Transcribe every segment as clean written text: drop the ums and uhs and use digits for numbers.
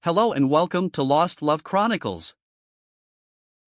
Hello and welcome to Lost Love Chronicles.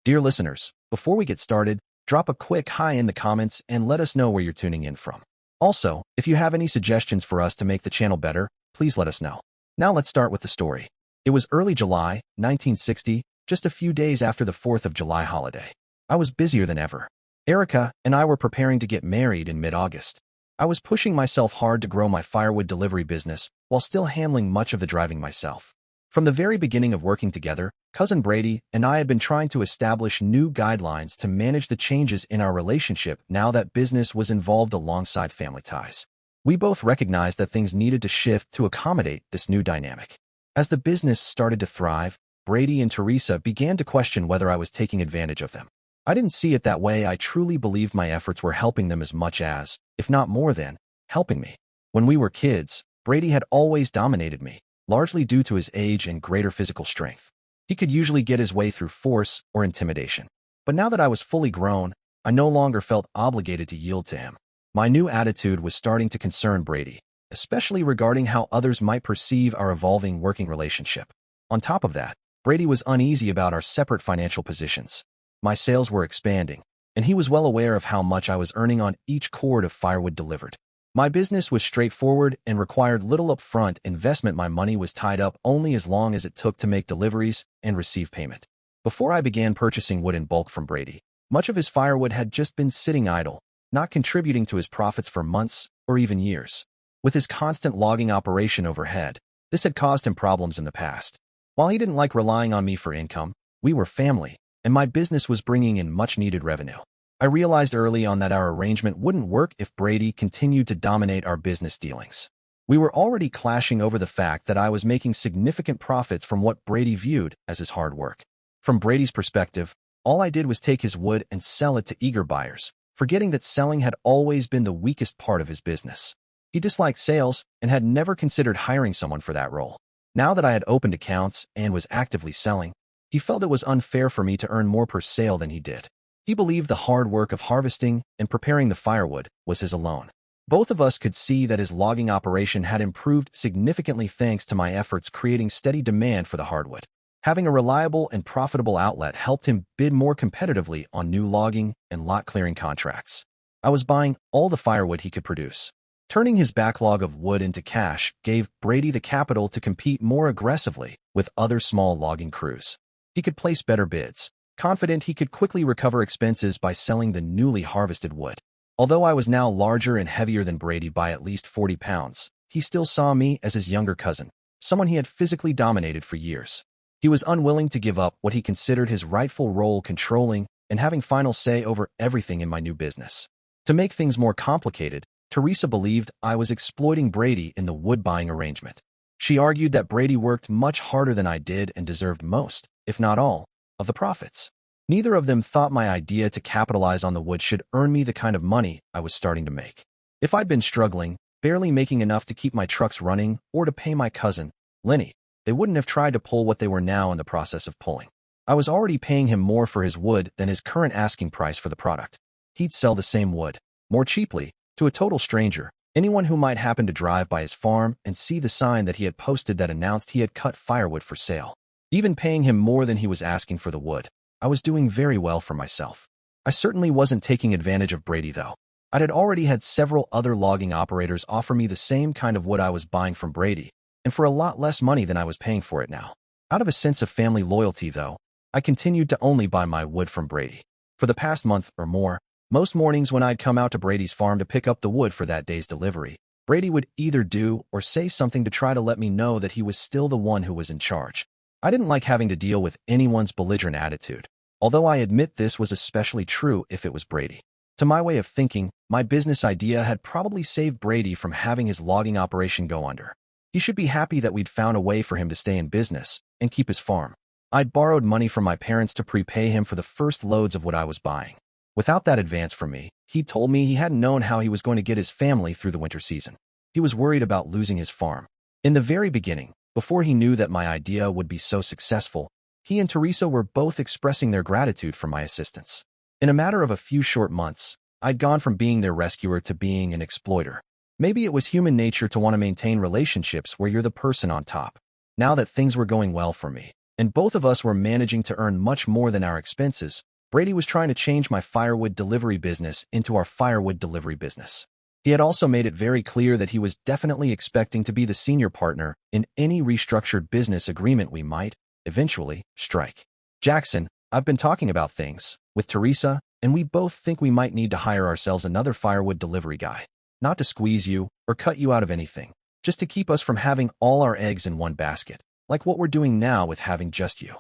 Dear listeners, before we get started, drop a quick hi in the comments and let us know where you're tuning in from. Also, if you have any suggestions for us to make the channel better, please let us know. Now let's start with the story. It was early July, 1960, just a few days after the 4th of July holiday. I was busier than ever. Erica and I were preparing to get married in mid-August. I was pushing myself hard to grow my firewood delivery business while still handling much of the driving myself. From the very beginning of working together, Cousin Brady and I had been trying to establish new guidelines to manage the changes in our relationship now that business was involved alongside family ties. We both recognized that things needed to shift to accommodate this new dynamic. As the business started to thrive, Brady and Teresa began to question whether I was taking advantage of them. I didn't see it that way. I truly believed my efforts were helping them as much as, if not more than, helping me. When we were kids, Brady had always dominated me, largely due to his age and greater physical strength. He could usually get his way through force or intimidation. But now that I was fully grown, I no longer felt obligated to yield to him. My new attitude was starting to concern Brady, especially regarding how others might perceive our evolving working relationship. On top of that, Brady was uneasy about our separate financial positions. My sales were expanding, and he was well aware of how much I was earning on each cord of firewood delivered. My business was straightforward and required little upfront investment. My money was tied up only as long as it took to make deliveries and receive payment. Before I began purchasing wood in bulk from Brady, much of his firewood had just been sitting idle, not contributing to his profits for months or even years. With his constant logging operation overhead, this had caused him problems in the past. While he didn't like relying on me for income, we were family, and my business was bringing in much-needed revenue. I realized early on that our arrangement wouldn't work if Brady continued to dominate our business dealings. We were already clashing over the fact that I was making significant profits from what Brady viewed as his hard work. From Brady's perspective, all I did was take his wood and sell it to eager buyers, forgetting that selling had always been the weakest part of his business. He disliked sales and had never considered hiring someone for that role. Now that I had opened accounts and was actively selling, he felt it was unfair for me to earn more per sale than he did. He believed the hard work of harvesting and preparing the firewood was his alone. Both of us could see that his logging operation had improved significantly thanks to my efforts creating steady demand for the hardwood. Having a reliable and profitable outlet helped him bid more competitively on new logging and lot clearing contracts. I was buying all the firewood he could produce. Turning his backlog of wood into cash gave Brady the capital to compete more aggressively with other small logging crews. He could place better bids, confident he could quickly recover expenses by selling the newly harvested wood. Although I was now larger and heavier than Brady by at least 40 pounds, he still saw me as his younger cousin, someone he had physically dominated for years. He was unwilling to give up what he considered his rightful role controlling and having final say over everything in my new business. To make things more complicated, Teresa believed I was exploiting Brady in the wood buying arrangement. She argued that Brady worked much harder than I did and deserved most, if not all, of the profits. Neither of them thought my idea to capitalize on the wood should earn me the kind of money I was starting to make. If I'd been struggling, barely making enough to keep my trucks running or to pay my cousin, Lenny, they wouldn't have tried to pull what they were now in the process of pulling. I was already paying him more for his wood than his current asking price for the product. He'd sell the same wood, more cheaply, to a total stranger, anyone who might happen to drive by his farm and see the sign that he had posted that announced he had cut firewood for sale. Even paying him more than he was asking for the wood, I was doing very well for myself. I certainly wasn't taking advantage of Brady, though. I had already had several other logging operators offer me the same kind of wood I was buying from Brady, and for a lot less money than I was paying for it now. Out of a sense of family loyalty, though, I continued to only buy my wood from Brady. For the past month or more, most mornings when I'd come out to Brady's farm to pick up the wood for that day's delivery, Brady would either do or say something to try to let me know that he was still the one who was in charge. I didn't like having to deal with anyone's belligerent attitude, although I admit this was especially true if it was Brady. To my way of thinking, my business idea had probably saved Brady from having his logging operation go under. He should be happy that we'd found a way for him to stay in business and keep his farm. I'd borrowed money from my parents to prepay him for the first loads of what I was buying. Without that advance from me, he told me he hadn't known how he was going to get his family through the winter season. He was worried about losing his farm. In the very beginning, before he knew that my idea would be so successful, he and Teresa were both expressing their gratitude for my assistance. In a matter of a few short months, I'd gone from being their rescuer to being an exploiter. Maybe it was human nature to want to maintain relationships where you're the person on top. Now that things were going well for me, and both of us were managing to earn much more than our expenses, Brady was trying to change my firewood delivery business into our firewood delivery business. He had also made it very clear that he was definitely expecting to be the senior partner in any restructured business agreement we might, eventually, strike. Jackson, I've been talking about things with Teresa, and we both think we might need to hire ourselves another firewood delivery guy. Not to squeeze you or cut you out of anything, just to keep us from having all our eggs in one basket, like what we're doing now with having just you.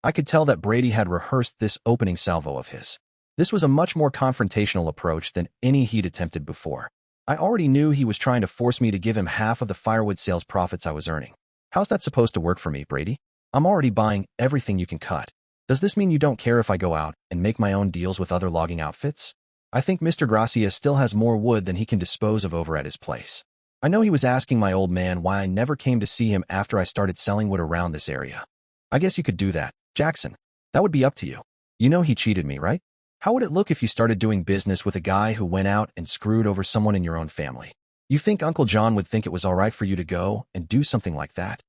I could tell that Brady had rehearsed this opening salvo of his. This was a much more confrontational approach than any he'd attempted before. I already knew he was trying to force me to give him half of the firewood sales profits I was earning. How's that supposed to work for me, Brady? I'm already buying everything you can cut. Does this mean you don't care if I go out and make my own deals with other logging outfits? I think Mr. Gracia still has more wood than he can dispose of over at his place. I know he was asking my old man why I never came to see him after I started selling wood around this area. I guess you could do that, Jackson. That would be up to you. You know he cheated me, right? How would it look if you started doing business with a guy who went out and screwed over someone in your own family? You think Uncle John would think it was all right for you to go and do something like that?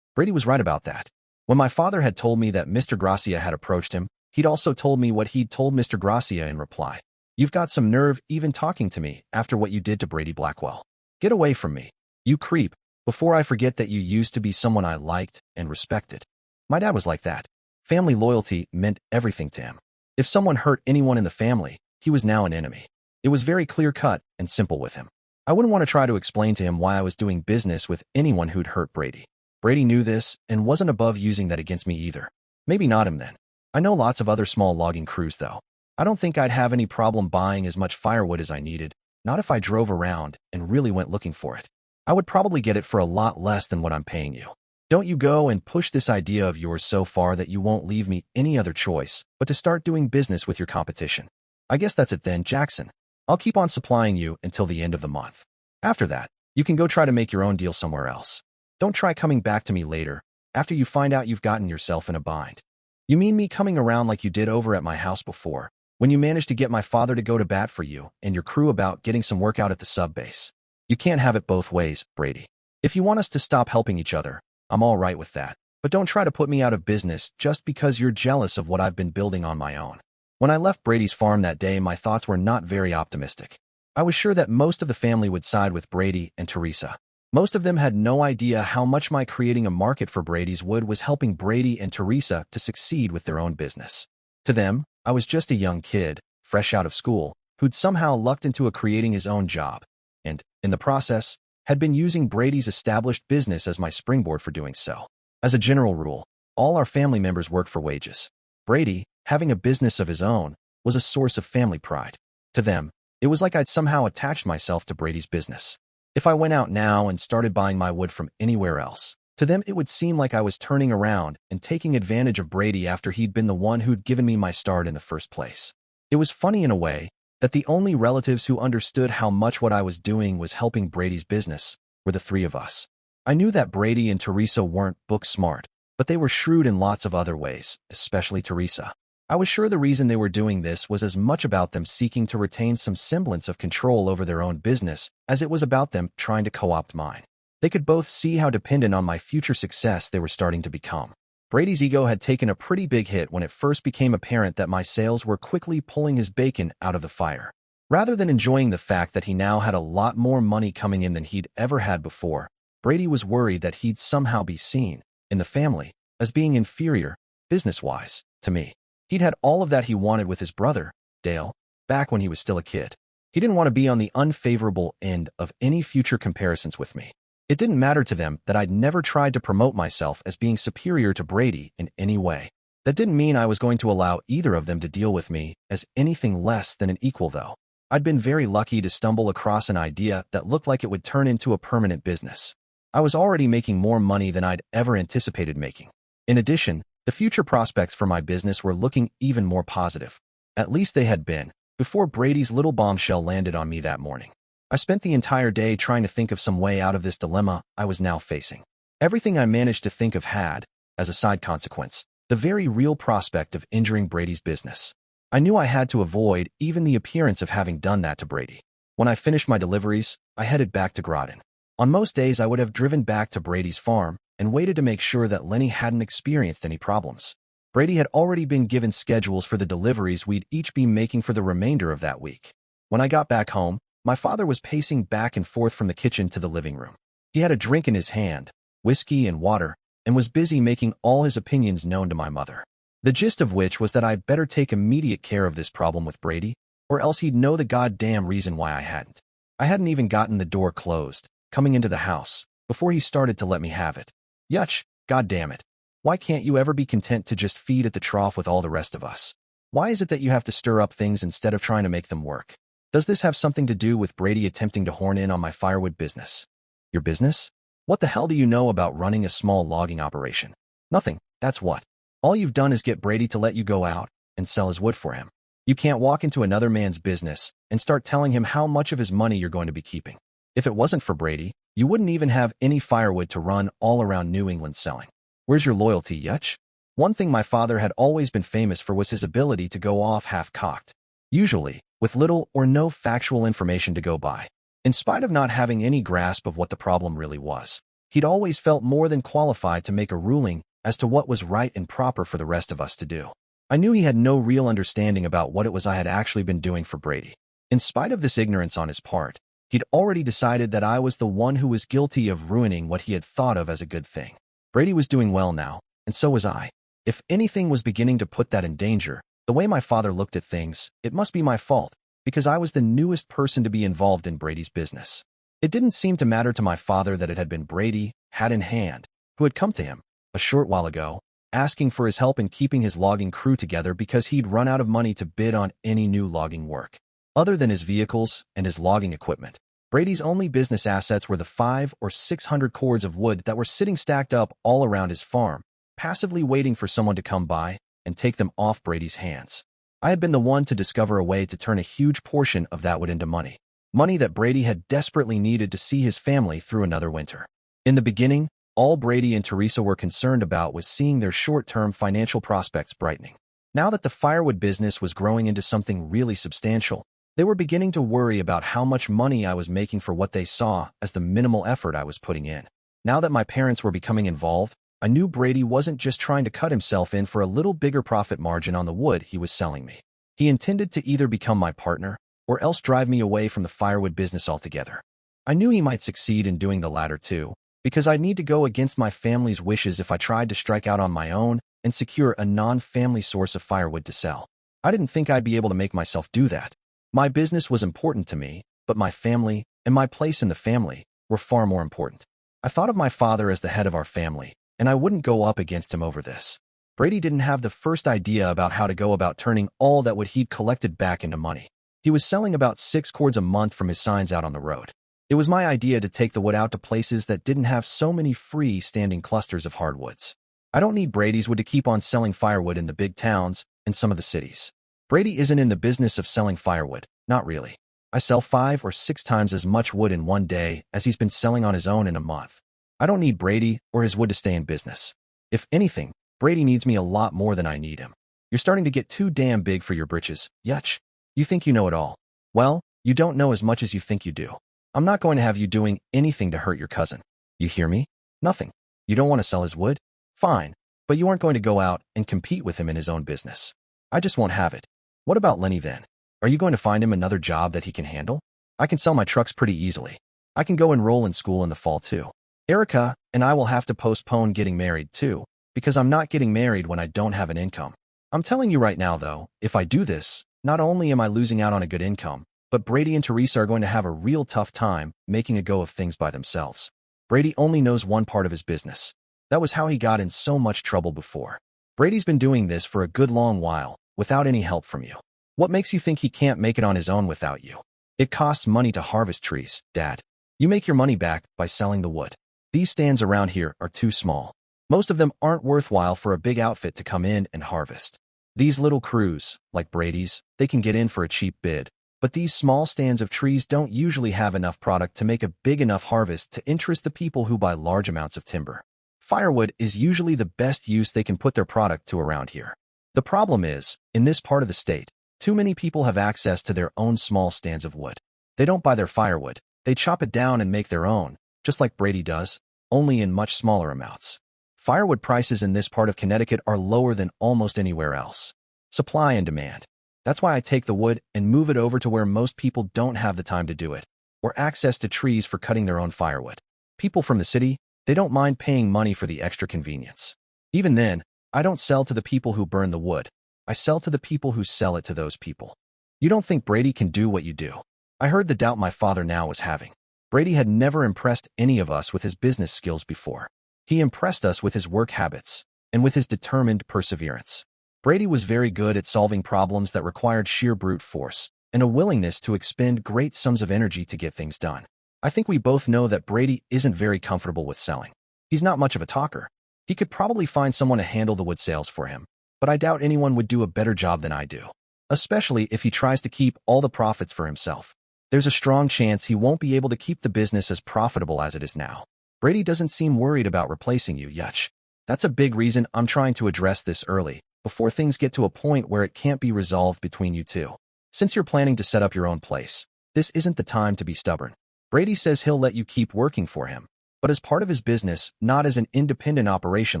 Brady was right about that. When my father had told me that Mr. Gracia had approached him, he'd also told me what he'd told Mr. Gracia in reply. You've got some nerve even talking to me after what you did to Brady Blackwell. Get away from me, you creep, before I forget that you used to be someone I liked and respected. My dad was like that. Family loyalty meant everything to him. If someone hurt anyone in the family, he was now an enemy. It was very clear-cut and simple with him. I wouldn't want to try to explain to him why I was doing business with anyone who'd hurt Brady. Brady knew this and wasn't above using that against me either. Maybe not him then. I know lots of other small logging crews though. I don't think I'd have any problem buying as much firewood as I needed, not if I drove around and really went looking for it. I would probably get it for a lot less than what I'm paying you. Don't you go and push this idea of yours so far that you won't leave me any other choice but to start doing business with your competition. I guess that's it then, Jackson. I'll keep on supplying you until the end of the month. After that, you can go try to make your own deal somewhere else. Don't try coming back to me later, after you find out you've gotten yourself in a bind. You mean me coming around like you did over at my house before, when you managed to get my father to go to bat for you and your crew about getting some work out at the sub-base? You can't have it both ways, Brady. If you want us to stop helping each other, I'm all right with that. But don't try to put me out of business just because you're jealous of what I've been building on my own. When I left Brady's farm that day, my thoughts were not very optimistic. I was sure that most of the family would side with Brady and Teresa. Most of them had no idea how much my creating a market for Brady's wood was helping Brady and Teresa to succeed with their own business. To them, I was just a young kid, fresh out of school, who'd somehow lucked into creating his own job, and, in the process, had been using Brady's established business as my springboard for doing so. As a general rule, all our family members worked for wages. Brady, having a business of his own, was a source of family pride. To them, it was like I'd somehow attached myself to Brady's business. If I went out now and started buying my wood from anywhere else, to them it would seem like I was turning around and taking advantage of Brady after he'd been the one who'd given me my start in the first place. It was funny in a way that the only relatives who understood how much what I was doing was helping Brady's business were the three of us. I knew that Brady and Teresa weren't book smart, but they were shrewd in lots of other ways, especially Teresa. I was sure the reason they were doing this was as much about them seeking to retain some semblance of control over their own business as it was about them trying to co-opt mine. They could both see how dependent on my future success they were starting to become. Brady's ego had taken a pretty big hit when it first became apparent that my sales were quickly pulling his bacon out of the fire. Rather than enjoying the fact that he now had a lot more money coming in than he'd ever had before, Brady was worried that he'd somehow be seen, in the family, as being inferior, business-wise, to me. He'd had all of that he wanted with his brother, Dale, back when he was still a kid. He didn't want to be on the unfavorable end of any future comparisons with me. It didn't matter to them that I'd never tried to promote myself as being superior to Brady in any way. That didn't mean I was going to allow either of them to deal with me as anything less than an equal, though. I'd been very lucky to stumble across an idea that looked like it would turn into a permanent business. I was already making more money than I'd ever anticipated making. In addition, the future prospects for my business were looking even more positive. At least they had been, before Brady's little bombshell landed on me that morning. I spent the entire day trying to think of some way out of this dilemma I was now facing. Everything I managed to think of had, as a side consequence, the very real prospect of injuring Brady's business. I knew I had to avoid even the appearance of having done that to Brady. When I finished my deliveries, I headed back to Groton. On most days I would have driven back to Brady's farm and waited to make sure that Lenny hadn't experienced any problems. Brady had already been given schedules for the deliveries we'd each be making for the remainder of that week. When I got back home, my father was pacing back and forth from the kitchen to the living room. He had a drink in his hand, whiskey and water, and was busy making all his opinions known to my mother. The gist of which was that I'd better take immediate care of this problem with Brady, or else he'd know the goddamn reason why I hadn't. I hadn't even gotten the door closed, coming into the house, before he started to let me have it. Yutch, goddamn it. Why can't you ever be content to just feed at the trough with all the rest of us? Why is it that you have to stir up things instead of trying to make them work? Does this have something to do with Brady attempting to horn in on my firewood business? Your business? What the hell do you know about running a small logging operation? Nothing, that's what. All you've done is get Brady to let you go out and sell his wood for him. You can't walk into another man's business and start telling him how much of his money you're going to be keeping. If it wasn't for Brady, you wouldn't even have any firewood to run all around New England selling. Where's your loyalty, Yutch? One thing my father had always been famous for was his ability to go off half-cocked, usually with little or no factual information to go by. In spite of not having any grasp of what the problem really was, he'd always felt more than qualified to make a ruling as to what was right and proper for the rest of us to do. I knew he had no real understanding about what it was I had actually been doing for Brady. In spite of this ignorance on his part, he'd already decided that I was the one who was guilty of ruining what he had thought of as a good thing. Brady was doing well now, and so was I. If anything was beginning to put that in danger, the way my father looked at things, it must be my fault, because I was the newest person to be involved in Brady's business. It didn't seem to matter to my father that it had been Brady, hat in hand, who had come to him, a short while ago, asking for his help in keeping his logging crew together because he'd run out of money to bid on any new logging work. Other than his vehicles and his logging equipment, Brady's only business assets were the 500 or 600 cords of wood that were sitting stacked up all around his farm, passively waiting for someone to come by and take them off Brady's hands. I had been the one to discover a way to turn a huge portion of that wood into money. Money that Brady had desperately needed to see his family through another winter. In the beginning, all Brady and Teresa were concerned about was seeing their short-term financial prospects brightening. Now that the firewood business was growing into something really substantial, they were beginning to worry about how much money I was making for what they saw as the minimal effort I was putting in. Now that my parents were becoming involved, I knew Brady wasn't just trying to cut himself in for a little bigger profit margin on the wood he was selling me. He intended to either become my partner or else drive me away from the firewood business altogether. I knew he might succeed in doing the latter too, because I'd need to go against my family's wishes if I tried to strike out on my own and secure a non-family source of firewood to sell. I didn't think I'd be able to make myself do that. My business was important to me, but my family and my place in the family were far more important. I thought of my father as the head of our family, and I wouldn't go up against him over this. Brady didn't have the first idea about how to go about turning all that wood he'd collected back into money. He was selling about 6 cords a month from his signs out on the road. It was my idea to take the wood out to places that didn't have so many free-standing clusters of hardwoods. I don't need Brady's wood to keep on selling firewood in the big towns and some of the cities. Brady isn't in the business of selling firewood, not really. I sell 5 or 6 times as much wood in one day as he's been selling on his own in a month. I don't need Brady or his wood to stay in business. If anything, Brady needs me a lot more than I need him. You're starting to get too damn big for your britches, Yutch. You think you know it all. Well, you don't know as much as you think you do. I'm not going to have you doing anything to hurt your cousin. You hear me? Nothing. You don't want to sell his wood? Fine, but you aren't going to go out and compete with him in his own business. I just won't have it. What about Lenny then? Are you going to find him another job that he can handle? I can sell my trucks pretty easily. I can go enroll in school in the fall too. Erica and I will have to postpone getting married too, because I'm not getting married when I don't have an income. I'm telling you right now though, if I do this, not only am I losing out on a good income, but Brady and Teresa are going to have a real tough time making a go of things by themselves. Brady only knows one part of his business. That was how he got in so much trouble before. Brady's been doing this for a good long while, without any help from you. What makes you think he can't make it on his own without you? It costs money to harvest trees, Dad. You make your money back by selling the wood. These stands around here are too small. Most of them aren't worthwhile for a big outfit to come in and harvest. These little crews, like Brady's, they can get in for a cheap bid. But these small stands of trees don't usually have enough product to make a big enough harvest to interest the people who buy large amounts of timber. Firewood is usually the best use they can put their product to around here. The problem is, in this part of the state, too many people have access to their own small stands of wood. They don't buy their firewood, they chop it down and make their own, just like Brady does. only in much smaller amounts. Firewood prices in this part of Connecticut are lower than almost anywhere else. Supply and demand. That's why I take the wood and move it over to where most people don't have the time to do it, or access to trees for cutting their own firewood. People from the city, they don't mind paying money for the extra convenience. Even then, I don't sell to the people who burn the wood. I sell to the people who sell it to those people. You don't think Brady can do what you do? I heard the doubt my father now was having. Brady had never impressed any of us with his business skills before. He impressed us with his work habits and with his determined perseverance. Brady was very good at solving problems that required sheer brute force and a willingness to expend great sums of energy to get things done. I think we both know that Brady isn't very comfortable with selling. He's not much of a talker. He could probably find someone to handle the wood sales for him, but I doubt anyone would do a better job than I do, especially if he tries to keep all the profits for himself. There's a strong chance he won't be able to keep the business as profitable as it is now. Brady doesn't seem worried about replacing you, Yutch. That's a big reason I'm trying to address this early, before things get to a point where it can't be resolved between you two. Since you're planning to set up your own place, this isn't the time to be stubborn. Brady says he'll let you keep working for him, but as part of his business, not as an independent operation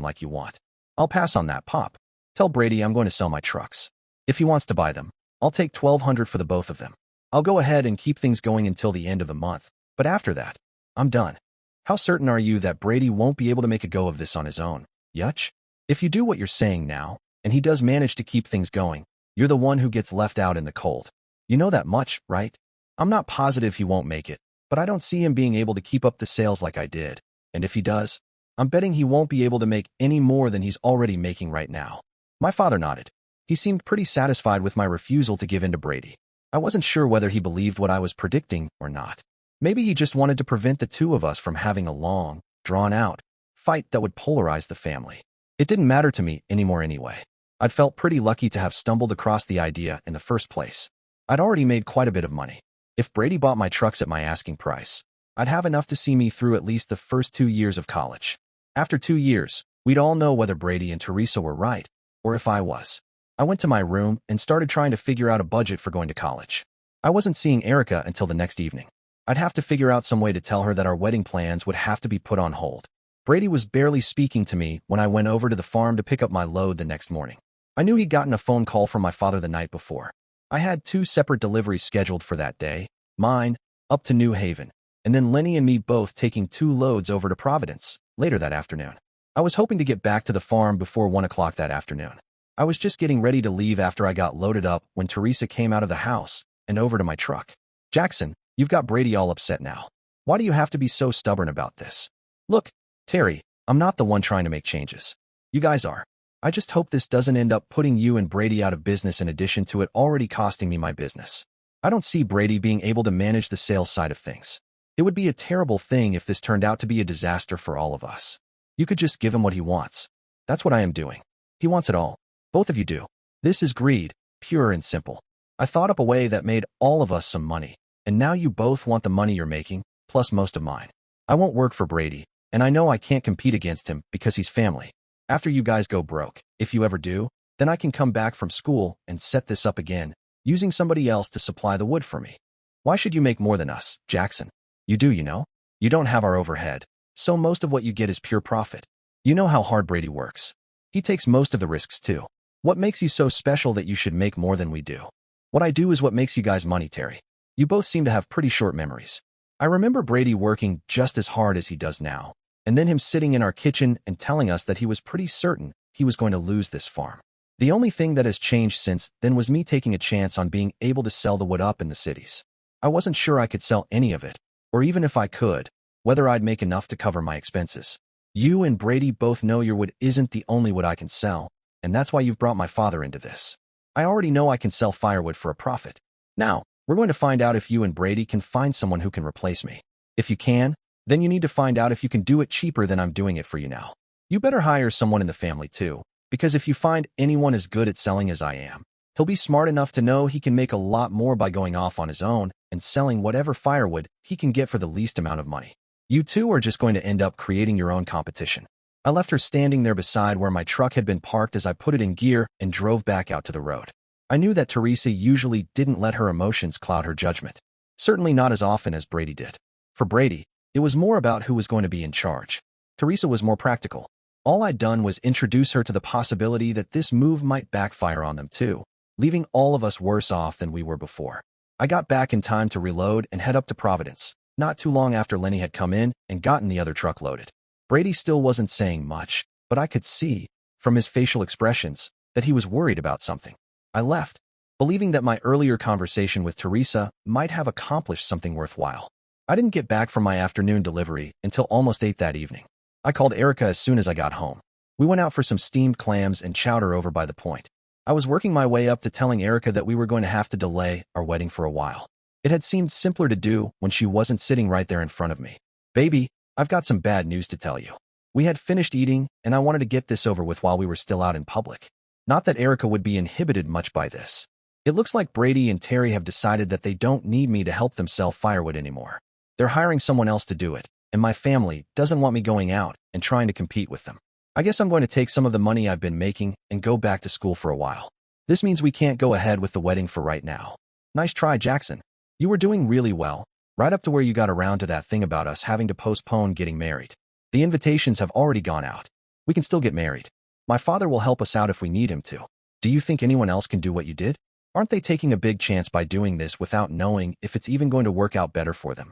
like you want. I'll pass on that, Pop. Tell Brady I'm going to sell my trucks. If he wants to buy them, I'll take $1,200 for the both of them. I'll go ahead and keep things going until the end of the month, but after that, I'm done. How certain are you that Brady won't be able to make a go of this on his own, Yutch? If you do what you're saying now, and he does manage to keep things going, you're the one who gets left out in the cold. You know that much, right? I'm not positive he won't make it, but I don't see him being able to keep up the sales like I did. And if he does, I'm betting he won't be able to make any more than he's already making right now. My father nodded. He seemed pretty satisfied with my refusal to give in to Brady. I wasn't sure whether he believed what I was predicting or not. Maybe he just wanted to prevent the two of us from having a long, drawn-out fight that would polarize the family. It didn't matter to me anymore anyway. I'd felt pretty lucky to have stumbled across the idea in the first place. I'd already made quite a bit of money. If Brady bought my trucks at my asking price, I'd have enough to see me through at least the first 2 years of college. After 2 years, we'd all know whether Brady and Teresa were right, or if I was. I went to my room and started trying to figure out a budget for going to college. I wasn't seeing Erica until the next evening. I'd have to figure out some way to tell her that our wedding plans would have to be put on hold. Brady was barely speaking to me when I went over to the farm to pick up my load the next morning. I knew he'd gotten a phone call from my father the night before. I had 2 separate deliveries scheduled for that day, mine, up to New Haven, and then Lenny and me both taking 2 loads over to Providence later that afternoon. I was hoping to get back to the farm before 1 o'clock that afternoon. I was just getting ready to leave after I got loaded up when Teresa came out of the house and over to my truck. Jackson, you've got Brady all upset now. Why do you have to be so stubborn about this? Look, Terry, I'm not the one trying to make changes. You guys are. I just hope this doesn't end up putting you and Brady out of business in addition to it already costing me my business. I don't see Brady being able to manage the sales side of things. It would be a terrible thing if this turned out to be a disaster for all of us. You could just give him what he wants. That's what I am doing. He wants it all. Both of you do. This is greed, pure and simple. I thought up a way that made all of us some money, and now you both want the money you're making, plus most of mine. I won't work for Brady, and I know I can't compete against him because he's family. After you guys go broke, if you ever do, then I can come back from school and set this up again, using somebody else to supply the wood for me. Why should you make more than us, Jackson? You do, you know? You don't have our overhead, so most of what you get is pure profit. You know how hard Brady works. He takes most of the risks too. What makes you so special that you should make more than we do? What I do is what makes you guys money, Terry. You both seem to have pretty short memories. I remember Brady working just as hard as he does now, and then him sitting in our kitchen and telling us that he was pretty certain he was going to lose this farm. The only thing that has changed since then was me taking a chance on being able to sell the wood up in the cities. I wasn't sure I could sell any of it, or even if I could, whether I'd make enough to cover my expenses. You and Brady both know your wood isn't the only wood I can sell, and that's why you've brought my father into this. I already know I can sell firewood for a profit. Now, we're going to find out if you and Brady can find someone who can replace me. If you can, then you need to find out if you can do it cheaper than I'm doing it for you now. You better hire someone in the family too, because if you find anyone as good at selling as I am, he'll be smart enough to know he can make a lot more by going off on his own and selling whatever firewood he can get for the least amount of money. You two are just going to end up creating your own competition. I left her standing there beside where my truck had been parked as I put it in gear and drove back out to the road. I knew that Teresa usually didn't let her emotions cloud her judgment. Certainly not as often as Brady did. For Brady, it was more about who was going to be in charge. Teresa was more practical. All I'd done was introduce her to the possibility that this move might backfire on them too, leaving all of us worse off than we were before. I got back in time to reload and head up to Providence, not too long after Lenny had come in and gotten the other truck loaded. Brady still wasn't saying much, but I could see, from his facial expressions, that he was worried about something. I left, believing that my earlier conversation with Teresa might have accomplished something worthwhile. I didn't get back from my afternoon delivery until almost 8 that evening. I called Erica as soon as I got home. We went out for some steamed clams and chowder over by the point. I was working my way up to telling Erica that we were going to have to delay our wedding for a while. It had seemed simpler to do when she wasn't sitting right there in front of me. Baby, I've got some bad news to tell you. We had finished eating, and I wanted to get this over with while we were still out in public. Not that Erica would be inhibited much by this. It looks like Brady and Terry have decided that they don't need me to help them sell firewood anymore. They're hiring someone else to do it, and my family doesn't want me going out and trying to compete with them. I guess I'm going to take some of the money I've been making and go back to school for a while. This means we can't go ahead with the wedding for right now. Nice try, Jackson. You were doing really well, right up to where you got around to that thing about us having to postpone getting married. The invitations have already gone out. We can still get married. My father will help us out if we need him to. Do you think anyone else can do what you did? Aren't they taking a big chance by doing this without knowing if it's even going to work out better for them?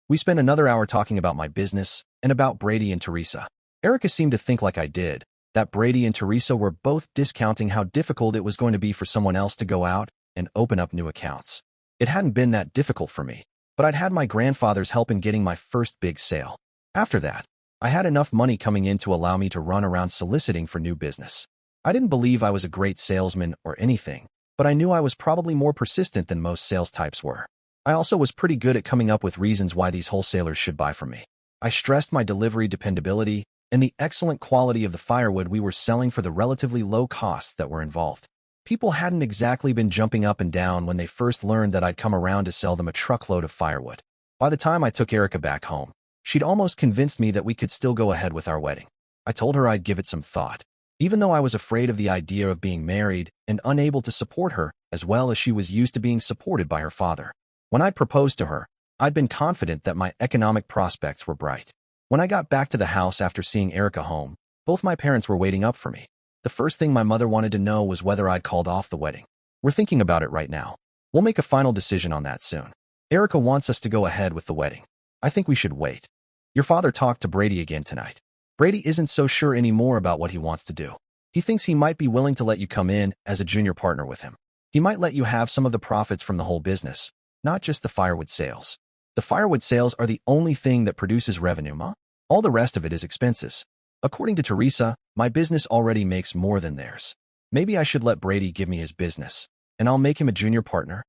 We spent another hour talking about my business and about Brady and Teresa. Erica seemed to think like I did, that Brady and Teresa were both discounting how difficult it was going to be for someone else to go out and open up new accounts. It hadn't been that difficult for me, but I'd had my grandfather's help in getting my first big sale. After that, I had enough money coming in to allow me to run around soliciting for new business. I didn't believe I was a great salesman or anything, but I knew I was probably more persistent than most sales types were. I also was pretty good at coming up with reasons why these wholesalers should buy from me. I stressed my delivery dependability and the excellent quality of the firewood we were selling for the relatively low costs that were involved. People hadn't exactly been jumping up and down when they first learned that I'd come around to sell them a truckload of firewood. By the time I took Erica back home, she'd almost convinced me that we could still go ahead with our wedding. I told her I'd give it some thought, even though I was afraid of the idea of being married and unable to support her as well as she was used to being supported by her father. When I proposed to her, I'd been confident that my economic prospects were bright. When I got back to the house after seeing Erica home, both my parents were waiting up for me. The first thing my mother wanted to know was whether I'd called off the wedding. We're thinking about it right now. We'll make a final decision on that soon. Erica wants us to go ahead with the wedding. I think we should wait. Your father talked to Brady again tonight. Brady isn't so sure anymore about what he wants to do. He thinks he might be willing to let you come in as a junior partner with him. He might let you have some of the profits from the whole business, not just the firewood sales. The firewood sales are the only thing that produces revenue, Ma. All the rest of it is expenses. According to Teresa, my business already makes more than theirs. Maybe I should let Brady give me his business, and I'll make him a junior partner.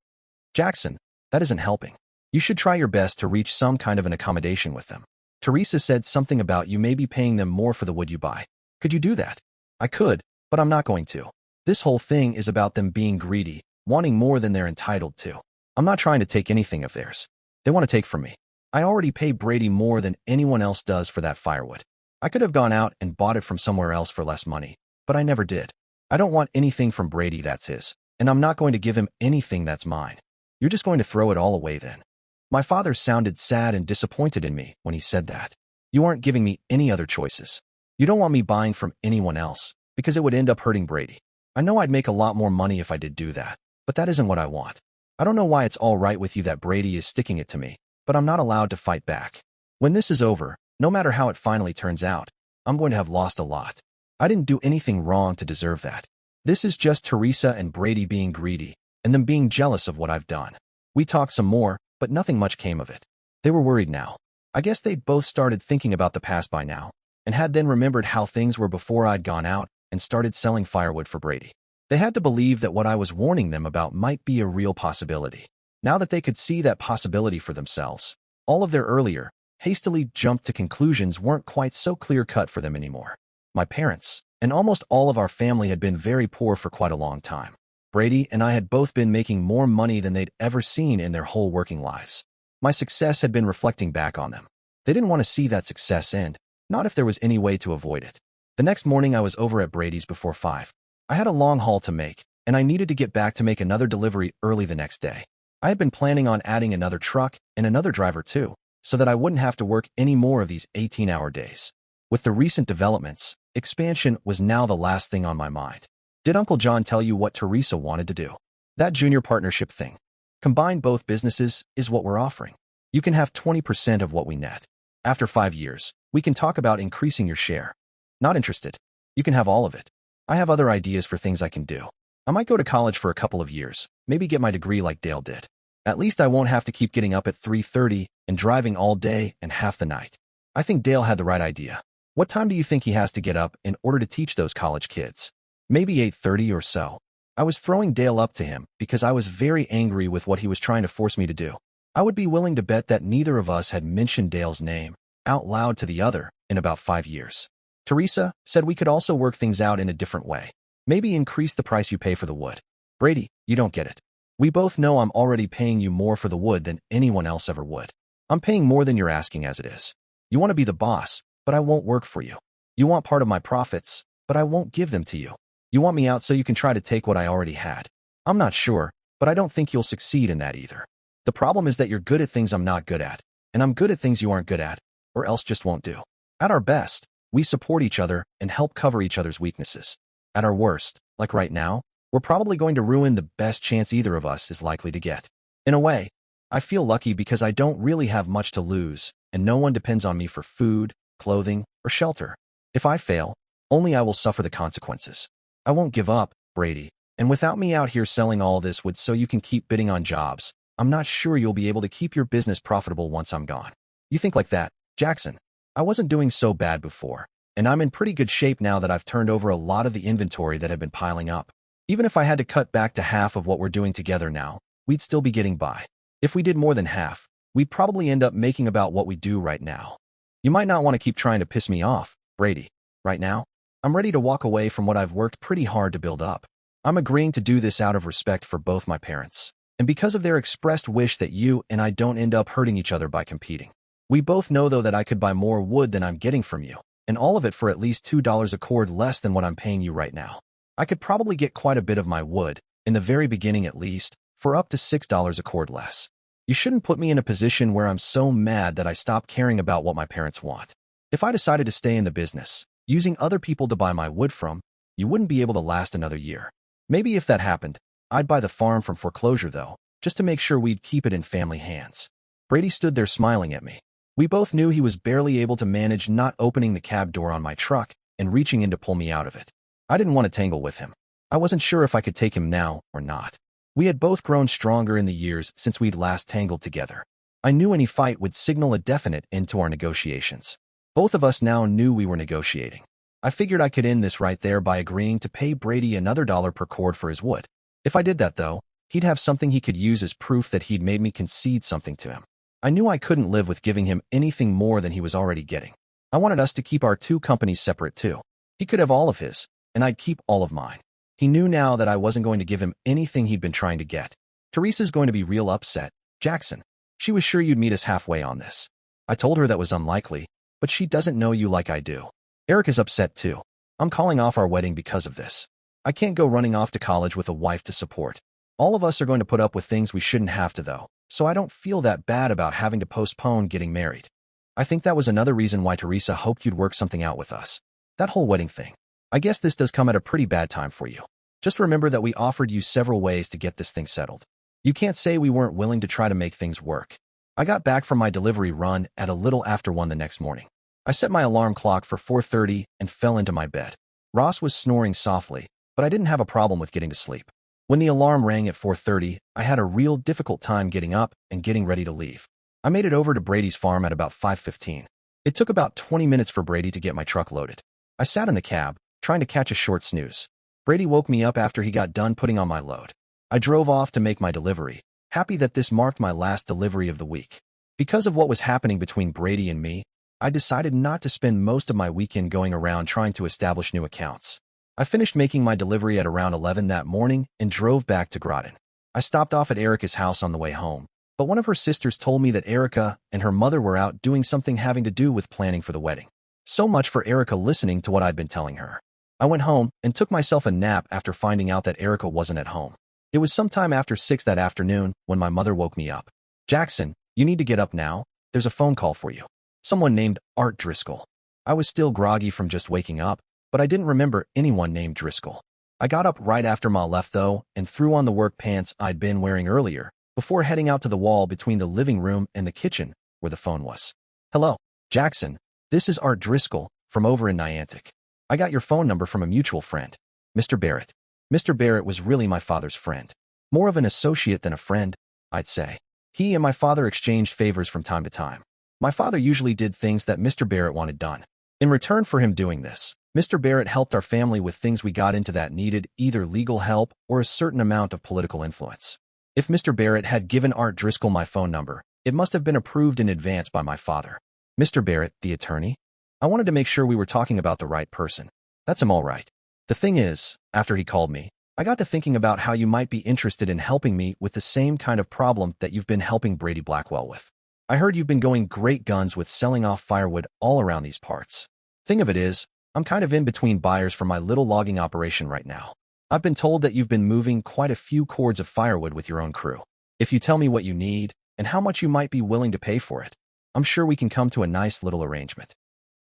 Jackson, that isn't helping. You should try your best to reach some kind of an accommodation with them. Teresa said something about you may be paying them more for the wood you buy. Could you do that? I could, but I'm not going to. This whole thing is about them being greedy, wanting more than they're entitled to. I'm not trying to take anything of theirs. They want to take from me. I already pay Brady more than anyone else does for that firewood. I could have gone out and bought it from somewhere else for less money, but I never did. I don't want anything from Brady that's his, and I'm not going to give him anything that's mine. You're just going to throw it all away then. My father sounded sad and disappointed in me when he said that. You aren't giving me any other choices. You don't want me buying from anyone else, because it would end up hurting Brady. I know I'd make a lot more money if I did do that, but that isn't what I want. I don't know why it's all right with you that Brady is sticking it to me, but I'm not allowed to fight back. When this is over, no matter how it finally turns out, I'm going to have lost a lot. I didn't do anything wrong to deserve that. This is just Teresa and Brady being greedy, and them being jealous of what I've done. We talked some more, but nothing much came of it. They were worried now. I guess they'd both started thinking about the past by now, and had then remembered how things were before I'd gone out and started selling firewood for Brady. They had to believe that what I was warning them about might be a real possibility. Now that they could see that possibility for themselves, all of their earlier, hastily jumped to conclusions weren't quite so clear-cut for them anymore. My parents, and almost all of our family had been very poor for quite a long time. Brady and I had both been making more money than they'd ever seen in their whole working lives. My success had been reflecting back on them. They didn't want to see that success end, not if there was any way to avoid it. The next morning I was over at Brady's before 5. I had a long haul to make, and I needed to get back to make another delivery early the next day. I had been planning on adding another truck and another driver too, so that I wouldn't have to work any more of these 18-hour days. With the recent developments, expansion was now the last thing on my mind. Did Uncle John tell you what Teresa wanted to do? That junior partnership thing. Combine both businesses is what we're offering. You can have 20% of what we net. After 5 years, we can talk about increasing your share. Not interested. You can have all of it. I have other ideas for things I can do. I might go to college for a couple of years, maybe get my degree like Dale did. At least I won't have to keep getting up at 3:30 and driving all day and half the night. I think Dale had the right idea. What time do you think he has to get up in order to teach those college kids? Maybe 8:30 or so. I was throwing Dale up to him because I was very angry with what he was trying to force me to do. I would be willing to bet that neither of us had mentioned Dale's name out loud to the other in about 5 years. Teresa said we could also work things out in a different way. Maybe increase the price you pay for the wood. Brady, you don't get it. We both know I'm already paying you more for the wood than anyone else ever would. I'm paying more than you're asking as it is. You want to be the boss, but I won't work for you. You want part of my profits, but I won't give them to you. You want me out so you can try to take what I already had. I'm not sure, but I don't think you'll succeed in that either. The problem is that you're good at things I'm not good at, and I'm good at things you aren't good at, or else just won't do. At our best, we support each other and help cover each other's weaknesses. At our worst, like right now, we're probably going to ruin the best chance either of us is likely to get. In a way, I feel lucky because I don't really have much to lose, and no one depends on me for food, clothing, or shelter. If I fail, only I will suffer the consequences. I won't give up, Brady, and without me out here selling all this wood so you can keep bidding on jobs, I'm not sure you'll be able to keep your business profitable once I'm gone. You think like that, Jackson? I wasn't doing so bad before, and I'm in pretty good shape now that I've turned over a lot of the inventory that had been piling up. Even if I had to cut back to half of what we're doing together now, we'd still be getting by. If we did more than half, we'd probably end up making about what we do right now. You might not want to keep trying to piss me off, Brady. Right now, I'm ready to walk away from what I've worked pretty hard to build up. I'm agreeing to do this out of respect for both my parents, and because of their expressed wish that you and I don't end up hurting each other by competing. We both know, though, that I could buy more wood than I'm getting from you, and all of it for at least $2 a cord less than what I'm paying you right now. I could probably get quite a bit of my wood, in the very beginning at least, for up to $6 a cord less. You shouldn't put me in a position where I'm so mad that I stop caring about what my parents want. If I decided to stay in the business, using other people to buy my wood from, you wouldn't be able to last another year. Maybe if that happened, I'd buy the farm from foreclosure though, just to make sure we'd keep it in family hands. Brady stood there smiling at me. We both knew he was barely able to manage not opening the cab door on my truck and reaching in to pull me out of it. I didn't want to tangle with him. I wasn't sure if I could take him now or not. We had both grown stronger in the years since we'd last tangled together. I knew any fight would signal a definite end to our negotiations. Both of us now knew we were negotiating. I figured I could end this right there by agreeing to pay Brady another $1 per cord for his wood. If I did that though, he'd have something he could use as proof that he'd made me concede something to him. I knew I couldn't live with giving him anything more than he was already getting. I wanted us to keep our two companies separate too. He could have all of his, and I'd keep all of mine. He knew now that I wasn't going to give him anything he'd been trying to get. Teresa's going to be real upset, Jackson. She was sure you'd meet us halfway on this. I told her that was unlikely, but she doesn't know you like I do. Eric is upset too. I'm calling off our wedding because of this. I can't go running off to college with a wife to support. All of us are going to put up with things we shouldn't have to though, so I don't feel that bad about having to postpone getting married. I think that was another reason why Teresa hoped you'd work something out with us. That whole wedding thing. I guess this does come at a pretty bad time for you. Just remember that we offered you several ways to get this thing settled. You can't say we weren't willing to try to make things work. I got back from my delivery run at a little after 1 the next morning. I set my alarm clock for 4:30 and fell into my bed. Ross was snoring softly, but I didn't have a problem with getting to sleep. When the alarm rang at 4:30, I had a real difficult time getting up and getting ready to leave. I made it over to Brady's farm at about 5:15. It took about 20 minutes for Brady to get my truck loaded. I sat in the cab, trying to catch a short snooze. Brady woke me up after he got done putting on my load. I drove off to make my delivery, happy that this marked my last delivery of the week. Because of what was happening between Brady and me, I decided not to spend most of my weekend going around trying to establish new accounts. I finished making my delivery at around 11 that morning and drove back to Groton. I stopped off at Erica's house on the way home, but one of her sisters told me that Erica and her mother were out doing something having to do with planning for the wedding. So much for Erica listening to what I'd been telling her. I went home and took myself a nap after finding out that Erica wasn't at home. It was sometime after 6 that afternoon when my mother woke me up. Jackson, you need to get up now. There's a phone call for you. Someone named Art Driscoll. I was still groggy from just waking up, but I didn't remember anyone named Driscoll. I got up right after Ma left, though, and threw on the work pants I'd been wearing earlier, before heading out to the wall between the living room and the kitchen, where the phone was. "Hello, Jackson. This is Art Driscoll, from over in Niantic. I got your phone number from a mutual friend, Mr. Barrett." Mr. Barrett was really my father's friend. More of an associate than a friend, I'd say. He and my father exchanged favors from time to time. My father usually did things that Mr. Barrett wanted done. In return for him doing this, Mr. Barrett helped our family with things we got into that needed either legal help or a certain amount of political influence. If Mr. Barrett had given Art Driscoll my phone number, it must have been approved in advance by my father. Mr. Barrett, the attorney? I wanted to make sure we were talking about the right person. That's him all right. The thing is, after he called me, I got to thinking about how you might be interested in helping me with the same kind of problem that you've been helping Brady Blackwell with. I heard you've been going great guns with selling off firewood all around these parts. Thing of it is, I'm kind of in between buyers for my little logging operation right now. I've been told that you've been moving quite a few cords of firewood with your own crew. If you tell me what you need and how much you might be willing to pay for it, I'm sure we can come to a nice little arrangement.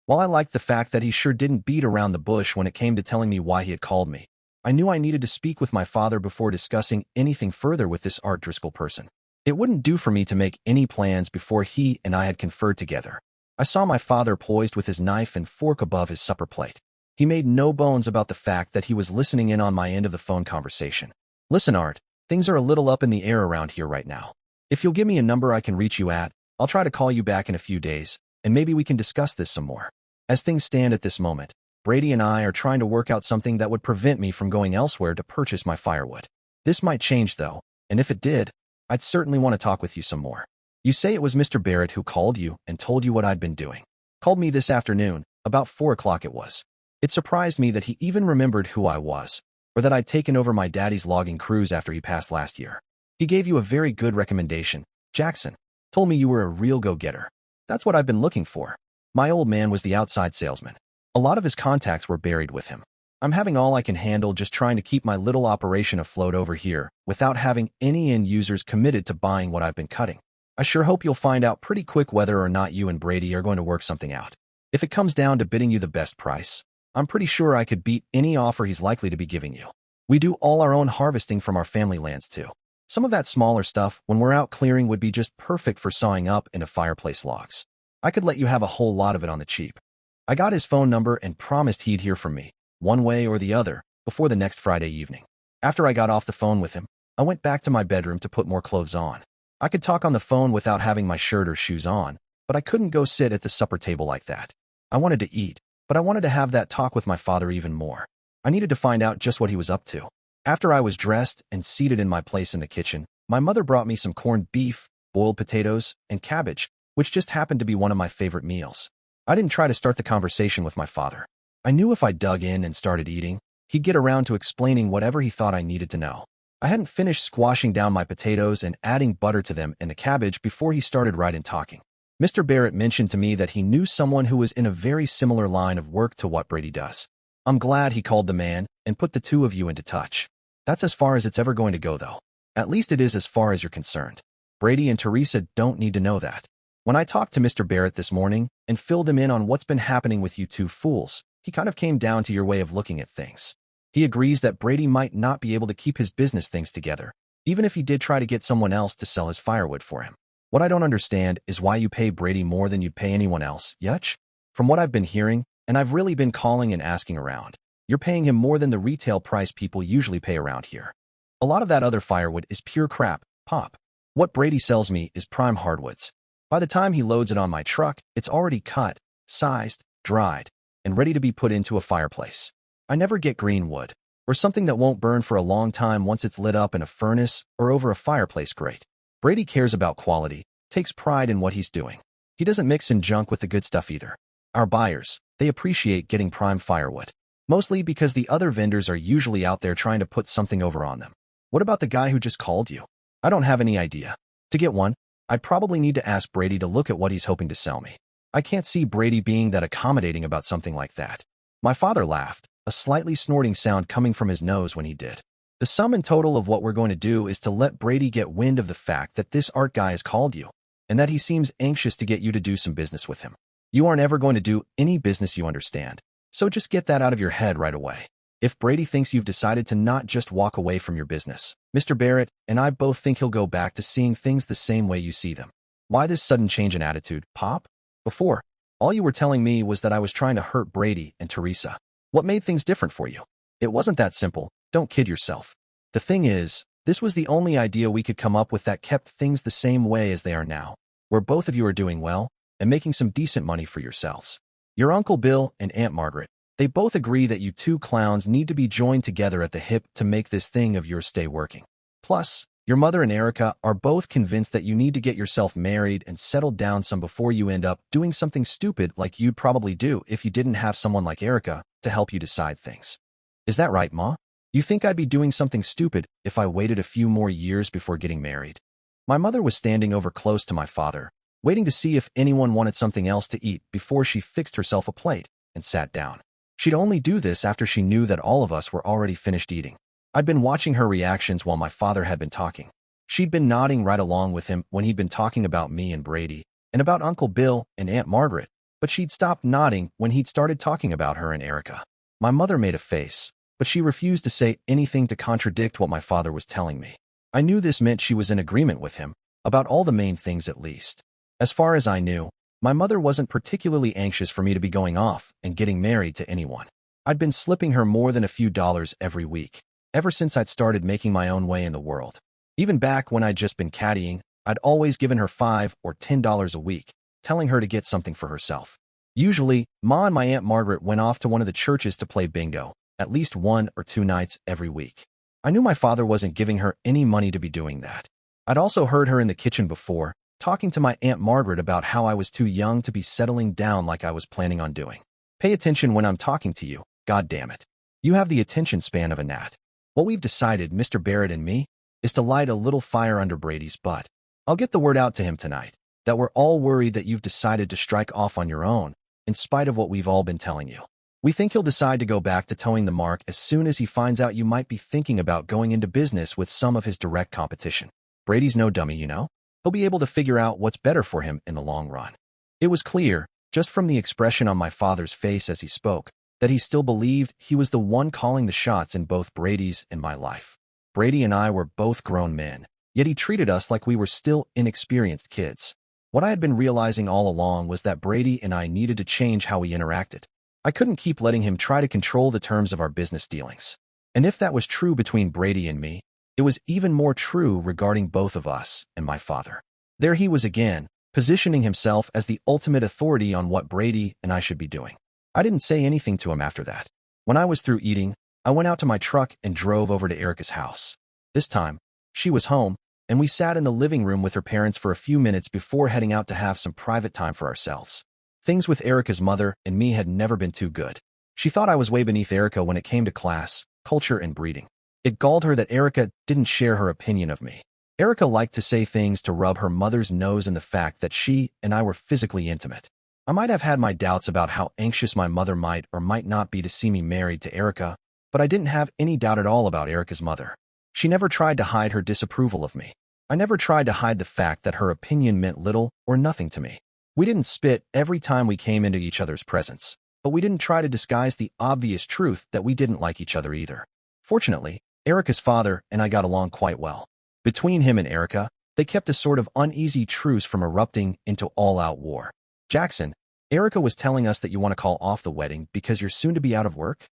While I liked the fact that he sure didn't beat around the bush when it came to telling me why he had called me, I knew I needed to speak with my father before discussing anything further with this Art Driscoll person. It wouldn't do for me to make any plans before he and I had conferred together. I saw my father poised with his knife and fork above his supper plate. He made no bones about the fact that he was listening in on my end of the phone conversation. "Listen, Art, things are a little up in the air around here right now. If you'll give me a number I can reach you at, I'll try to call you back in a few days, and maybe we can discuss this some more. As things stand at this moment, Brady and I are trying to work out something that would prevent me from going elsewhere to purchase my firewood. This might change, though, and if it did, I'd certainly want to talk with you some more. You say it was Mr. Barrett who called you and told you what I'd been doing. Called me this afternoon, about 4 o'clock it was. It surprised me that he even remembered who I was, or that I'd taken over my daddy's logging crews after he passed last year. He gave you a very good recommendation, Jackson. Told me you were a real go-getter. That's what I've been looking for. My old man was the outside salesman. A lot of his contacts were buried with him. I'm having all I can handle just trying to keep my little operation afloat over here without having any end users committed to buying what I've been cutting. I sure hope you'll find out pretty quick whether or not you and Brady are going to work something out. If it comes down to bidding you the best price, I'm pretty sure I could beat any offer he's likely to be giving you. We do all our own harvesting from our family lands too. Some of that smaller stuff when we're out clearing would be just perfect for sawing up into fireplace logs. I could let you have a whole lot of it on the cheap. I got his phone number and promised he'd hear from me, one way or the other, before the next Friday evening. After I got off the phone with him, I went back to my bedroom to put more clothes on. I could talk on the phone without having my shirt or shoes on, but I couldn't go sit at the supper table like that. I wanted to eat, but I wanted to have that talk with my father even more. I needed to find out just what he was up to. After I was dressed and seated in my place in the kitchen, my mother brought me some corned beef, boiled potatoes, and cabbage, which just happened to be one of my favorite meals. I didn't try to start the conversation with my father. I knew if I dug in and started eating, he'd get around to explaining whatever he thought I needed to know. I hadn't finished squashing down my potatoes and adding butter to them and the cabbage before he started right in talking. Mr. Barrett mentioned to me that he knew someone who was in a very similar line of work to what Brady does. I'm glad he called the man and put the two of you into touch. That's as far as it's ever going to go, though. At least it is as far as you're concerned. Brady and Teresa don't need to know that. When I talked to Mr. Barrett this morning and filled him in on what's been happening with you two fools, he kind of came down to your way of looking at things. He agrees that Brady might not be able to keep his business things together, even if he did try to get someone else to sell his firewood for him. What I don't understand is why you pay Brady more than you'd pay anyone else, Yutch? From what I've been hearing, and I've really been calling and asking around, you're paying him more than the retail price people usually pay around here. A lot of that other firewood is pure crap, Pop. What Brady sells me is prime hardwoods. By the time he loads it on my truck, it's already cut, sized, dried, and ready to be put into a fireplace. I never get green wood, or something that won't burn for a long time once it's lit up in a furnace or over a fireplace grate. Brady cares about quality, takes pride in what he's doing. He doesn't mix in junk with the good stuff either. Our buyers, they appreciate getting prime firewood, mostly because the other vendors are usually out there trying to put something over on them. What about the guy who just called you? I don't have any idea. To get one, I'd probably need to ask Brady to look at what he's hoping to sell me. I can't see Brady being that accommodating about something like that. My father laughed, a slightly snorting sound coming from his nose when he did. The sum and total of what we're going to do is to let Brady get wind of the fact that this art guy has called you, and that he seems anxious to get you to do some business with him. You aren't ever going to do any business you understand. So just get that out of your head right away. If Brady thinks you've decided to not just walk away from your business, Mr. Barrett and I both think he'll go back to seeing things the same way you see them. Why this sudden change in attitude, Pop? Before, all you were telling me was that I was trying to hurt Brady and Teresa. What made things different for you? It wasn't that simple. Don't kid yourself. The thing is, this was the only idea we could come up with that kept things the same way as they are now, where both of you are doing well and making some decent money for yourselves. Your Uncle Bill and Aunt Margaret, they both agree that you two clowns need to be joined together at the hip to make this thing of yours stay working. Plus, your mother and Erica are both convinced that you need to get yourself married and settled down some before you end up doing something stupid like you'd probably do if you didn't have someone like Erica to help you decide things. Is that right, Ma? You think I'd be doing something stupid if I waited a few more years before getting married? My mother was standing over close to my father, waiting to see if anyone wanted something else to eat before she fixed herself a plate and sat down. She'd only do this after she knew that all of us were already finished eating. I'd been watching her reactions while my father had been talking. She'd been nodding right along with him when he'd been talking about me and Brady, and about Uncle Bill and Aunt Margaret, but she'd stopped nodding when he'd started talking about her and Erica. My mother made a face, but she refused to say anything to contradict what my father was telling me. I knew this meant she was in agreement with him, about all the main things at least. As far as I knew, my mother wasn't particularly anxious for me to be going off and getting married to anyone. I'd been slipping her more than a few dollars every week, ever since I'd started making my own way in the world. Even back when I'd just been caddying, I'd always given her $5 or $10 a week, telling her to get something for herself. Usually, Ma and my Aunt Margaret went off to one of the churches to play bingo, at least 1 or 2 nights every week. I knew my father wasn't giving her any money to be doing that. I'd also heard her in the kitchen before, talking to my Aunt Margaret about how I was too young to be settling down like I was planning on doing. Pay attention when I'm talking to you, God damn it. You have the attention span of a gnat. What we've decided, Mr. Barrett and me, is to light a little fire under Brady's butt. I'll get the word out to him tonight, that we're all worried that you've decided to strike off on your own, in spite of what we've all been telling you. We think he'll decide to go back to towing the mark as soon as he finds out you might be thinking about going into business with some of his direct competition. Brady's no dummy, you know. He'll be able to figure out what's better for him in the long run. It was clear, just from the expression on my father's face as he spoke, that he still believed he was the one calling the shots in both Brady's and my life. Brady and I were both grown men, yet he treated us like we were still inexperienced kids. What I had been realizing all along was that Brady and I needed to change how we interacted. I couldn't keep letting him try to control the terms of our business dealings. And if that was true between Brady and me, it was even more true regarding both of us and my father. There he was again, positioning himself as the ultimate authority on what Brady and I should be doing. I didn't say anything to him after that. When I was through eating, I went out to my truck and drove over to Erica's house. This time, she was home, and we sat in the living room with her parents for a few minutes before heading out to have some private time for ourselves. Things with Erica's mother and me had never been too good. She thought I was way beneath Erica when it came to class, culture, and breeding. It galled her that Erica didn't share her opinion of me. Erica liked to say things to rub her mother's nose in the fact that she and I were physically intimate. I might have had my doubts about how anxious my mother might or might not be to see me married to Erica, but I didn't have any doubt at all about Erica's mother. She never tried to hide her disapproval of me. I never tried to hide the fact that her opinion meant little or nothing to me. We didn't spit every time we came into each other's presence, but we didn't try to disguise the obvious truth that we didn't like each other either. Fortunately, Erica's father and I got along quite well. Between him and Erica, they kept a sort of uneasy truce from erupting into all-out war. Jackson, Erica was telling us that you want to call off the wedding because you're soon to be out of work?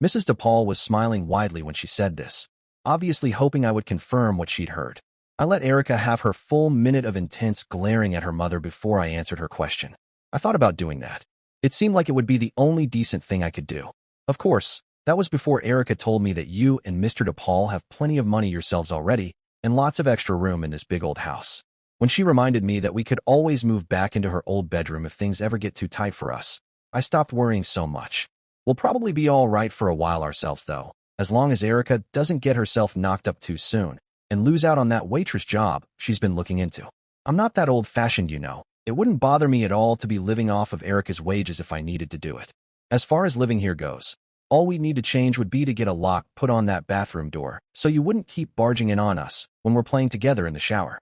Mrs. DePaul was smiling widely when she said this, obviously hoping I would confirm what she'd heard. I let Erica have her full minute of intense glaring at her mother before I answered her question. I thought about doing that. It seemed like it would be the only decent thing I could do. Of course, that was before Erica told me that you and Mr. DePaul have plenty of money yourselves already and lots of extra room in this big old house. When she reminded me that we could always move back into her old bedroom if things ever get too tight for us, I stopped worrying so much. We'll probably be all right for a while ourselves, though, as long as Erica doesn't get herself knocked up too soon and lose out on that waitress job she's been looking into. I'm not that old-fashioned, you know. It wouldn't bother me at all to be living off of Erica's wages if I needed to do it. As far as living here goes, all we'd need to change would be to get a lock put on that bathroom door so you wouldn't keep barging in on us when we're playing together in the shower.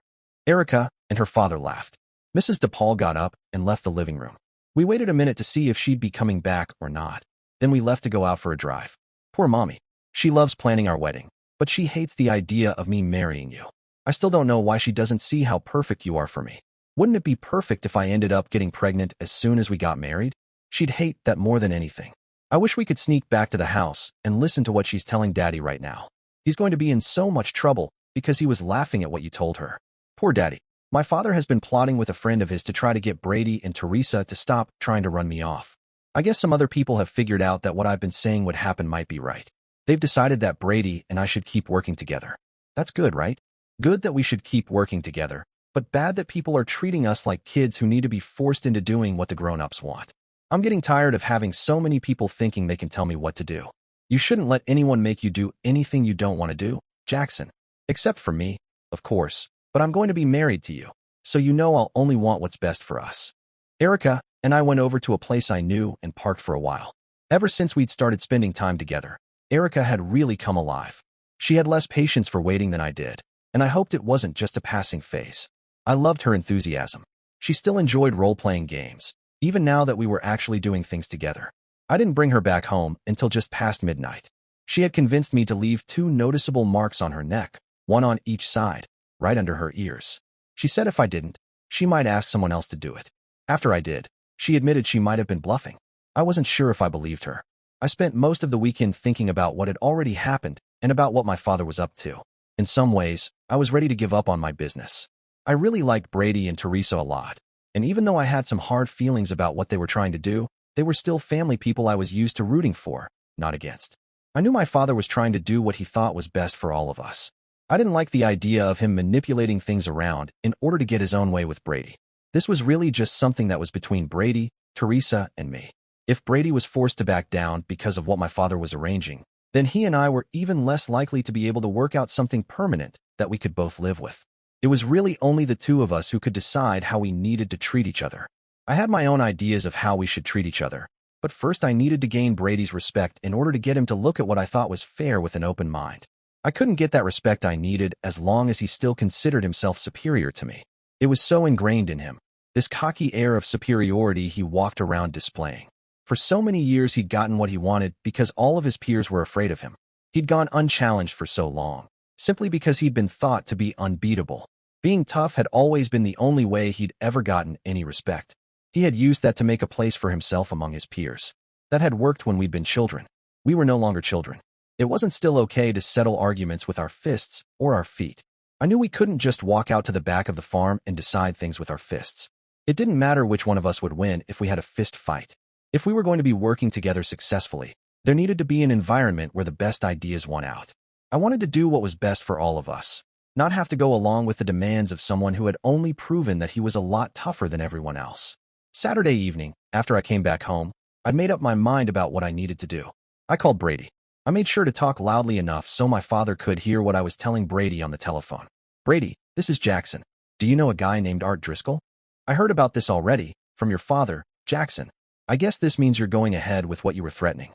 Erica and her father laughed. Mrs. DePaul got up and left the living room. We waited a minute to see if she'd be coming back or not. Then we left to go out for a drive. Poor mommy. She loves planning our wedding, but she hates the idea of me marrying you. I still don't know why she doesn't see how perfect you are for me. Wouldn't it be perfect if I ended up getting pregnant as soon as we got married? She'd hate that more than anything. I wish we could sneak back to the house and listen to what she's telling Daddy right now. He's going to be in so much trouble because he was laughing at what you told her. Poor Daddy. My father has been plotting with a friend of his to try to get Brady and Teresa to stop trying to run me off. I guess some other people have figured out that what I've been saying would happen might be right. They've decided that Brady and I should keep working together. That's good, right? Good that we should keep working together, but bad that people are treating us like kids who need to be forced into doing what the grown-ups want. I'm getting tired of having so many people thinking they can tell me what to do. You shouldn't let anyone make you do anything you don't want to do, Jackson. Except for me, of course, but I'm going to be married to you, so you know I'll only want what's best for us. Erica and I went over to a place I knew and parked for a while. Ever since we'd started spending time together, Erica had really come alive. She had less patience for waiting than I did, and I hoped it wasn't just a passing phase. I loved her enthusiasm. She still enjoyed role-playing games, even now that we were actually doing things together. I didn't bring her back home until just past midnight. She had convinced me to leave 2 noticeable marks on her neck, one on each side, right under her ears. She said if I didn't, she might ask someone else to do it. After I did, she admitted she might have been bluffing. I wasn't sure if I believed her. I spent most of the weekend thinking about what had already happened and about what my father was up to. In some ways, I was ready to give up on my business. I really liked Brady and Teresa a lot, and even though I had some hard feelings about what they were trying to do, they were still family people I was used to rooting for, not against. I knew my father was trying to do what he thought was best for all of us. I didn't like the idea of him manipulating things around in order to get his own way with Brady. This was really just something that was between Brady, Teresa, and me. If Brady was forced to back down because of what my father was arranging, then he and I were even less likely to be able to work out something permanent that we could both live with. It was really only the two of us who could decide how we needed to treat each other. I had my own ideas of how we should treat each other, but first I needed to gain Brady's respect in order to get him to look at what I thought was fair with an open mind. I couldn't get that respect I needed as long as he still considered himself superior to me. It was so ingrained in him, this cocky air of superiority he walked around displaying. For so many years he'd gotten what he wanted because all of his peers were afraid of him. He'd gone unchallenged for so long, simply because he'd been thought to be unbeatable. Being tough had always been the only way he'd ever gotten any respect. He had used that to make a place for himself among his peers. That had worked when we'd been children. We were no longer children. It wasn't still okay to settle arguments with our fists or our feet. I knew we couldn't just walk out to the back of the farm and decide things with our fists. It didn't matter which one of us would win if we had a fist fight. If we were going to be working together successfully, there needed to be an environment where the best ideas won out. I wanted to do what was best for all of us, not have to go along with the demands of someone who had only proven that he was a lot tougher than everyone else. Saturday evening, after I came back home, I'd made up my mind about what I needed to do. I called Brady. I made sure to talk loudly enough so my father could hear what I was telling Brady on the telephone. Brady, this is Jackson. Do you know a guy named Art Driscoll? I heard about this already, from your father, Jackson. I guess this means you're going ahead with what you were threatening.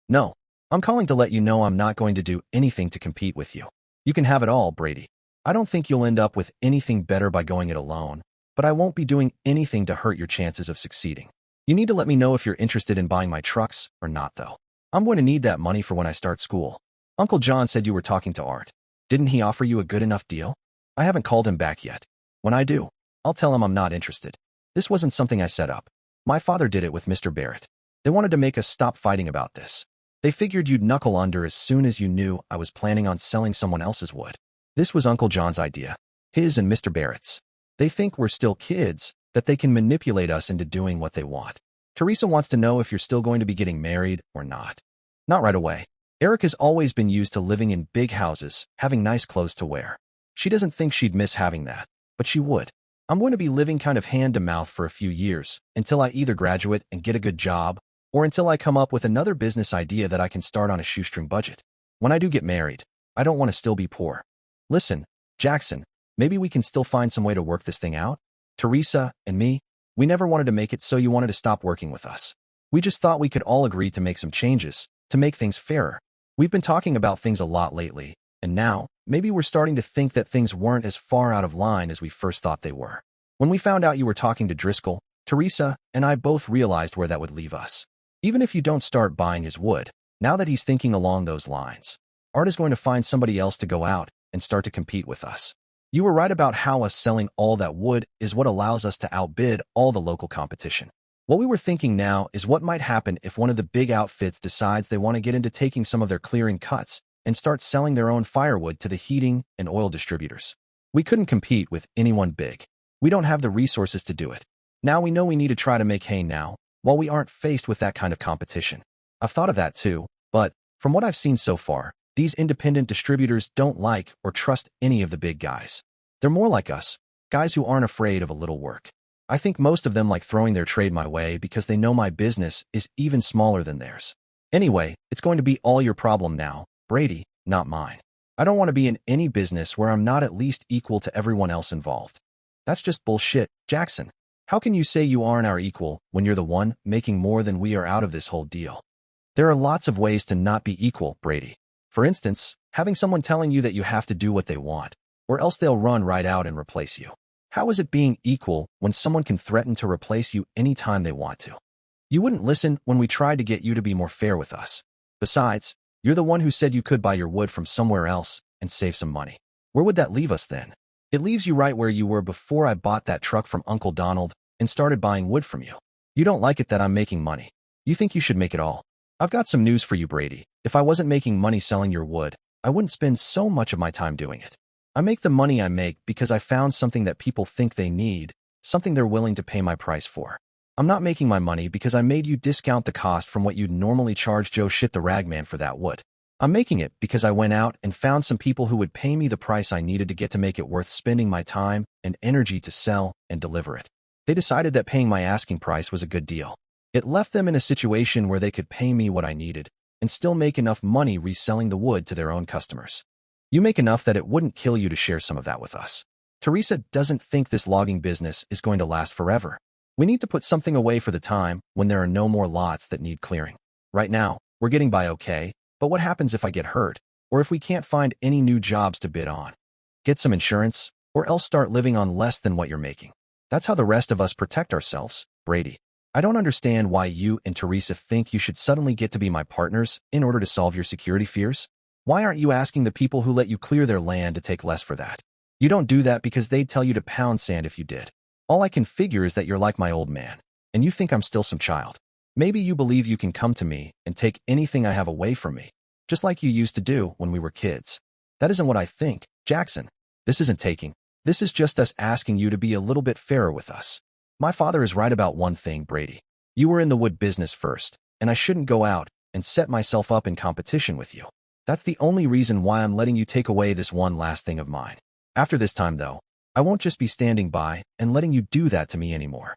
No, I'm calling to let you know I'm not going to do anything to compete with you. You can have it all, Brady. I don't think you'll end up with anything better by going it alone, but I won't be doing anything to hurt your chances of succeeding. You need to let me know if you're interested in buying my trucks or not, though. I'm going to need that money for when I start school. Uncle John said you were talking to Art. Didn't he offer you a good enough deal? I haven't called him back yet. When I do, I'll tell him I'm not interested. This wasn't something I set up. My father did it with Mr. Barrett. They wanted to make us stop fighting about this. They figured you'd knuckle under as soon as you knew I was planning on selling someone else's wood. This was Uncle John's idea. His and Mr. Barrett's. They think we're still kids, that they can manipulate us into doing what they want. Teresa wants to know if you're still going to be getting married or not. Not right away. Eric has always been used to living in big houses, having nice clothes to wear. She doesn't think she'd miss having that, but she would. I'm going to be living kind of hand-to-mouth for a few years, until I either graduate and get a good job, or until I come up with another business idea that I can start on a shoestring budget. When I do get married, I don't want to still be poor. Listen, Jackson, maybe we can still find some way to work this thing out? Teresa and me, we never wanted to make it so you wanted to stop working with us. We just thought we could all agree to make some changes, to make things fairer. We've been talking about things a lot lately, and now, maybe we're starting to think that things weren't as far out of line as we first thought they were. When we found out you were talking to Driscoll, Teresa and I both realized where that would leave us. Even if you don't start buying his wood, now that he's thinking along those lines, Art is going to find somebody else to go out and start to compete with us. You were right about how us selling all that wood is what allows us to outbid all the local competition. What we were thinking now is what might happen if one of the big outfits decides they want to get into taking some of their clearing cuts and start selling their own firewood to the heating and oil distributors. We couldn't compete with anyone big. We don't have the resources to do it. Now we know we need to try to make hay now, while we aren't faced with that kind of competition. I've thought of that too, but from what I've seen so far, these independent distributors don't like or trust any of the big guys. They're more like us, guys who aren't afraid of a little work. I think most of them like throwing their trade my way because they know my business is even smaller than theirs. Anyway, it's going to be all your problem now, Brady, not mine. I don't want to be in any business where I'm not at least equal to everyone else involved. That's just bullshit, Jackson. How can you say you aren't our equal when you're the one making more than we are out of this whole deal? There are lots of ways to not be equal, Brady. For instance, having someone telling you that you have to do what they want, or else they'll run right out and replace you. How is it being equal when someone can threaten to replace you anytime they want to? You wouldn't listen when we tried to get you to be more fair with us. Besides, you're the one who said you could buy your wood from somewhere else and save some money. Where would that leave us then? It leaves you right where you were before I bought that truck from Uncle Donald and started buying wood from you. You don't like it that I'm making money. You think you should make it all. I've got some news for you, Brady. If I wasn't making money selling your wood, I wouldn't spend so much of my time doing it. I make the money I make because I found something that people think they need, something they're willing to pay my price for. I'm not making my money because I made you discount the cost from what you'd normally charge Joe Shit the Ragman for that wood. I'm making it because I went out and found some people who would pay me the price I needed to get to make it worth spending my time and energy to sell and deliver it. They decided that paying my asking price was a good deal. It left them in a situation where they could pay me what I needed and still make enough money reselling the wood to their own customers. You make enough that it wouldn't kill you to share some of that with us. Teresa doesn't think this logging business is going to last forever. We need to put something away for the time when there are no more lots that need clearing. Right now, we're getting by okay, but what happens if I get hurt, or if we can't find any new jobs to bid on? Get some insurance, or else start living on less than what you're making. That's how the rest of us protect ourselves, Brady. I don't understand why you and Teresa think you should suddenly get to be my partners in order to solve your security fears. Why aren't you asking the people who let you clear their land to take less for that? You don't do that because they'd tell you to pound sand if you did. All I can figure is that you're like my old man, and you think I'm still some child. Maybe you believe you can come to me and take anything I have away from me, just like you used to do when we were kids. That isn't what I think, Jackson. This isn't taking. This is just us asking you to be a little bit fairer with us. My father is right about one thing, Brady. You were in the wood business first, and I shouldn't go out and set myself up in competition with you. That's the only reason why I'm letting you take away this one last thing of mine. After this time, though, I won't just be standing by and letting you do that to me anymore.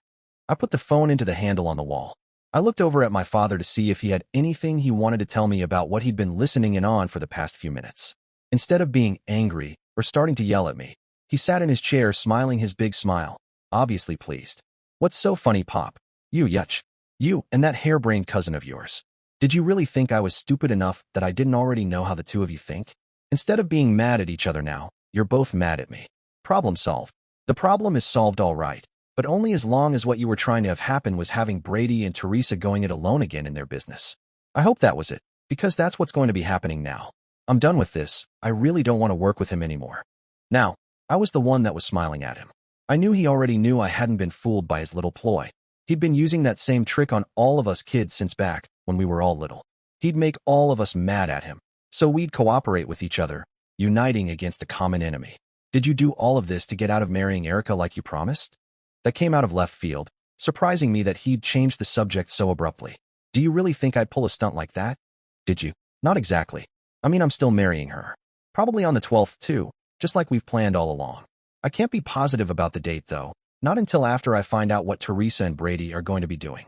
I put the phone into the handle on the wall. I looked over at my father to see if he had anything he wanted to tell me about what he'd been listening in on for the past few minutes. Instead of being angry or starting to yell at me, he sat in his chair smiling his big smile, obviously pleased. What's so funny, Pop? You, Yutch. You and that harebrained cousin of yours. Did you really think I was stupid enough that I didn't already know how the two of you think? Instead of being mad at each other now, you're both mad at me. Problem solved. The problem is solved all right, but only as long as what you were trying to have happen was having Brady and Teresa going it alone again in their business. I hope that was it, because that's what's going to be happening now. I'm done with this. I really don't want to work with him anymore. Now, I was the one that was smiling at him. I knew he already knew I hadn't been fooled by his little ploy. He'd been using that same trick on all of us kids since back when we were all little. He'd make all of us mad at him, so we'd cooperate with each other, uniting against a common enemy. Did you do all of this to get out of marrying Erica like you promised? That came out of left field, surprising me that he'd changed the subject so abruptly. Do you really think I'd pull a stunt like that? Did you? Not exactly. I mean, I'm still marrying her. Probably on the 12th too, just like we've planned all along. I can't be positive about the date though, not until after I find out what Teresa and Brady are going to be doing.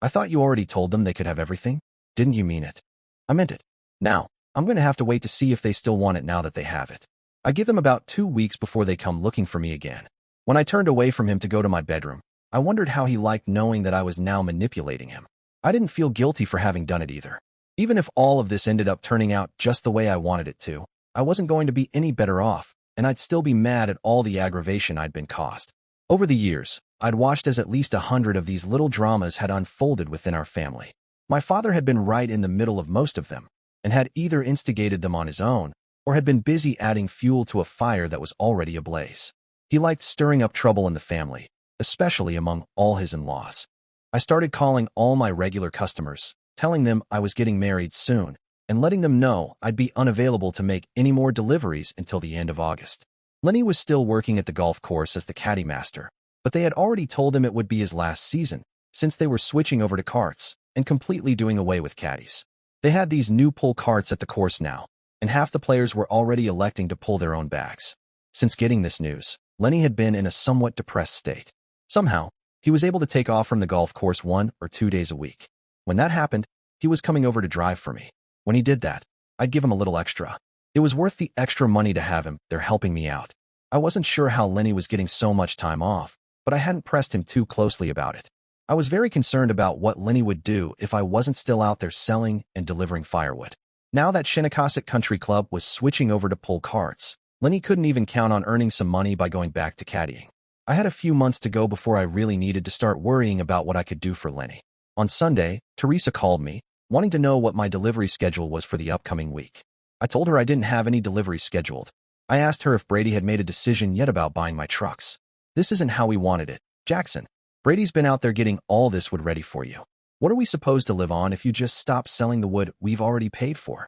I thought you already told them they could have everything? Didn't you mean it? I meant it. Now, I'm going to have to wait to see if they still want it now that they have it. I give them about 2 weeks before they come looking for me again. When I turned away from him to go to my bedroom, I wondered how he liked knowing that I was now manipulating him. I didn't feel guilty for having done it either. Even if all of this ended up turning out just the way I wanted it to, I wasn't going to be any better off, and I'd still be mad at all the aggravation I'd been caused. Over the years, I'd watched as at least 100 of these little dramas had unfolded within our family. My father had been right in the middle of most of them, and had either instigated them on his own, or had been busy adding fuel to a fire that was already ablaze. He liked stirring up trouble in the family, especially among all his in-laws. I started calling all my regular customers, telling them I was getting married soon, and letting them know I'd be unavailable to make any more deliveries until the end of August. Lenny was still working at the golf course as the caddy master, but they had already told him it would be his last season, since they were switching over to carts and completely doing away with caddies. They had these new pull carts at the course now, and half the players were already electing to pull their own bags. Since getting this news, Lenny had been in a somewhat depressed state. Somehow, he was able to take off from the golf course 1 or 2 days a week. When that happened, he was coming over to drive for me. When he did that, I'd give him a little extra. It was worth the extra money to have him there helping me out. I wasn't sure how Lenny was getting so much time off, but I hadn't pressed him too closely about it. I was very concerned about what Lenny would do if I wasn't still out there selling and delivering firewood. Now that Shinnecock Country Club was switching over to pull carts, Lenny couldn't even count on earning some money by going back to caddying. I had a few months to go before I really needed to start worrying about what I could do for Lenny. On Sunday, Teresa called me, wanting to know what my delivery schedule was for the upcoming week. I told her I didn't have any deliveries scheduled. I asked her if Brady had made a decision yet about buying my trucks. This isn't how we wanted it, Jackson. Brady's been out there getting all this wood ready for you. What are we supposed to live on if you just stop selling the wood we've already paid for?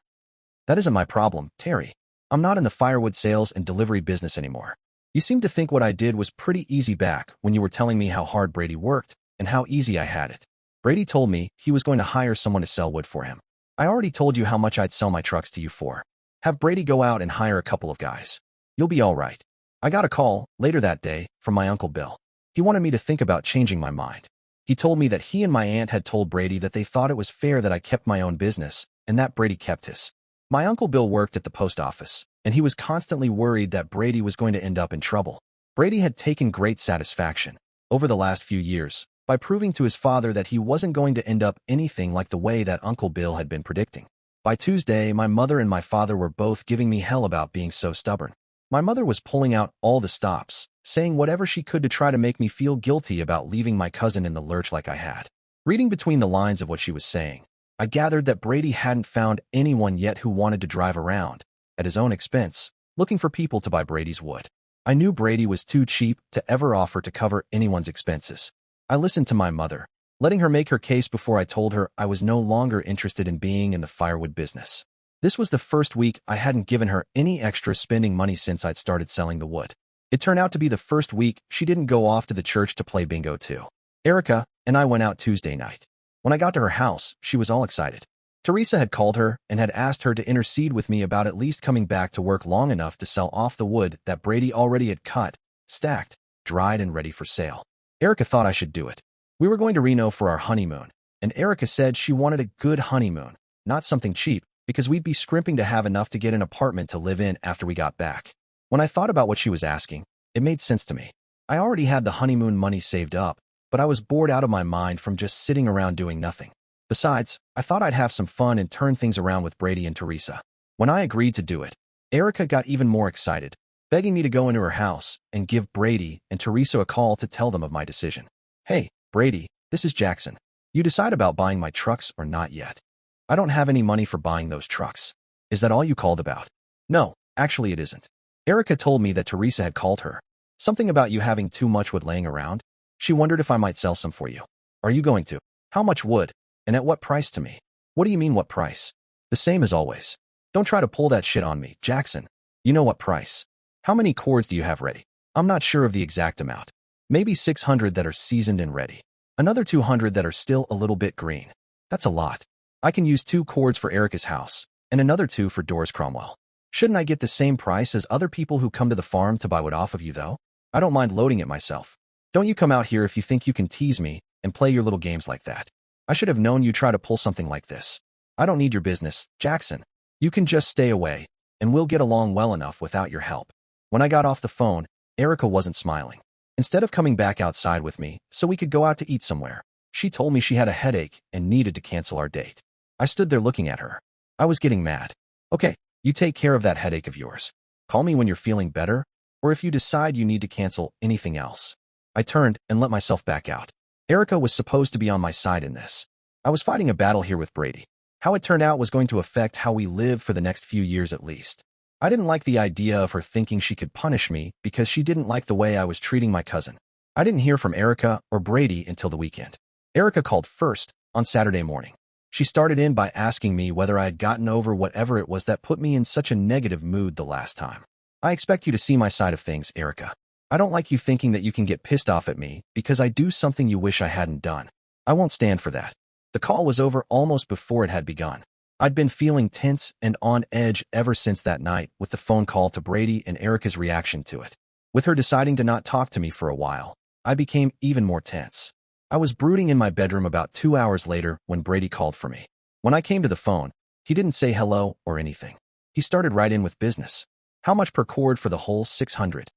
That isn't my problem, Terry. I'm not in the firewood sales and delivery business anymore. You seem to think what I did was pretty easy back when you were telling me how hard Brady worked and how easy I had it. Brady told me he was going to hire someone to sell wood for him. I already told you how much I'd sell my trucks to you for. Have Brady go out and hire a couple of guys. You'll be all right. I got a call, later that day, from my Uncle Bill. He wanted me to think about changing my mind. He told me that he and my aunt had told Brady that they thought it was fair that I kept my own business, and that Brady kept his. My Uncle Bill worked at the post office, and he was constantly worried that Brady was going to end up in trouble. Brady had taken great satisfaction, over the last few years, by proving to his father that he wasn't going to end up anything like the way that Uncle Bill had been predicting. By Tuesday, my mother and my father were both giving me hell about being so stubborn. My mother was pulling out all the stops, saying whatever she could to try to make me feel guilty about leaving my cousin in the lurch like I had. Reading between the lines of what she was saying, I gathered that Brady hadn't found anyone yet who wanted to drive around, at his own expense, looking for people to buy Brady's wood. I knew Brady was too cheap to ever offer to cover anyone's expenses. I listened to my mother, letting her make her case before I told her I was no longer interested in being in the firewood business. This was the first week I hadn't given her any extra spending money since I'd started selling the wood. It turned out to be the first week she didn't go off to the church to play bingo too. Erica and I went out Tuesday night. When I got to her house, she was all excited. Teresa had called her and had asked her to intercede with me about at least coming back to work long enough to sell off the wood that Brady already had cut, stacked, dried, and ready for sale. Erica thought I should do it. We were going to Reno for our honeymoon, and Erica said she wanted a good honeymoon, not something cheap, because we'd be scrimping to have enough to get an apartment to live in after we got back. When I thought about what she was asking, it made sense to me. I already had the honeymoon money saved up, but I was bored out of my mind from just sitting around doing nothing. Besides, I thought I'd have some fun and turn things around with Brady and Teresa. When I agreed to do it, Erica got even more excited, begging me to go into her house and give Brady and Teresa a call to tell them of my decision. Hey, Brady, this is Jackson. You decide about buying my trucks or not yet? I don't have any money for buying those trucks. Is that all you called about? No, actually it isn't. Erica told me that Teresa had called her. Something about you having too much wood laying around. She wondered if I might sell some for you. Are you going to? How much wood? And at what price to me? What do you mean what price? The same as always. Don't try to pull that shit on me, Jackson. You know what price. How many cords do you have ready? I'm not sure of the exact amount. Maybe 600 that are seasoned and ready. Another 200 that are still a little bit green. That's a lot. I can use 2 cords for Erica's house, and another 2 for Doris Cromwell. Shouldn't I get the same price as other people who come to the farm to buy wood off of you, though? I don't mind loading it myself. Don't you come out here if you think you can tease me and play your little games like that. I should have known you'd try to pull something like this. I don't need your business, Jackson. You can just stay away, and we'll get along well enough without your help. When I got off the phone, Erica wasn't smiling. Instead of coming back outside with me so we could go out to eat somewhere, she told me she had a headache and needed to cancel our date. I stood there looking at her. I was getting mad. Okay, you take care of that headache of yours. Call me when you're feeling better, or if you decide you need to cancel anything else. I turned and let myself back out. Erica was supposed to be on my side in this. I was fighting a battle here with Brady. How it turned out was going to affect how we lived for the next few years at least. I didn't like the idea of her thinking she could punish me because she didn't like the way I was treating my cousin. I didn't hear from Erica or Brady until the weekend. Erica called first on Saturday morning. She started in by asking me whether I had gotten over whatever it was that put me in such a negative mood the last time. I expect you to see my side of things, Erica. I don't like you thinking that you can get pissed off at me because I do something you wish I hadn't done. I won't stand for that. The call was over almost before it had begun. I'd been feeling tense and on edge ever since that night with the phone call to Brady and Erica's reaction to it. With her deciding to not talk to me for a while, I became even more tense. I was brooding in my bedroom about 2 hours later when Brady called for me. When I came to the phone, he didn't say hello or anything. He started right in with business. How much per cord for the whole 600?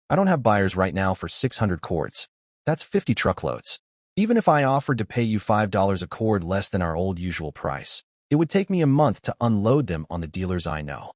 I don't have buyers right now for 600 cords. That's 50 truckloads. Even if I offered to pay you $5 a cord less than our old usual price, it would take me a month to unload them on the dealers I know.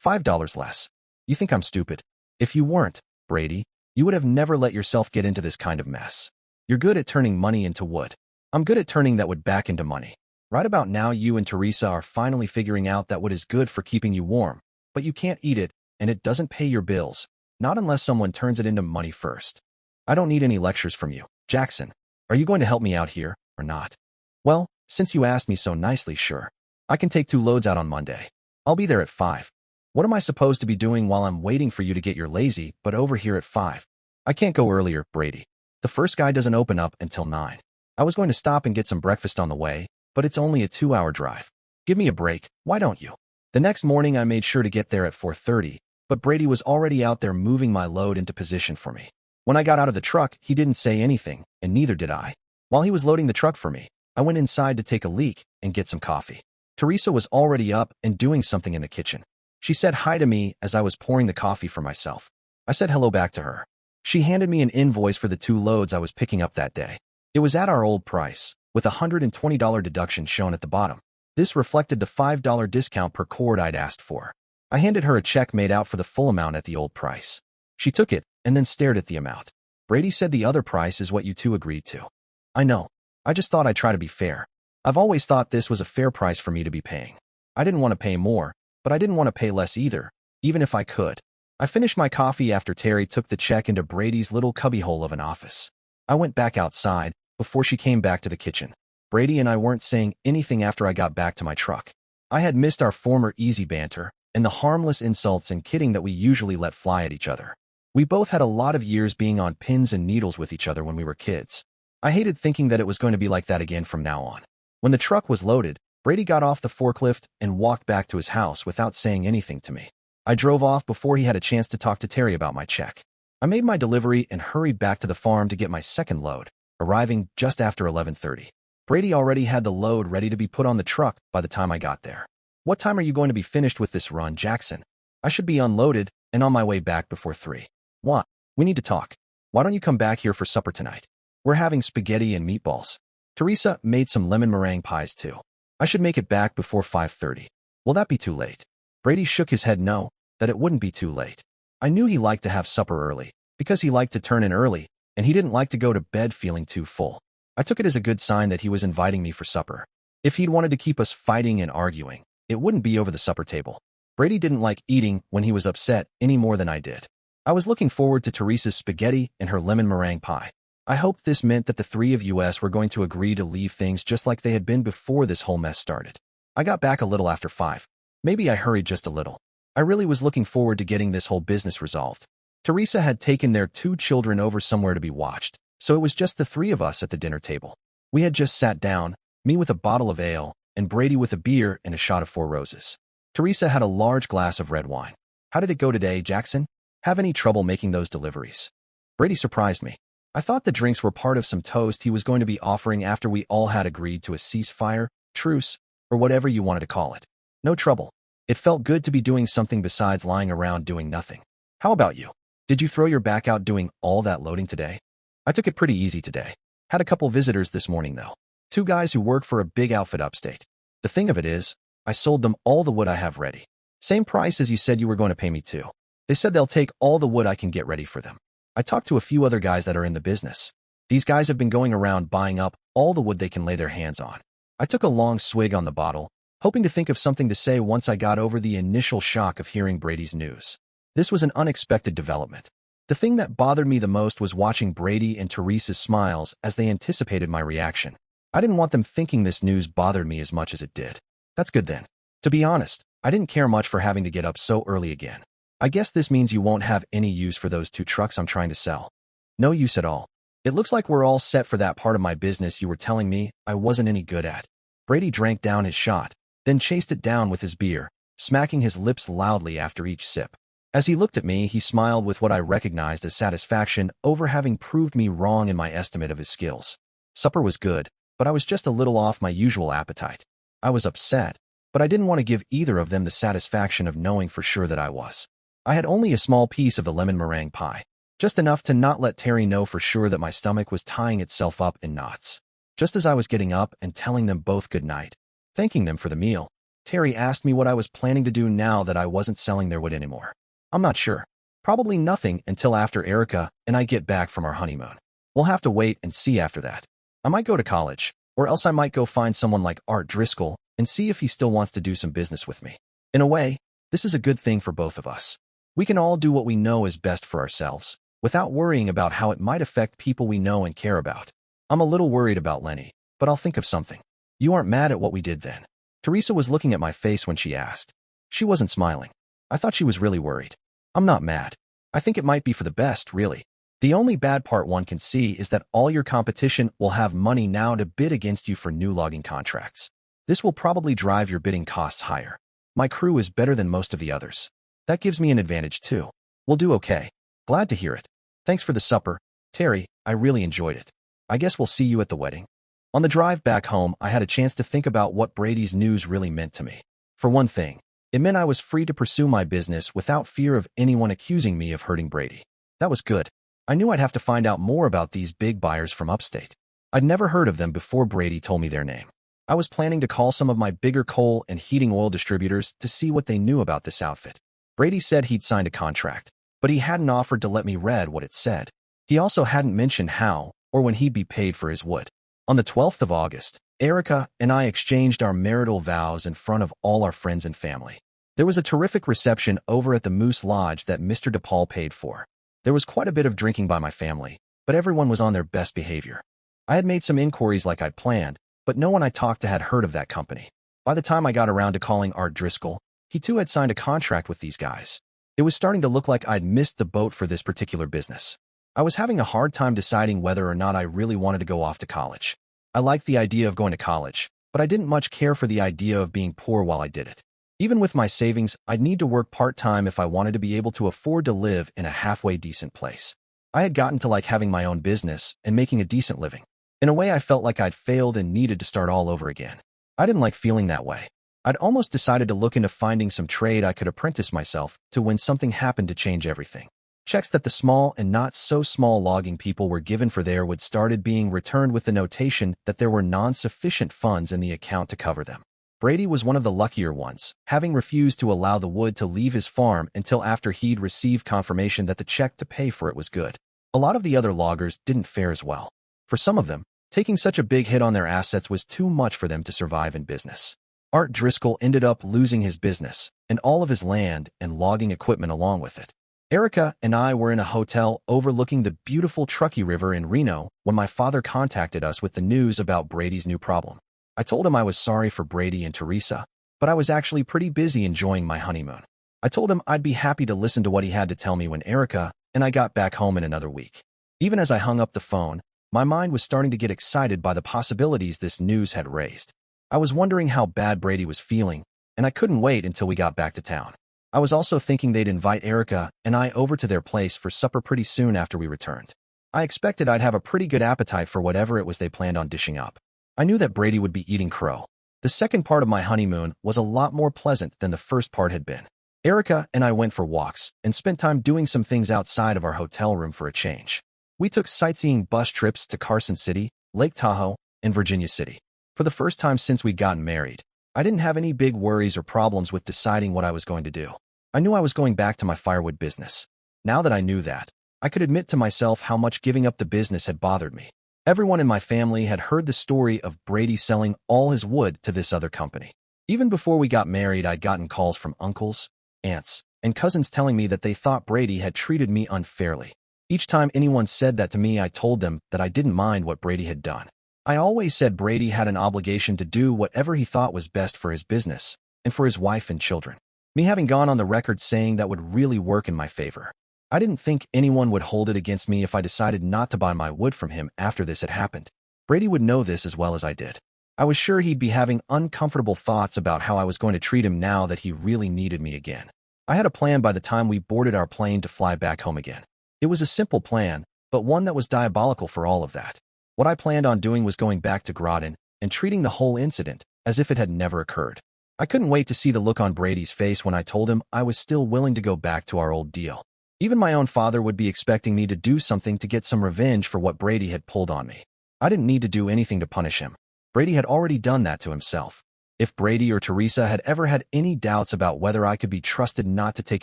$5 less. You think I'm stupid? If you weren't, Brady, you would have never let yourself get into this kind of mess. You're good at turning money into wood. I'm good at turning that wood back into money. Right about now, you and Teresa are finally figuring out that wood is good for keeping you warm, but you can't eat it, and it doesn't pay your bills, not unless someone turns it into money first. I don't need any lectures from you, Jackson. Are you going to help me out here, or not? Well, since you asked me so nicely, sure. I can take 2 loads out on Monday. I'll be there at 5. What am I supposed to be doing while I'm waiting for you to get your lazy butt over here at 5? I can't go earlier, Brady. The first guy doesn't open up until 9. I was going to stop and get some breakfast on the way, but it's only a 2-hour drive. Give me a break, why don't you? The next morning I made sure to get there at 4:30, but Brady was already out there moving my load into position for me. When I got out of the truck, he didn't say anything, and neither did I. While he was loading the truck for me, I went inside to take a leak and get some coffee. Teresa was already up and doing something in the kitchen. She said hi to me as I was pouring the coffee for myself. I said hello back to her. She handed me an invoice for the 2 loads I was picking up that day. It was at our old price, with a $120 deduction shown at the bottom. This reflected the $5 discount per cord I'd asked for. I handed her a check made out for the full amount at the old price. She took it and then stared at the amount. Brady said the other price is what you two agreed to. I know. I just thought I'd try to be fair. I've always thought this was a fair price for me to be paying. I didn't want to pay more, but I didn't want to pay less either, even if I could. I finished my coffee after Terry took the check into Brady's little cubbyhole of an office. I went back outside before she came back to the kitchen. Brady and I weren't saying anything after I got back to my truck. I had missed our former easy banter and the harmless insults and kidding that we usually let fly at each other. We both had a lot of years being on pins and needles with each other when we were kids. I hated thinking that it was going to be like that again from now on. When the truck was loaded, Brady got off the forklift and walked back to his house without saying anything to me. I drove off before he had a chance to talk to Terry about my check. I made my delivery and hurried back to the farm to get my second load, arriving just after 11:30. Brady already had the load ready to be put on the truck by the time I got there. What time are you going to be finished with this run, Jackson? I should be unloaded and on my way back before 3. What? We need to talk. Why don't you come back here for supper tonight? We're having spaghetti and meatballs. Teresa made some lemon meringue pies too. I should make it back before 5:30. Will that be too late? Brady shook his head no, that it wouldn't be too late. I knew he liked to have supper early, because he liked to turn in early, and he didn't like to go to bed feeling too full. I took it as a good sign that he was inviting me for supper. If he'd wanted to keep us fighting and arguing, it wouldn't be over the supper table. Brady didn't like eating when he was upset any more than I did. I was looking forward to Teresa's spaghetti and her lemon meringue pie. I hoped this meant that the three of us were going to agree to leave things just like they had been before this whole mess started. I got back a little after 5. Maybe I hurried just a little. I really was looking forward to getting this whole business resolved. Teresa had taken their 2 children over somewhere to be watched, so it was just the 3 of us at the dinner table. We had just sat down, me with a bottle of ale, and Brady with a beer and a shot of 4 Roses. Teresa had a large glass of red wine. How did it go today, Jackson? Have any trouble making those deliveries? Brady surprised me. I thought the drinks were part of some toast he was going to be offering after we all had agreed to a ceasefire, truce, or whatever you wanted to call it. No trouble. It felt good to be doing something besides lying around doing nothing. How about you? Did you throw your back out doing all that loading today? I took it pretty easy today. Had a couple visitors this morning though. 2 guys who work for a big outfit upstate. The thing of it is, I sold them all the wood I have ready. Same price as you said you were going to pay me too. They said they'll take all the wood I can get ready for them. I talked to a few other guys that are in the business. These guys have been going around buying up all the wood they can lay their hands on. I took a long swig on the bottle, hoping to think of something to say once I got over the initial shock of hearing Brady's news. This was an unexpected development. The thing that bothered me the most was watching Brady and Teresa's smiles as they anticipated my reaction. I didn't want them thinking this news bothered me as much as it did. That's good then. To be honest, I didn't care much for having to get up so early again. I guess this means you won't have any use for those 2 trucks I'm trying to sell. No use at all. It looks like we're all set for that part of my business you were telling me I wasn't any good at. Brady drank down his shot, then chased it down with his beer, smacking his lips loudly after each sip. As he looked at me, he smiled with what I recognized as satisfaction over having proved me wrong in my estimate of his skills. Supper was good, but I was just a little off my usual appetite. I was upset, but I didn't want to give either of them the satisfaction of knowing for sure that I was. I had only a small piece of the lemon meringue pie, just enough to not let Terry know for sure that my stomach was tying itself up in knots. Just as I was getting up and telling them both good night, thanking them for the meal, Terry asked me what I was planning to do now that I wasn't selling their wood anymore. I'm not sure. Probably nothing until after Erica and I get back from our honeymoon. We'll have to wait and see after that. I might go to college, or else I might go find someone like Art Driscoll and see if he still wants to do some business with me. In a way, this is a good thing for both of us. We can all do what we know is best for ourselves, without worrying about how it might affect people we know and care about. I'm a little worried about Lenny, but I'll think of something. You aren't mad at what we did then? Teresa was looking at my face when she asked. She wasn't smiling. I thought she was really worried. I'm not mad. I think it might be for the best, really. The only bad part one can see is that all your competition will have money now to bid against you for new logging contracts. This will probably drive your bidding costs higher. My crew is better than most of the others. That gives me an advantage too. We'll do okay. Glad to hear it. Thanks for the supper, Terry. I really enjoyed it. I guess we'll see you at the wedding. On the drive back home, I had a chance to think about what Brady's news really meant to me. For one thing, it meant I was free to pursue my business without fear of anyone accusing me of hurting Brady. That was good. I knew I'd have to find out more about these big buyers from upstate. I'd never heard of them before Brady told me their name. I was planning to call some of my bigger coal and heating oil distributors to see what they knew about this outfit. Brady said he'd signed a contract, but he hadn't offered to let me read what it said. He also hadn't mentioned how or when he'd be paid for his wood. On the 12th of August, Erica and I exchanged our marital vows in front of all our friends and family. There was a terrific reception over at the Moose Lodge that Mr. DePaul paid for. There was quite a bit of drinking by my family, but everyone was on their best behavior. I had made some inquiries like I'd planned, but no one I talked to had heard of that company. By the time I got around to calling Art Driscoll, he too had signed a contract with these guys. It was starting to look like I'd missed the boat for this particular business. I was having a hard time deciding whether or not I really wanted to go off to college. I liked the idea of going to college, but I didn't much care for the idea of being poor while I did it. Even with my savings, I'd need to work part-time if I wanted to be able to afford to live in a halfway decent place. I had gotten to like having my own business and making a decent living. In a way, I felt like I'd failed and needed to start all over again. I didn't like feeling that way. I'd almost decided to look into finding some trade I could apprentice myself to when something happened to change everything. Checks that the small and not so small logging people were given for their wood started being returned with the notation that there were non-sufficient funds in the account to cover them. Brady was one of the luckier ones, having refused to allow the wood to leave his farm until after he'd received confirmation that the check to pay for it was good. A lot of the other loggers didn't fare as well. For some of them, taking such a big hit on their assets was too much for them to survive in business. Art Driscoll ended up losing his business and all of his land and logging equipment along with it. Erica and I were in a hotel overlooking the beautiful Truckee River in Reno when my father contacted us with the news about Brady's new problem. I told him I was sorry for Brady and Teresa, but I was actually pretty busy enjoying my honeymoon. I told him I'd be happy to listen to what he had to tell me when Erica and I got back home in another week. Even as I hung up the phone, my mind was starting to get excited by the possibilities this news had raised. I was wondering how bad Brady was feeling, and I couldn't wait until we got back to town. I was also thinking they'd invite Erica and I over to their place for supper pretty soon after we returned. I expected I'd have a pretty good appetite for whatever it was they planned on dishing up. I knew that Brady would be eating crow. The second part of my honeymoon was a lot more pleasant than the first part had been. Erica and I went for walks and spent time doing some things outside of our hotel room for a change. We took sightseeing bus trips to Carson City, Lake Tahoe, and Virginia City. For the first time since we'd gotten married, I didn't have any big worries or problems with deciding what I was going to do. I knew I was going back to my firewood business. Now that I knew that, I could admit to myself how much giving up the business had bothered me. Everyone in my family had heard the story of Brady selling all his wood to this other company. Even before we got married, I'd gotten calls from uncles, aunts, and cousins telling me that they thought Brady had treated me unfairly. Each time anyone said that to me, I told them that I didn't mind what Brady had done. I always said Brady had an obligation to do whatever he thought was best for his business and for his wife and children. Me having gone on the record saying that would really work in my favor. I didn't think anyone would hold it against me if I decided not to buy my wood from him after this had happened. Brady would know this as well as I did. I was sure he'd be having uncomfortable thoughts about how I was going to treat him now that he really needed me again. I had a plan by the time we boarded our plane to fly back home again. It was a simple plan, but one that was diabolical for all of that. What I planned on doing was going back to Groton and treating the whole incident as if it had never occurred. I couldn't wait to see the look on Brady's face when I told him I was still willing to go back to our old deal. Even my own father would be expecting me to do something to get some revenge for what Brady had pulled on me. I didn't need to do anything to punish him. Brady had already done that to himself. If Brady or Teresa had ever had any doubts about whether I could be trusted not to take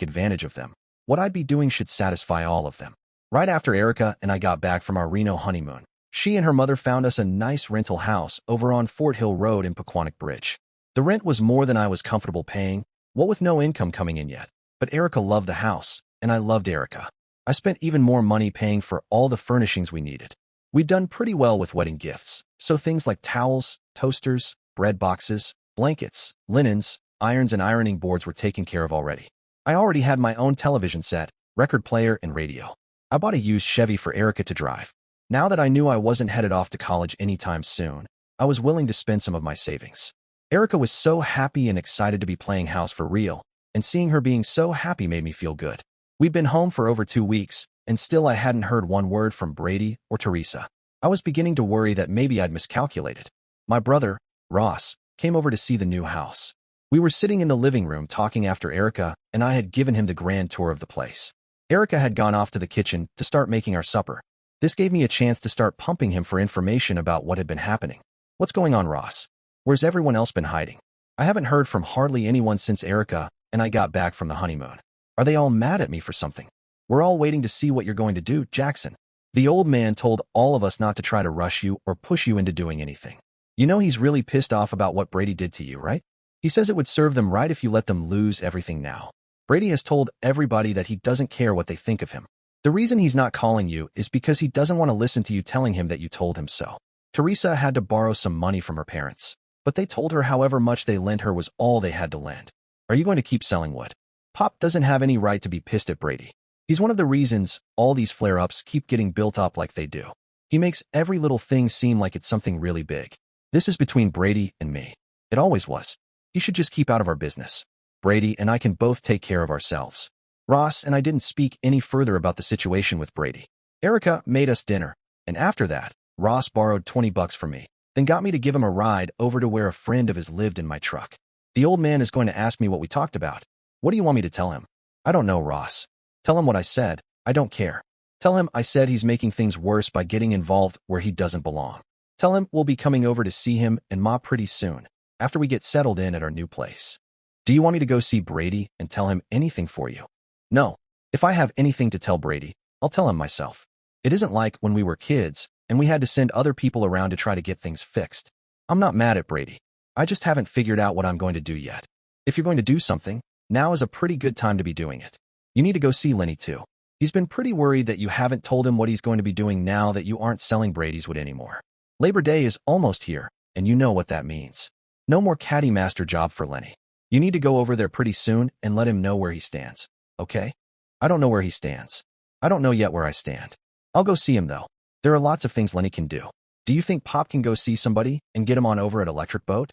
advantage of them, what I'd be doing should satisfy all of them. Right after Erica and I got back from our Reno honeymoon, she and her mother found us a nice rental house over on Fort Hill Road in Pequannock Bridge. The rent was more than I was comfortable paying, what with no income coming in yet. But Erica loved the house, and I loved Erica. I spent even more money paying for all the furnishings we needed. We'd done pretty well with wedding gifts, so things like towels, toasters, bread boxes, blankets, linens, irons, and ironing boards were taken care of already. I already had my own television set, record player, and radio. I bought a used Chevy for Erica to drive. Now that I knew I wasn't headed off to college anytime soon, I was willing to spend some of my savings. Erica was so happy and excited to be playing house for real, and seeing her being so happy made me feel good. We'd been home for over 2 weeks, and still I hadn't heard one word from Brady or Teresa. I was beginning to worry that maybe I'd miscalculated. My brother, Ross, came over to see the new house. We were sitting in the living room talking after Erica and I had given him the grand tour of the place. Erica had gone off to the kitchen to start making our supper. This gave me a chance to start pumping him for information about what had been happening. What's going on, Ross? Where's everyone else been hiding? I haven't heard from hardly anyone since Erica and I got back from the honeymoon. Are they all mad at me for something? We're all waiting to see what you're going to do, Jackson. The old man told all of us not to try to rush you or push you into doing anything. You know he's really pissed off about what Brady did to you, right? He says it would serve them right if you let them lose everything now. Brady has told everybody that he doesn't care what they think of him. The reason he's not calling you is because he doesn't want to listen to you telling him that you told him so. Teresa had to borrow some money from her parents, but they told her however much they lent her was all they had to lend. Are you going to keep selling wood? Pop doesn't have any right to be pissed at Brady. He's one of the reasons all these flare-ups keep getting built up like they do. He makes every little thing seem like it's something really big. This is between Brady and me. It always was. He should just keep out of our business. Brady and I can both take care of ourselves. Ross and I didn't speak any further about the situation with Brady. Erica made us dinner, and after that, Ross borrowed $20 from me, then got me to give him a ride over to where a friend of his lived in my truck. The old man is going to ask me what we talked about. What do you want me to tell him? I don't know, Ross. Tell him what I said. I don't care. Tell him I said he's making things worse by getting involved where he doesn't belong. Tell him we'll be coming over to see him and Ma pretty soon, after we get settled in at our new place. Do you want me to go see Brady and tell him anything for you? No. If I have anything to tell Brady, I'll tell him myself. It isn't like when we were kids and we had to send other people around to try to get things fixed. I'm not mad at Brady. I just haven't figured out what I'm going to do yet. If you're going to do something, now is a pretty good time to be doing it. You need to go see Lenny too. He's been pretty worried that you haven't told him what he's going to be doing now that you aren't selling Brady's wood anymore. Labor Day is almost here, and you know what that means. No more caddy master job for Lenny. You need to go over there pretty soon and let him know where he stands, okay? I don't know where he stands. I don't know yet where I stand. I'll go see him though. There are lots of things Lenny can do. Do you think Pop can go see somebody and get him on over at Electric Boat?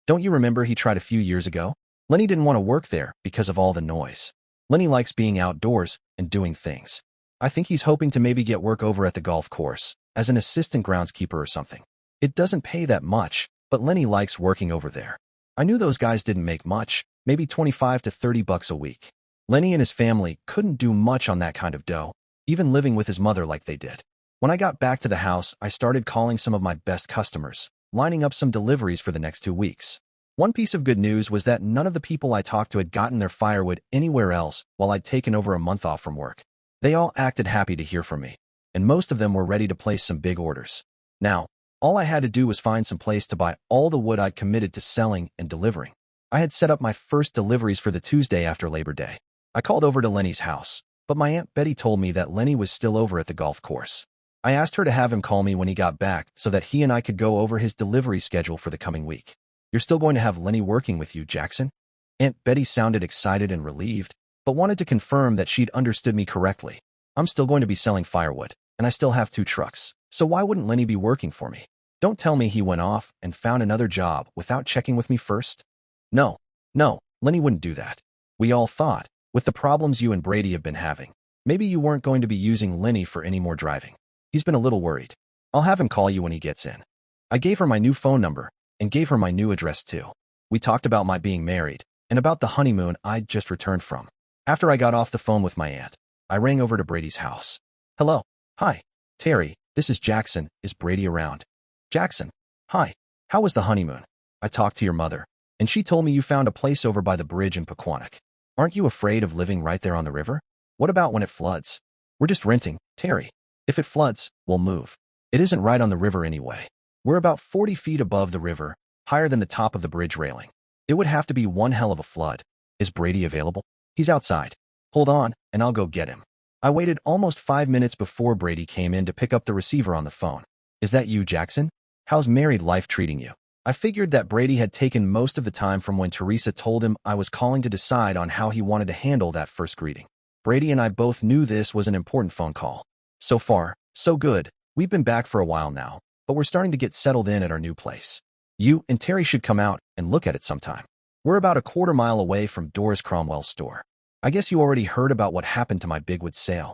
Don't you remember he tried a few years ago? Lenny didn't want to work there because of all the noise. Lenny likes being outdoors and doing things. I think he's hoping to maybe get work over at the golf course as an assistant groundskeeper or something. It doesn't pay that much, but Lenny likes working over there. I knew those guys didn't make much, maybe $25 to $30 a week. Lenny and his family couldn't do much on that kind of dough, even living with his mother like they did. When I got back to the house, I started calling some of my best customers, lining up some deliveries for the next 2 weeks. One piece of good news was that none of the people I talked to had gotten their firewood anywhere else while I'd taken over a month off from work. They all acted happy to hear from me, and most of them were ready to place some big orders. Now, all I had to do was find some place to buy all the wood I'd committed to selling and delivering. I had set up my first deliveries for the Tuesday after Labor Day. I called over to Lenny's house, but my Aunt Betty told me that Lenny was still over at the golf course. I asked her to have him call me when he got back so that he and I could go over his delivery schedule for the coming week. You're still going to have Lenny working with you, Jackson? Aunt Betty sounded excited and relieved, but wanted to confirm that she'd understood me correctly. I'm still going to be selling firewood, and I still have 2 trucks, so why wouldn't Lenny be working for me? Don't tell me he went off and found another job without checking with me first. No, Lenny wouldn't do that. We all thought, with the problems you and Brady have been having, maybe you weren't going to be using Lenny for any more driving. He's been a little worried. I'll have him call you when he gets in. I gave her my new phone number and gave her my new address too. We talked about my being married and about the honeymoon I'd just returned from. After I got off the phone with my aunt, I rang over to Brady's house. Hello. Hi. Terry, this is Jackson. Is Brady around? Jackson. Hi. How was the honeymoon? I talked to your mother, and she told me you found a place over by the bridge in Pequannock. Aren't you afraid of living right there on the river? What about when it floods? We're just renting, Terry. If it floods, we'll move. It isn't right on the river anyway. We're about 40 feet above the river, higher than the top of the bridge railing. It would have to be one hell of a flood. Is Brady available? He's outside. Hold on, and I'll go get him. I waited almost 5 minutes before Brady came in to pick up the receiver on the phone. Is that you, Jackson? How's married life treating you? I figured that Brady had taken most of the time from when Teresa told him I was calling to decide on how he wanted to handle that first greeting. Brady and I both knew this was an important phone call. So far, so good. We've been back for a while now, but we're starting to get settled in at our new place. You and Terry should come out and look at it sometime. We're about a quarter mile away from Doris Cromwell's store. I guess you already heard about what happened to my bigwood sale.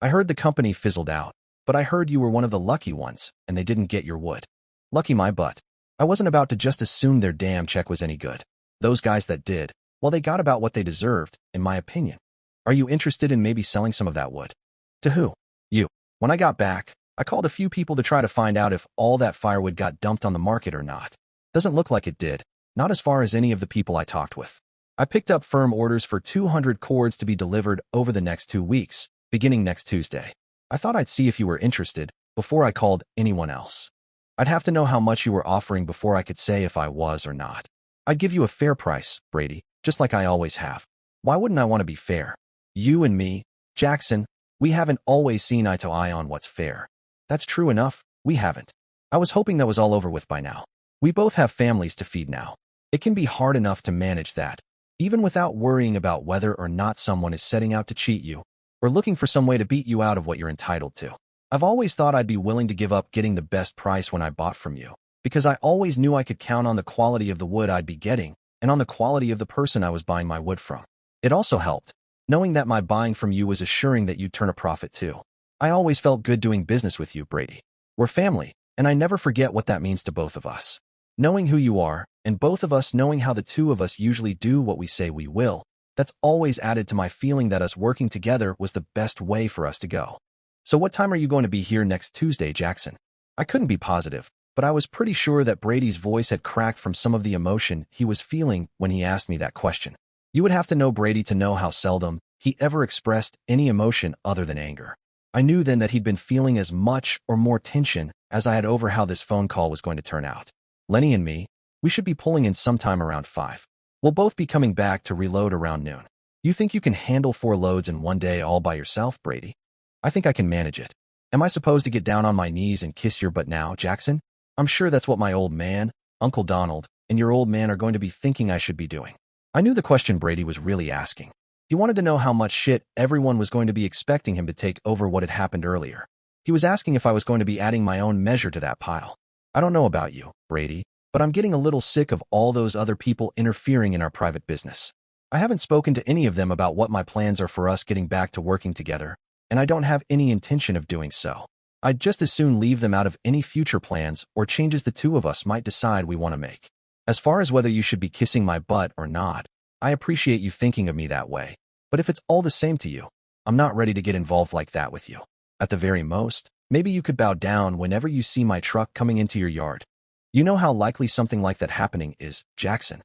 I heard the company fizzled out, but I heard you were one of the lucky ones and they didn't get your wood. Lucky my butt. I wasn't about to just assume their damn check was any good. Those guys that did, well, they got about what they deserved, in my opinion. Are you interested in maybe selling some of that wood? To who? You. When I got back, I called a few people to try to find out if all that firewood got dumped on the market or not. Doesn't look like it did, not as far as any of the people I talked with. I picked up firm orders for 200 cords to be delivered over the next 2 weeks, beginning next Tuesday. I thought I'd see if you were interested before I called anyone else. I'd have to know how much you were offering before I could say if I was or not. I'd give you a fair price, Brady, just like I always have. Why wouldn't I want to be fair? You and me, Jackson, we haven't always seen eye to eye on what's fair. That's true enough, we haven't. I was hoping that was all over with by now. We both have families to feed now. It can be hard enough to manage that, even without worrying about whether or not someone is setting out to cheat you or looking for some way to beat you out of what you're entitled to. I've always thought I'd be willing to give up getting the best price when I bought from you, because I always knew I could count on the quality of the wood I'd be getting and on the quality of the person I was buying my wood from. It also helped, knowing that my buying from you was assuring that you'd turn a profit too. I always felt good doing business with you, Brady. We're family, and I never forget what that means to both of us. Knowing who you are, and both of us knowing how the two of us usually do what we say we will, that's always added to my feeling that us working together was the best way for us to go. So what time are you going to be here next Tuesday, Jackson? I couldn't be positive, but I was pretty sure that Brady's voice had cracked from some of the emotion he was feeling when he asked me that question. You would have to know Brady to know how seldom he ever expressed any emotion other than anger. I knew then that he'd been feeling as much or more tension as I had over how this phone call was going to turn out. Lenny and me, we should be pulling in sometime around 5. We'll both be coming back to reload around noon. You think you can handle 4 loads in one day all by yourself, Brady? I think I can manage it. Am I supposed to get down on my knees and kiss your butt now, Jackson? I'm sure that's what my old man, Uncle Donald, and your old man are going to be thinking I should be doing. I knew the question Brady was really asking. He wanted to know how much shit everyone was going to be expecting him to take over what had happened earlier. He was asking if I was going to be adding my own measure to that pile. I don't know about you, Brady, but I'm getting a little sick of all those other people interfering in our private business. I haven't spoken to any of them about what my plans are for us getting back to working together, and I don't have any intention of doing so. I'd just as soon leave them out of any future plans or changes the two of us might decide we want to make. As far as whether you should be kissing my butt or not, I appreciate you thinking of me that way, but if it's all the same to you, I'm not ready to get involved like that with you. At the very most, maybe you could bow down whenever you see my truck coming into your yard. You know how likely something like that happening is, Jackson.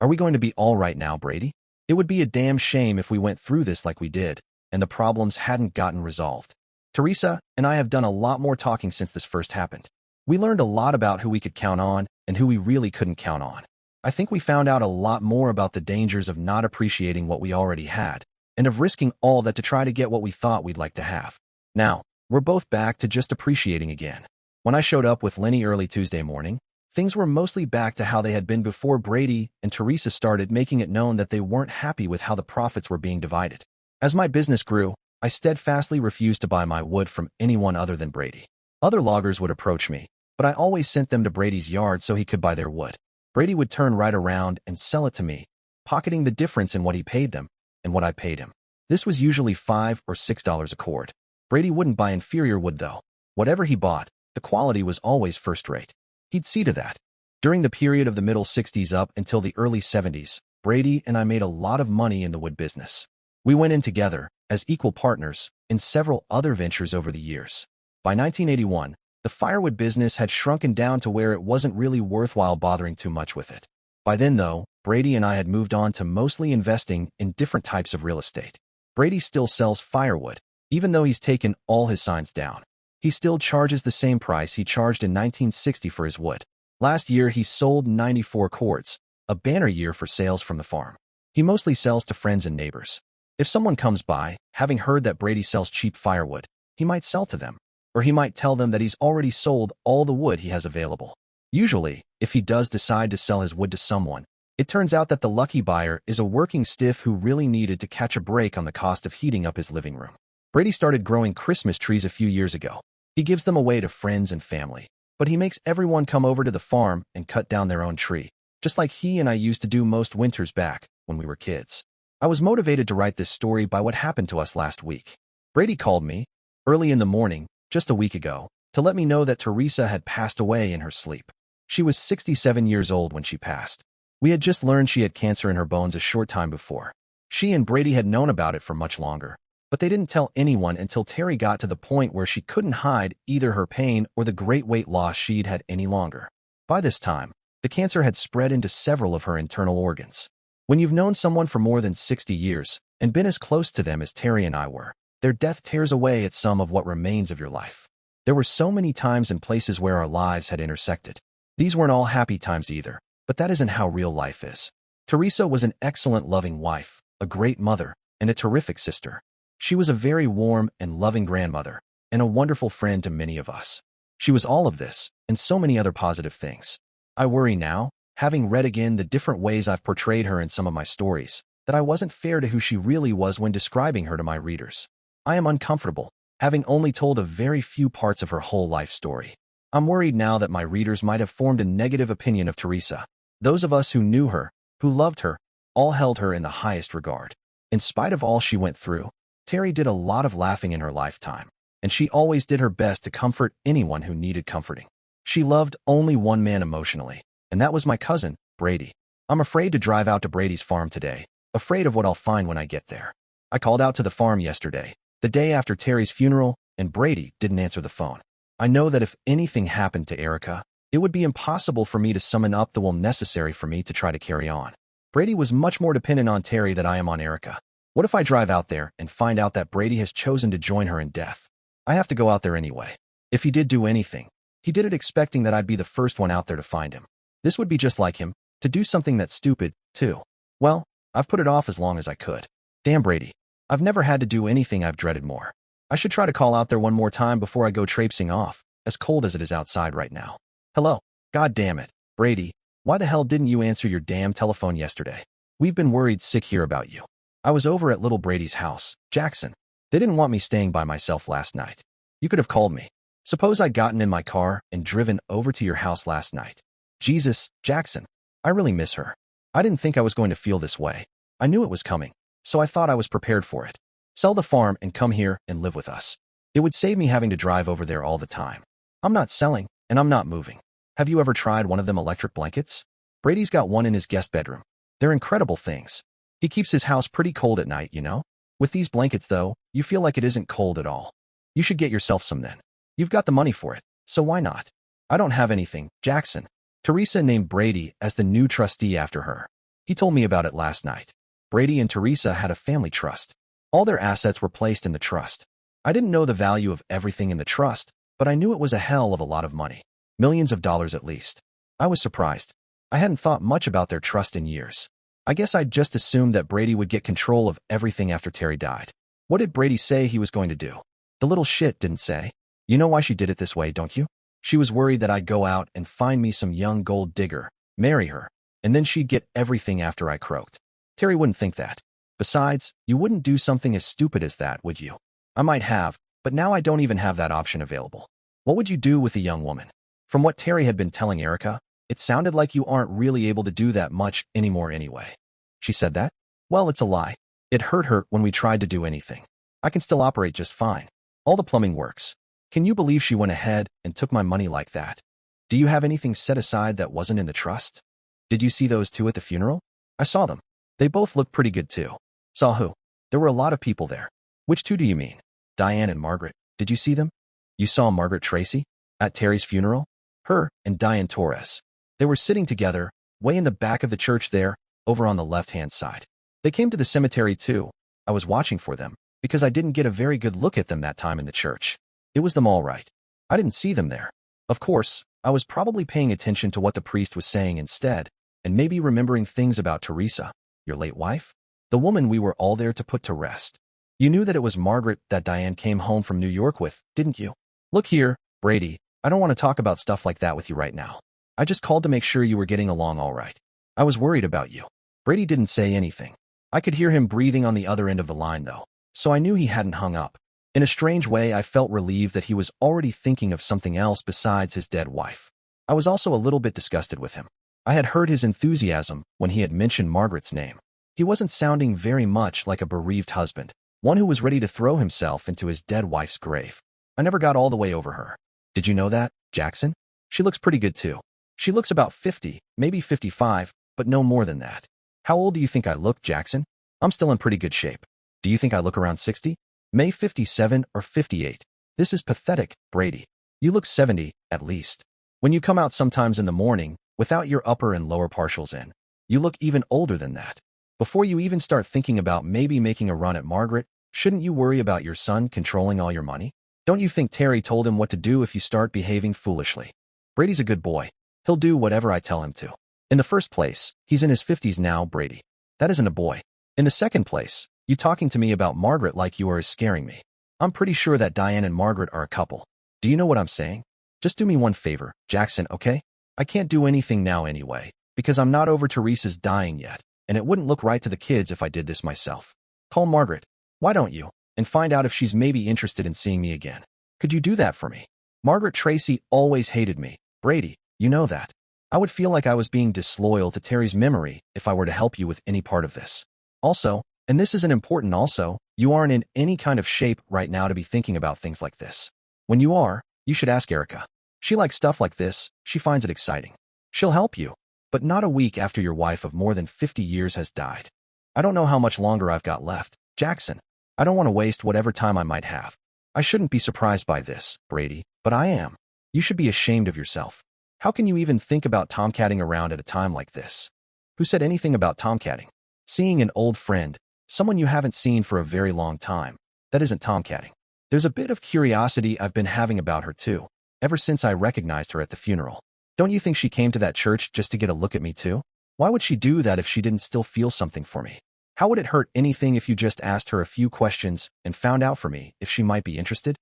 Are we going to be all right now, Brady? It would be a damn shame if we went through this like we did, and the problems hadn't gotten resolved. Teresa and I have done a lot more talking since this first happened. We learned a lot about who we could count on and who we really couldn't count on. I think we found out a lot more about the dangers of not appreciating what we already had, and of risking all that to try to get what we thought we'd like to have. Now, we're both back to just appreciating again. When I showed up with Lenny early Tuesday morning, things were mostly back to how they had been before Brady and Teresa started making it known that they weren't happy with how the profits were being divided. As my business grew, I steadfastly refused to buy my wood from anyone other than Brady. Other loggers would approach me, but I always sent them to Brady's yard so he could buy their wood. Brady would turn right around and sell it to me, pocketing the difference in what he paid them and what I paid him. This was usually $5 or $6 a cord. Brady wouldn't buy inferior wood though. Whatever he bought, the quality was always first rate. He'd see to that. During the period of the middle 60s up until the early 70s, Brady and I made a lot of money in the wood business. We went in together, as equal partners, in several other ventures over the years. By 1981, the firewood business had shrunken down to where it wasn't really worthwhile bothering too much with it. By then, though, Brady and I had moved on to mostly investing in different types of real estate. Brady still sells firewood, even though he's taken all his signs down. He still charges the same price he charged in 1960 for his wood. Last year, he sold 94 cords, a banner year for sales from the farm. He mostly sells to friends and neighbors. If someone comes by, having heard that Brady sells cheap firewood, he might sell to them, or he might tell them that he's already sold all the wood he has available. Usually, if he does decide to sell his wood to someone, it turns out that the lucky buyer is a working stiff who really needed to catch a break on the cost of heating up his living room. Brady started growing Christmas trees a few years ago. He gives them away to friends and family, but he makes everyone come over to the farm and cut down their own tree, just like he and I used to do most winters back when we were kids. I was motivated to write this story by what happened to us last week. Brady called me, early in the morning, just a week ago, to let me know that Teresa had passed away in her sleep. She was 67 years old when she passed. We had just learned she had cancer in her bones a short time before. She and Brady had known about it for much longer, but they didn't tell anyone until Terry got to the point where she couldn't hide either her pain or the great weight loss she'd had any longer. By this time, the cancer had spread into several of her internal organs. When you've known someone for more than 60 years and been as close to them as Terry and I were, their death tears away at some of what remains of your life. There were so many times and places where our lives had intersected. These weren't all happy times either, but that isn't how real life is. Teresa was an excellent loving wife, a great mother, and a terrific sister. She was a very warm and loving grandmother, and a wonderful friend to many of us. She was all of this, and so many other positive things. I worry now, having read again the different ways I've portrayed her in some of my stories, that I wasn't fair to who she really was when describing her to my readers. I am uncomfortable, having only told a very few parts of her whole life story. I'm worried now that my readers might have formed a negative opinion of Teresa. Those of us who knew her, who loved her, all held her in the highest regard. In spite of all she went through, Terry did a lot of laughing in her lifetime, and she always did her best to comfort anyone who needed comforting. She loved only one man emotionally, and that was my cousin, Brady. I'm afraid to drive out to Brady's farm today, afraid of what I'll find when I get there. I called out to the farm yesterday, the day after Terry's funeral, and Brady didn't answer the phone. I know that if anything happened to Erica, it would be impossible for me to summon up the will necessary for me to try to carry on. Brady was much more dependent on Terry than I am on Erica. What if I drive out there and find out that Brady has chosen to join her in death? I have to go out there anyway. If he did do anything, he did it expecting that I'd be the first one out there to find him. This would be just like him, to do something that's stupid, too. Well, I've put it off as long as I could. Damn Brady. I've never had to do anything I've dreaded more. I should try to call out there one more time before I go traipsing off, as cold as it is outside right now. Hello. God damn it. Brady, why the hell didn't you answer your damn telephone yesterday? We've been worried sick here about you. I was over at little Brady's house, Jackson. They didn't want me staying by myself last night. You could have called me. Suppose I'd gotten in my car and driven over to your house last night. Jesus, Jackson. I really miss her. I didn't think I was going to feel this way. I knew it was coming, so I thought I was prepared for it. Sell the farm and come here and live with us. It would save me having to drive over there all the time. I'm not selling, and I'm not moving. Have you ever tried one of them electric blankets? Brady's got one in his guest bedroom. They're incredible things. He keeps his house pretty cold at night, you know? With these blankets, though, you feel like it isn't cold at all. You should get yourself some then. You've got the money for it, so why not? I don't have anything, Jackson. Teresa named Brady as the new trustee after her. He told me about it last night. Brady and Teresa had a family trust. All their assets were placed in the trust. I didn't know the value of everything in the trust, but I knew it was a hell of a lot of money. Millions of dollars at least. I was surprised. I hadn't thought much about their trust in years. I guess I'd just assumed that Brady would get control of everything after Terry died. What did Brady say he was going to do? The little shit didn't say. You know why she did it this way, don't you? She was worried that I'd go out and find me some young gold digger, marry her, and then she'd get everything after I croaked. Terry wouldn't think that. Besides, you wouldn't do something as stupid as that, would you? I might have, but now I don't even have that option available. What would you do with a young woman? From what Terry had been telling Erica, it sounded like you aren't really able to do that much anymore anyway. She said that? Well, it's a lie. It hurt her when we tried to do anything. I can still operate just fine. All the plumbing works. Can you believe she went ahead and took my money like that? Do you have anything set aside that wasn't in the trust? Did you see those two at the funeral? I saw them. They both looked pretty good too. Saw who? There were a lot of people there. Which two do you mean? Diane and Margaret. Did you see them? You saw Margaret Tracy? At Terry's funeral? Her and Diane Torres. They were sitting together, way in the back of the church there, over on the left-hand side. They came to the cemetery too. I was watching for them, because I didn't get a very good look at them that time in the church. It was them all right. I didn't see them there. Of course, I was probably paying attention to what the priest was saying instead, and maybe remembering things about Teresa, your late wife, the woman we were all there to put to rest. You knew that it was Margaret that Diane came home from New York with, didn't you? Look here, Brady, I don't want to talk about stuff like that with you right now. I just called to make sure you were getting along all right. I was worried about you. Brady didn't say anything. I could hear him breathing on the other end of the line though, so I knew he hadn't hung up. In a strange way, I felt relieved that he was already thinking of something else besides his dead wife. I was also a little bit disgusted with him. I had heard his enthusiasm when he had mentioned Margaret's name. He wasn't sounding very much like a bereaved husband, one who was ready to throw himself into his dead wife's grave. I never got all the way over her. Did you know that, Jackson? She looks pretty good too. She looks about 50, maybe 55, but no more than that. How old do you think I look, Jackson? I'm still in pretty good shape. Do you think I look around 60? May 57 or 58. This is pathetic, Brady. You look 70, at least. When you come out sometimes in the morning, without your upper and lower partials in, you look even older than that. Before you even start thinking about maybe making a run at Margaret, shouldn't you worry about your son controlling all your money? Don't you think Terry told him what to do if you start behaving foolishly? Brady's a good boy. He'll do whatever I tell him to. In the first place, he's in his 50s now, Brady. That isn't a boy. In the second place, you talking to me about Margaret like you are is scaring me. I'm pretty sure that Diane and Margaret are a couple. Do you know what I'm saying? Just do me one favor, Jackson, okay? I can't do anything now anyway, because I'm not over Teresa's dying yet, and it wouldn't look right to the kids if I did this myself. Call Margaret. Why don't you? And find out if she's maybe interested in seeing me again. Could you do that for me? Margaret Tracy always hated me. Brady, you know that. I would feel like I was being disloyal to Terry's memory if I were to help you with any part of this. Also, and this isn't important also, you aren't in any kind of shape right now to be thinking about things like this. When you are, you should ask Erica. She likes stuff like this, she finds it exciting. She'll help you, but not a week after your wife of more than 50 years has died. I don't know how much longer I've got left, Jackson. I don't want to waste whatever time I might have. I shouldn't be surprised by this, Brady, but I am. You should be ashamed of yourself. How can you even think about tomcatting around at a time like this? Who said anything about tomcatting? Seeing an old friend, someone you haven't seen for a very long time, that isn't tomcatting. There's a bit of curiosity I've been having about her too, ever since I recognized her at the funeral. Don't you think she came to that church just to get a look at me too? Why would she do that if she didn't still feel something for me? How would it hurt anything if you just asked her a few questions and found out for me if she might be interested?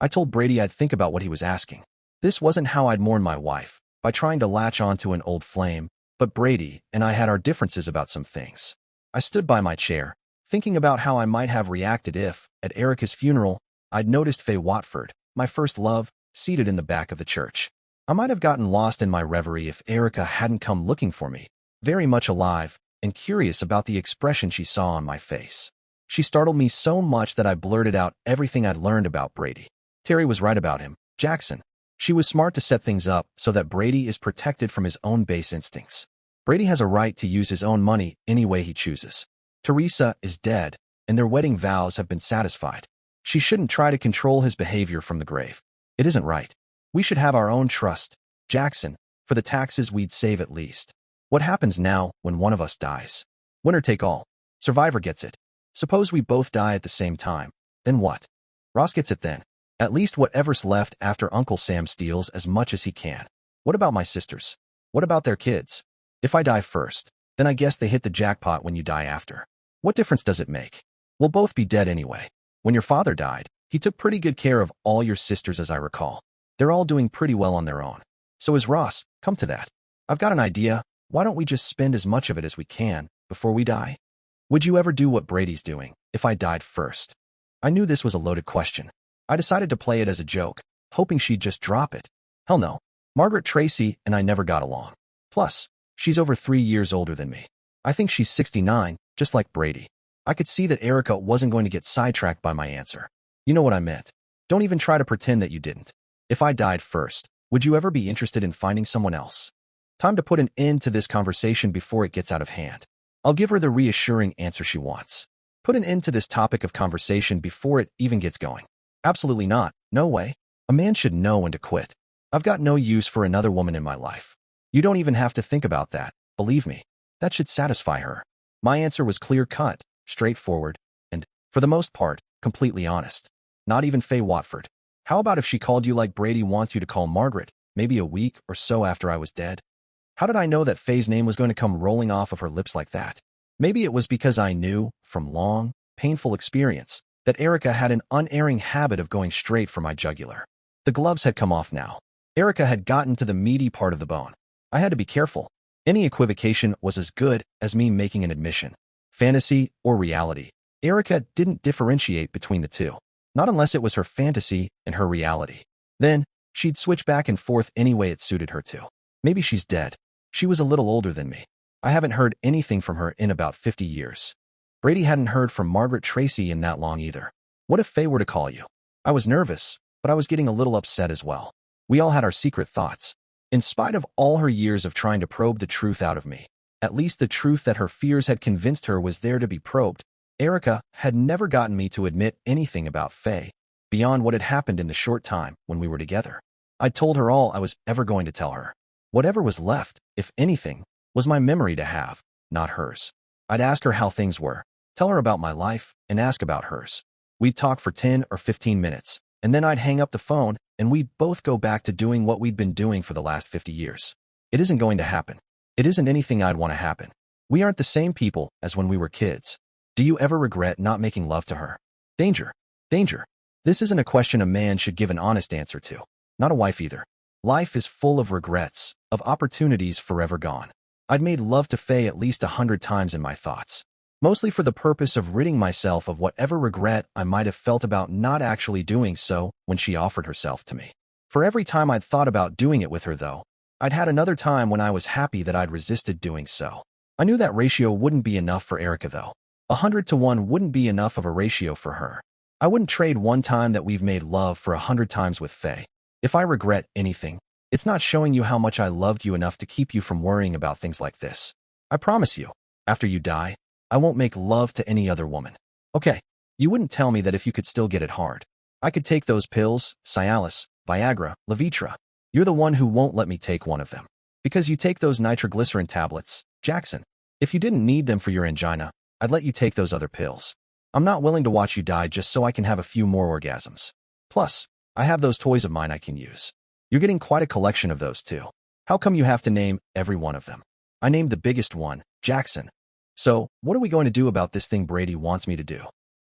I told Brady I'd think about what he was asking. This wasn't how I'd mourn my wife, by trying to latch onto an old flame, but Brady and I had our differences about some things. I stood by my chair, thinking about how I might have reacted if, at Erica's funeral, I'd noticed Faye Watford, my first love, seated in the back of the church. I might have gotten lost in my reverie if Erica hadn't come looking for me, very much alive and curious about the expression she saw on my face. She startled me so much that I blurted out everything I'd learned about Brady. Terry was right about him, Jackson. She was smart to set things up so that Brady is protected from his own base instincts. Brady has a right to use his own money any way he chooses. Teresa is dead, and their wedding vows have been satisfied. She shouldn't try to control his behavior from the grave. It isn't right. We should have our own trust, Jackson, for the taxes we'd save at least. What happens now when one of us dies? Winner take all. Survivor gets it. Suppose we both die at the same time. Then what? Ross gets it then. At least whatever's left after Uncle Sam steals as much as he can. What about my sisters? What about their kids? If I die first, then I guess they hit the jackpot when you die after. What difference does it make? We'll both be dead anyway. When your father died, he took pretty good care of all your sisters as I recall. They're all doing pretty well on their own. So is Ross, come to that. I've got an idea. Why don't we just spend as much of it as we can before we die? Would you ever do what Brady's doing if I died first? I knew this was a loaded question. I decided to play it as a joke, hoping she'd just drop it. Hell no. Margaret Tracy and I never got along. Plus, she's over 3 years older than me. I think she's 69, just like Brady. I could see that Erica wasn't going to get sidetracked by my answer. You know what I meant. Don't even try to pretend that you didn't. If I died first, would you ever be interested in finding someone else? Time to put an end to this conversation before it gets out of hand. I'll give her the reassuring answer she wants. Put an end to this topic of conversation before it even gets going. Absolutely not. No way. A man should know when to quit. I've got no use for another woman in my life. You don't even have to think about that. Believe me. That should satisfy her. My answer was clear-cut, straightforward, and, for the most part, completely honest. Not even Faye Watford. How about if she called you like Brady wants you to call Margaret, maybe a week or so after I was dead? How did I know that Faye's name was going to come rolling off of her lips like that? Maybe it was because I knew, from long, painful experience, that Erica had an unerring habit of going straight for my jugular. The gloves had come off now. Erica had gotten to the meaty part of the bone. I had to be careful. Any equivocation was as good as me making an admission. Fantasy or reality. Erica didn't differentiate between the two. Not unless it was her fantasy and her reality. Then, she'd switch back and forth any way it suited her to. Maybe she's dead. She was a little older than me. I haven't heard anything from her in about 50 years. Brady hadn't heard from Margaret Tracy in that long either. What if Faye were to call you? I was nervous, but I was getting a little upset as well. We all had our secret thoughts. In spite of all her years of trying to probe the truth out of me, at least the truth that her fears had convinced her was there to be probed, Erica had never gotten me to admit anything about Faye, beyond what had happened in the short time when we were together. I'd told her all I was ever going to tell her. Whatever was left, if anything, was my memory to have, not hers. I'd ask her how things were, tell her about my life, and ask about hers. We'd talk for 10 or 15 minutes, and then I'd hang up the phone, and we'd both go back to doing what we'd been doing for the last 50 years. It isn't going to happen. It isn't anything I'd want to happen. We aren't the same people as when we were kids. Do you ever regret not making love to her? Danger. Danger. This isn't a question a man should give an honest answer to. Not a wife either. Life is full of regrets, of opportunities forever gone. I'd made love to Faye at least 100 times in my thoughts. Mostly for the purpose of ridding myself of whatever regret I might have felt about not actually doing so when she offered herself to me. For every time I'd thought about doing it with her, though, I'd had another time when I was happy that I'd resisted doing so. I knew that ratio wouldn't be enough for Erica, though. 100 to 1 wouldn't be enough of a ratio for her. I wouldn't trade one time that we've made love for 100 times with Faye. If I regret anything, it's not showing you how much I loved you enough to keep you from worrying about things like this. I promise you, after you die, I won't make love to any other woman. Okay, you wouldn't tell me that if you could still get it hard. I could take those pills, Cialis, Viagra, Levitra. You're the one who won't let me take one of them. Because you take those nitroglycerin tablets, Jackson. If you didn't need them for your angina, I'd let you take those other pills. I'm not willing to watch you die just so I can have a few more orgasms. Plus, I have those toys of mine I can use. You're getting quite a collection of those too. How come you have to name every one of them? I named the biggest one, Jackson. So, what are we going to do about this thing Brady wants me to do?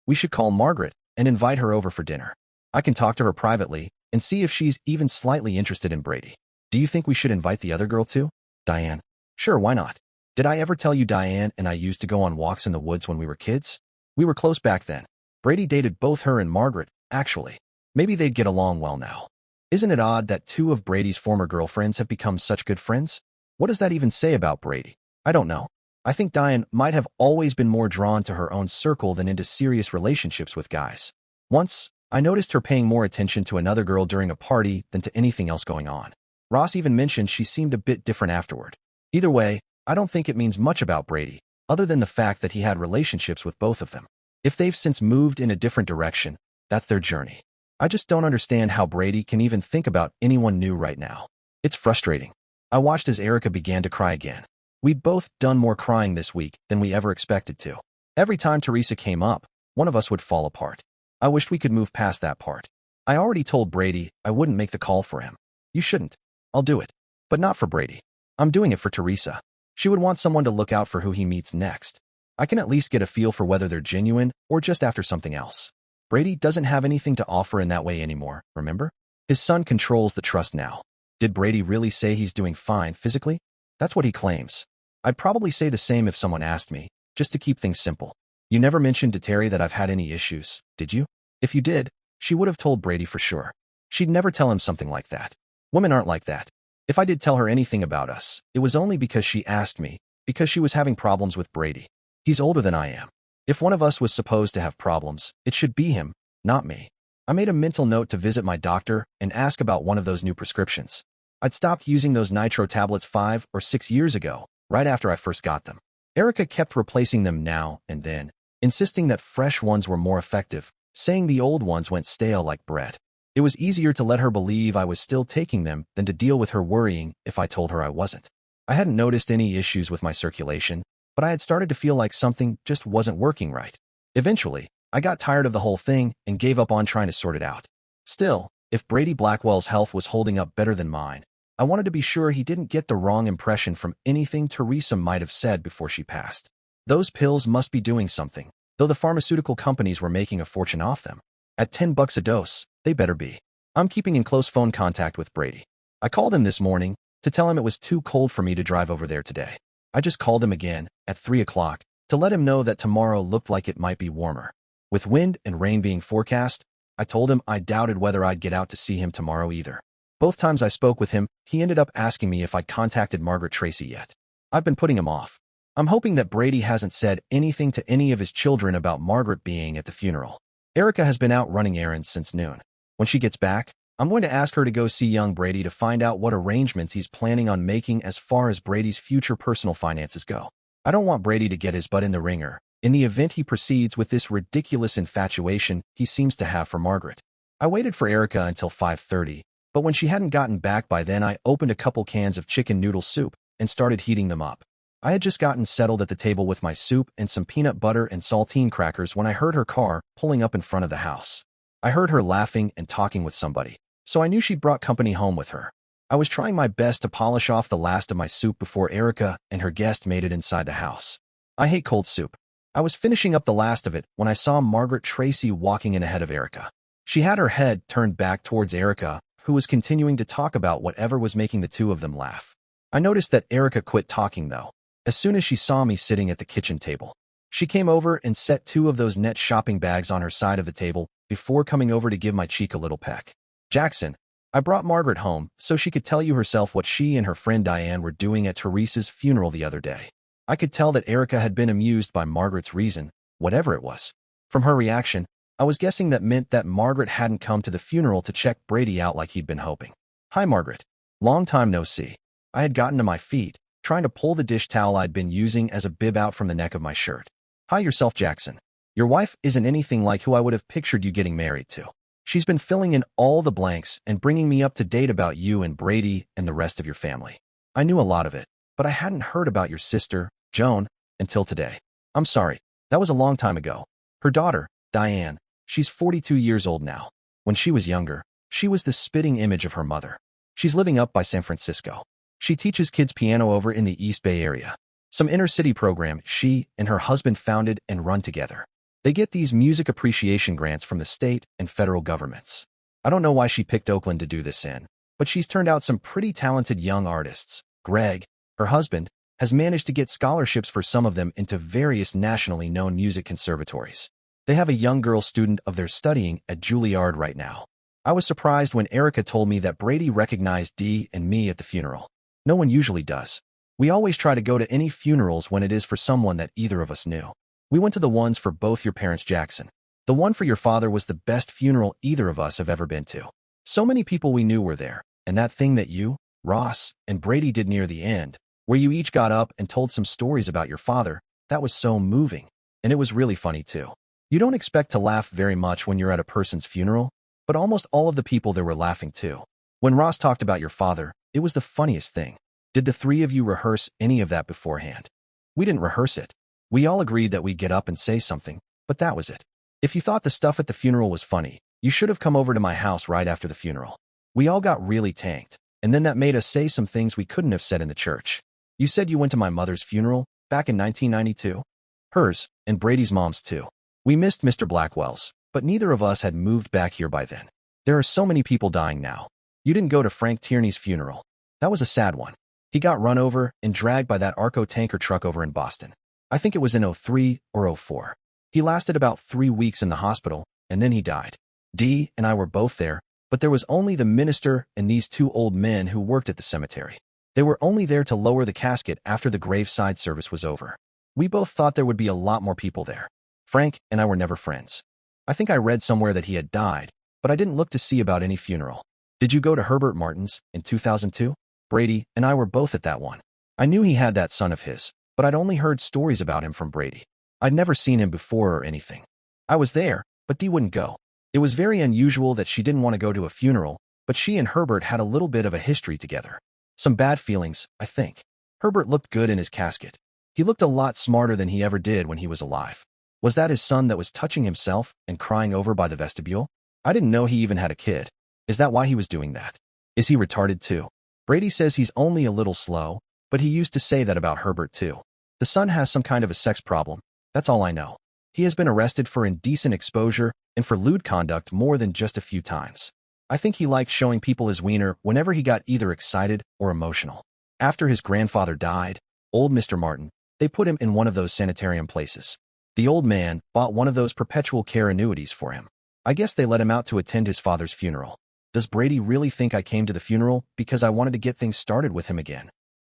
We should call Margaret and invite her over for dinner. I can talk to her privately and see if she's even slightly interested in Brady. Do you think we should invite the other girl too? Diane. Sure, why not? Did I ever tell you Diane and I used to go on walks in the woods when we were kids? We were close back then. Brady dated both her and Margaret, actually. Maybe they'd get along well now. Isn't it odd that 2 of Brady's former girlfriends have become such good friends? What does that even say about Brady? I don't know. I think Diane might have always been more drawn to her own circle than into serious relationships with guys. Once, I noticed her paying more attention to another girl during a party than to anything else going on. Ross even mentioned she seemed a bit different afterward. Either way, I don't think it means much about Brady, other than the fact that he had relationships with both of them. If they've since moved in a different direction, that's their journey. I just don't understand how Brady can even think about anyone new right now. It's frustrating. I watched as Erica began to cry again. We'd both done more crying this week than we ever expected to. Every time Teresa came up, one of us would fall apart. I wished we could move past that part. I already told Brady I wouldn't make the call for him. You shouldn't. I'll do it. But not for Brady. I'm doing it for Teresa. She would want someone to look out for who he meets next. I can at least get a feel for whether they're genuine or just after something else. Brady doesn't have anything to offer in that way anymore, remember? His son controls the trust now. Did Brady really say he's doing fine physically? That's what he claims. I'd probably say the same if someone asked me, just to keep things simple. You never mentioned to Terry that I've had any issues, did you? If you did, she would have told Brady for sure. She'd never tell him something like that. Women aren't like that. If I did tell her anything about us, it was only because she asked me, because she was having problems with Brady. He's older than I am. If one of us was supposed to have problems, it should be him, not me. I made a mental note to visit my doctor and ask about one of those new prescriptions. I'd stopped using those nitro tablets 5 or 6 years ago, right after I first got them. Erica kept replacing them now and then, insisting that fresh ones were more effective, saying the old ones went stale like bread. It was easier to let her believe I was still taking them than to deal with her worrying if I told her I wasn't. I hadn't noticed any issues with my circulation, but I had started to feel like something just wasn't working right. Eventually, I got tired of the whole thing and gave up on trying to sort it out. Still, if Brady Blackwell's health was holding up better than mine, I wanted to be sure he didn't get the wrong impression from anything Teresa might have said before she passed. Those pills must be doing something, though the pharmaceutical companies were making a fortune off them. At $10 a dose, they better be. I'm keeping in close phone contact with Brady. I called him this morning to tell him it was too cold for me to drive over there today. I just called him again at 3 o'clock to let him know that tomorrow looked like it might be warmer. With wind and rain being forecast, I told him I doubted whether I'd get out to see him tomorrow either. Both times I spoke with him, he ended up asking me if I'd contacted Margaret Tracy yet. I've been putting him off. I'm hoping that Brady hasn't said anything to any of his children about Margaret being at the funeral. Erica has been out running errands since noon. When she gets back, I'm going to ask her to go see young Brady to find out what arrangements he's planning on making as far as Brady's future personal finances go. I don't want Brady to get his butt in the ringer in the event he proceeds with this ridiculous infatuation he seems to have for Margaret. I waited for Erica until 5:30, but when she hadn't gotten back by then, I opened a couple cans of chicken noodle soup and started heating them up. I had just gotten settled at the table with my soup and some peanut butter and saltine crackers when I heard her car pulling up in front of the house. I heard her laughing and talking with somebody, so I knew she'd brought company home with her. I was trying my best to polish off the last of my soup before Erica and her guest made it inside the house. I hate cold soup. I was finishing up the last of it when I saw Margaret Tracy walking in ahead of Erica. She had her head turned back towards Erica, who was continuing to talk about whatever was making the two of them laugh. I noticed that Erica quit talking, though, as soon as she saw me sitting at the kitchen table. She came over and set two of those net shopping bags on her side of the table before coming over to give my cheek a little peck. Jackson, I brought Margaret home so she could tell you herself what she and her friend Diane were doing at Teresa's funeral the other day. I could tell that Erica had been amused by Margaret's reason, whatever it was. From her reaction, I was guessing that meant that Margaret hadn't come to the funeral to check Brady out like he'd been hoping. Hi, Margaret. Long time no see. I had gotten to my feet, trying to pull the dish towel I'd been using as a bib out from the neck of my shirt. Hi yourself, Jackson. Your wife isn't anything like who I would have pictured you getting married to. She's been filling in all the blanks and bringing me up to date about you and Brady and the rest of your family. I knew a lot of it, but I hadn't heard about your sister, Joan, until today. I'm sorry, that was a long time ago. Her daughter, Diane, she's 42 years old now. When she was younger, she was the spitting image of her mother. She's living up by San Francisco. She teaches kids piano over in the East Bay area. Some inner-city program she and her husband founded and run together. They get these music appreciation grants from the state and federal governments. I don't know why she picked Oakland to do this in, but she's turned out some pretty talented young artists. Greg, her husband, has managed to get scholarships for some of them into various nationally known music conservatories. They have a young girl student of theirs studying at Juilliard right now. I was surprised when Erica told me that Brady recognized Dee and me at the funeral. No one usually does. We always try to go to any funerals when it is for someone that either of us knew. We went to the ones for both your parents, Jackson. The one for your father was the best funeral either of us have ever been to. So many people we knew were there, and that thing that you, Ross, and Brady did near the end, where you each got up and told some stories about your father, that was so moving. And it was really funny too. You don't expect to laugh very much when you're at a person's funeral, but almost all of the people there were laughing too. When Ross talked about your father, it was the funniest thing. Did the three of you rehearse any of that beforehand? We didn't rehearse it. We all agreed that we'd get up and say something, but that was it. If you thought the stuff at the funeral was funny, you should have come over to my house right after the funeral. We all got really tanked, and then that made us say some things we couldn't have said in the church. You said you went to my mother's funeral back in 1992? Hers, and Brady's mom's too. We missed Mr. Blackwell's, but neither of us had moved back here by then. There are so many people dying now. You didn't go to Frank Tierney's funeral. That was a sad one. He got run over and dragged by that Arco tanker truck over in Boston. I think it was in '03 or '04. He lasted about 3 weeks in the hospital, and then he died. Dee and I were both there, but there was only the minister and these 2 old men who worked at the cemetery. They were only there to lower the casket after the graveside service was over. We both thought there would be a lot more people there. Frank and I were never friends. I think I read somewhere that he had died, but I didn't look to see about any funeral. Did you go to Herbert Martin's in 2002? Brady and I were both at that one. I knew he had that son of his, but I'd only heard stories about him from Brady. I'd never seen him before or anything. I was there, but Dee wouldn't go. It was very unusual that she didn't want to go to a funeral, but she and Herbert had a little bit of a history together. Some bad feelings, I think. Herbert looked good in his casket. He looked a lot smarter than he ever did when he was alive. Was that his son that was touching himself and crying over by the vestibule? I didn't know he even had a kid. Is that why he was doing that? Is he retarded too? Brady says he's only a little slow, but he used to say that about Herbert too. The son has some kind of a sex problem. That's all I know. He has been arrested for indecent exposure and for lewd conduct more than just a few times. I think he liked showing people his wiener whenever he got either excited or emotional. After his grandfather died, old Mr. Martin, they put him in one of those sanitarium places. The old man bought one of those perpetual care annuities for him. I guess they let him out to attend his father's funeral. Does Brady really think I came to the funeral because I wanted to get things started with him again?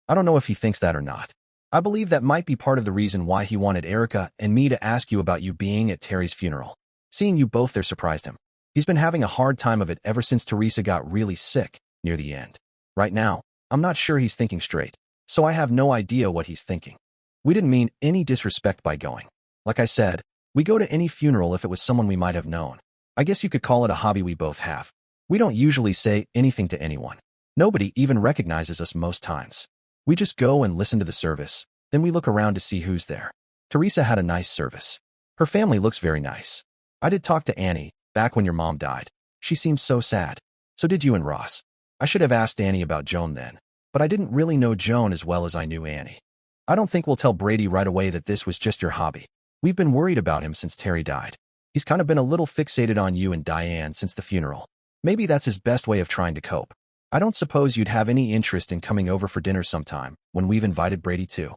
I don't know if he thinks that or not. I believe that might be part of the reason why he wanted Erica and me to ask you about you being at Terry's funeral. Seeing you both there surprised him. He's been having a hard time of it ever since Teresa got really sick near the end. Right now, I'm not sure he's thinking straight, so I have no idea what he's thinking. We didn't mean any disrespect by going. Like I said, we go to any funeral if it was someone we might have known. I guess you could call it a hobby we both have. We don't usually say anything to anyone. Nobody even recognizes us most times. We just go and listen to the service, then we look around to see who's there. Teresa had a nice service. Her family looks very nice. I did talk to Annie, back when your mom died. She seemed so sad. So did you and Ross. I should have asked Annie about Joan then, but I didn't really know Joan as well as I knew Annie. I don't think we'll tell Brady right away that this was just your hobby. We've been worried about him since Terry died. He's kind of been a little fixated on you and Diane since the funeral. Maybe that's his best way of trying to cope. I don't suppose you'd have any interest in coming over for dinner sometime when we've invited Brady too.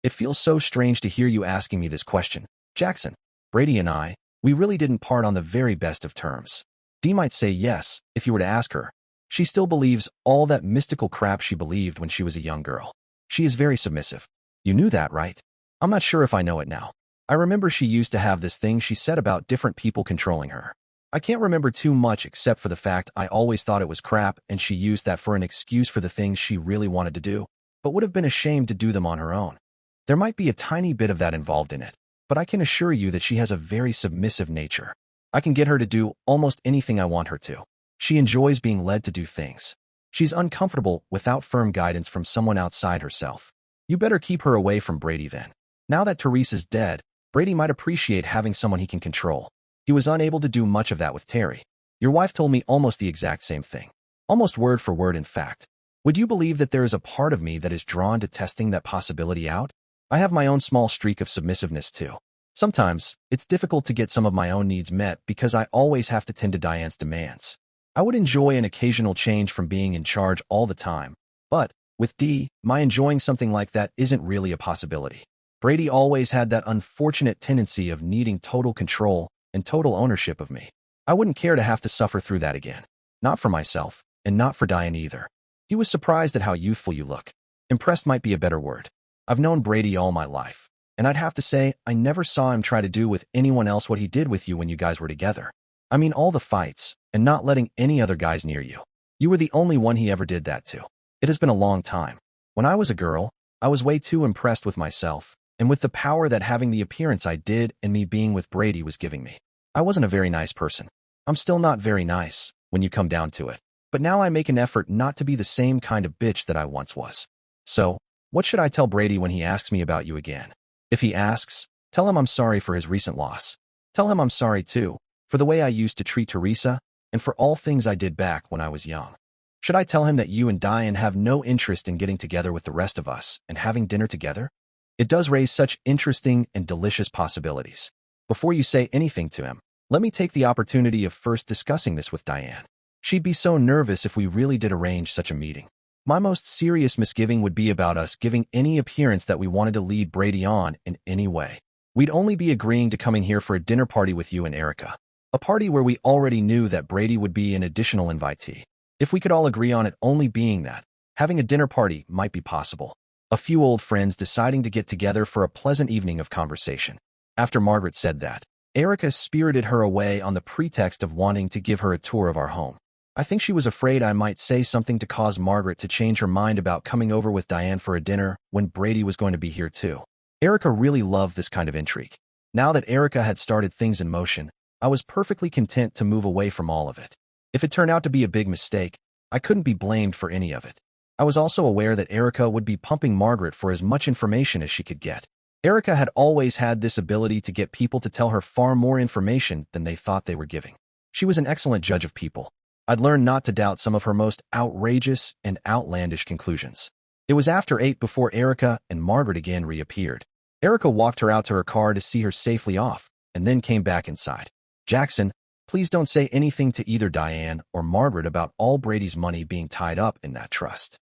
It feels so strange to hear you asking me this question, Jackson. Brady and I, we really didn't part on the very best of terms. Dee might say yes if you were to ask her. She still believes all that mystical crap she believed when she was a young girl. She is very submissive. You knew that, right? I'm not sure if I know it now. I remember she used to have this thing she said about different people controlling her. I can't remember too much except for the fact I always thought it was crap and she used that for an excuse for the things she really wanted to do, but would have been ashamed to do them on her own. There might be a tiny bit of that involved in it, but I can assure you that she has a very submissive nature. I can get her to do almost anything I want her to. She enjoys being led to do things. She's uncomfortable without firm guidance from someone outside herself. You better keep her away from Brady then. Now that Teresa's dead, Brady might appreciate having someone he can control. He was unable to do much of that with Terry. Your wife told me almost the exact same thing. Almost word for word, in fact. Would you believe that there is a part of me that is drawn to testing that possibility out? I have my own small streak of submissiveness too. Sometimes, it's difficult to get some of my own needs met because I always have to tend to Diane's demands. I would enjoy an occasional change from being in charge all the time, but with Dee, my enjoying something like that isn't really a possibility. Brady always had that unfortunate tendency of needing total control and total ownership of me. I wouldn't care to have to suffer through that again. Not for myself, and not for Diane either. He was surprised at how youthful you look. Impressed might be a better word. I've known Brady all my life, and I'd have to say I never saw him try to do with anyone else what he did with you when you guys were together. I mean all the fights, and not letting any other guys near you. You were the only one he ever did that to. It has been a long time. When I was a girl, I was way too impressed with myself, and with the power that having the appearance I did and me being with Brady was giving me. I wasn't a very nice person. I'm still not very nice, when you come down to it. But now I make an effort not to be the same kind of bitch that I once was. So, what should I tell Brady when he asks me about you again? If he asks, tell him I'm sorry for his recent loss. Tell him I'm sorry too, for the way I used to treat Teresa, and for all things I did back when I was young. Should I tell him that you and Diane have no interest in getting together with the rest of us and having dinner together? It does raise such interesting and delicious possibilities. Before you say anything to him, let me take the opportunity of first discussing this with Diane. She'd be so nervous if we really did arrange such a meeting. My most serious misgiving would be about us giving any appearance that we wanted to lead Brady on in any way. We'd only be agreeing to coming here for a dinner party with you and Erica. A party where we already knew that Brady would be an additional invitee. If we could all agree on it only being that, having a dinner party might be possible. A few old friends deciding to get together for a pleasant evening of conversation. After Margaret said that, Erica spirited her away on the pretext of wanting to give her a tour of our home. I think she was afraid I might say something to cause Margaret to change her mind about coming over with Diane for a dinner when Brady was going to be here too. Erica really loved this kind of intrigue. Now that Erica had started things in motion, I was perfectly content to move away from all of it. If it turned out to be a big mistake, I couldn't be blamed for any of it. I was also aware that Erica would be pumping Margaret for as much information as she could get. Erica had always had this ability to get people to tell her far more information than they thought they were giving. She was an excellent judge of people. I'd learned not to doubt some of her most outrageous and outlandish conclusions. It was after 8 before Erica and Margaret again reappeared. Erica walked her out to her car to see her safely off, and then came back inside. Jackson, please don't say anything to either Diane or Margaret about all Brady's money being tied up in that trust.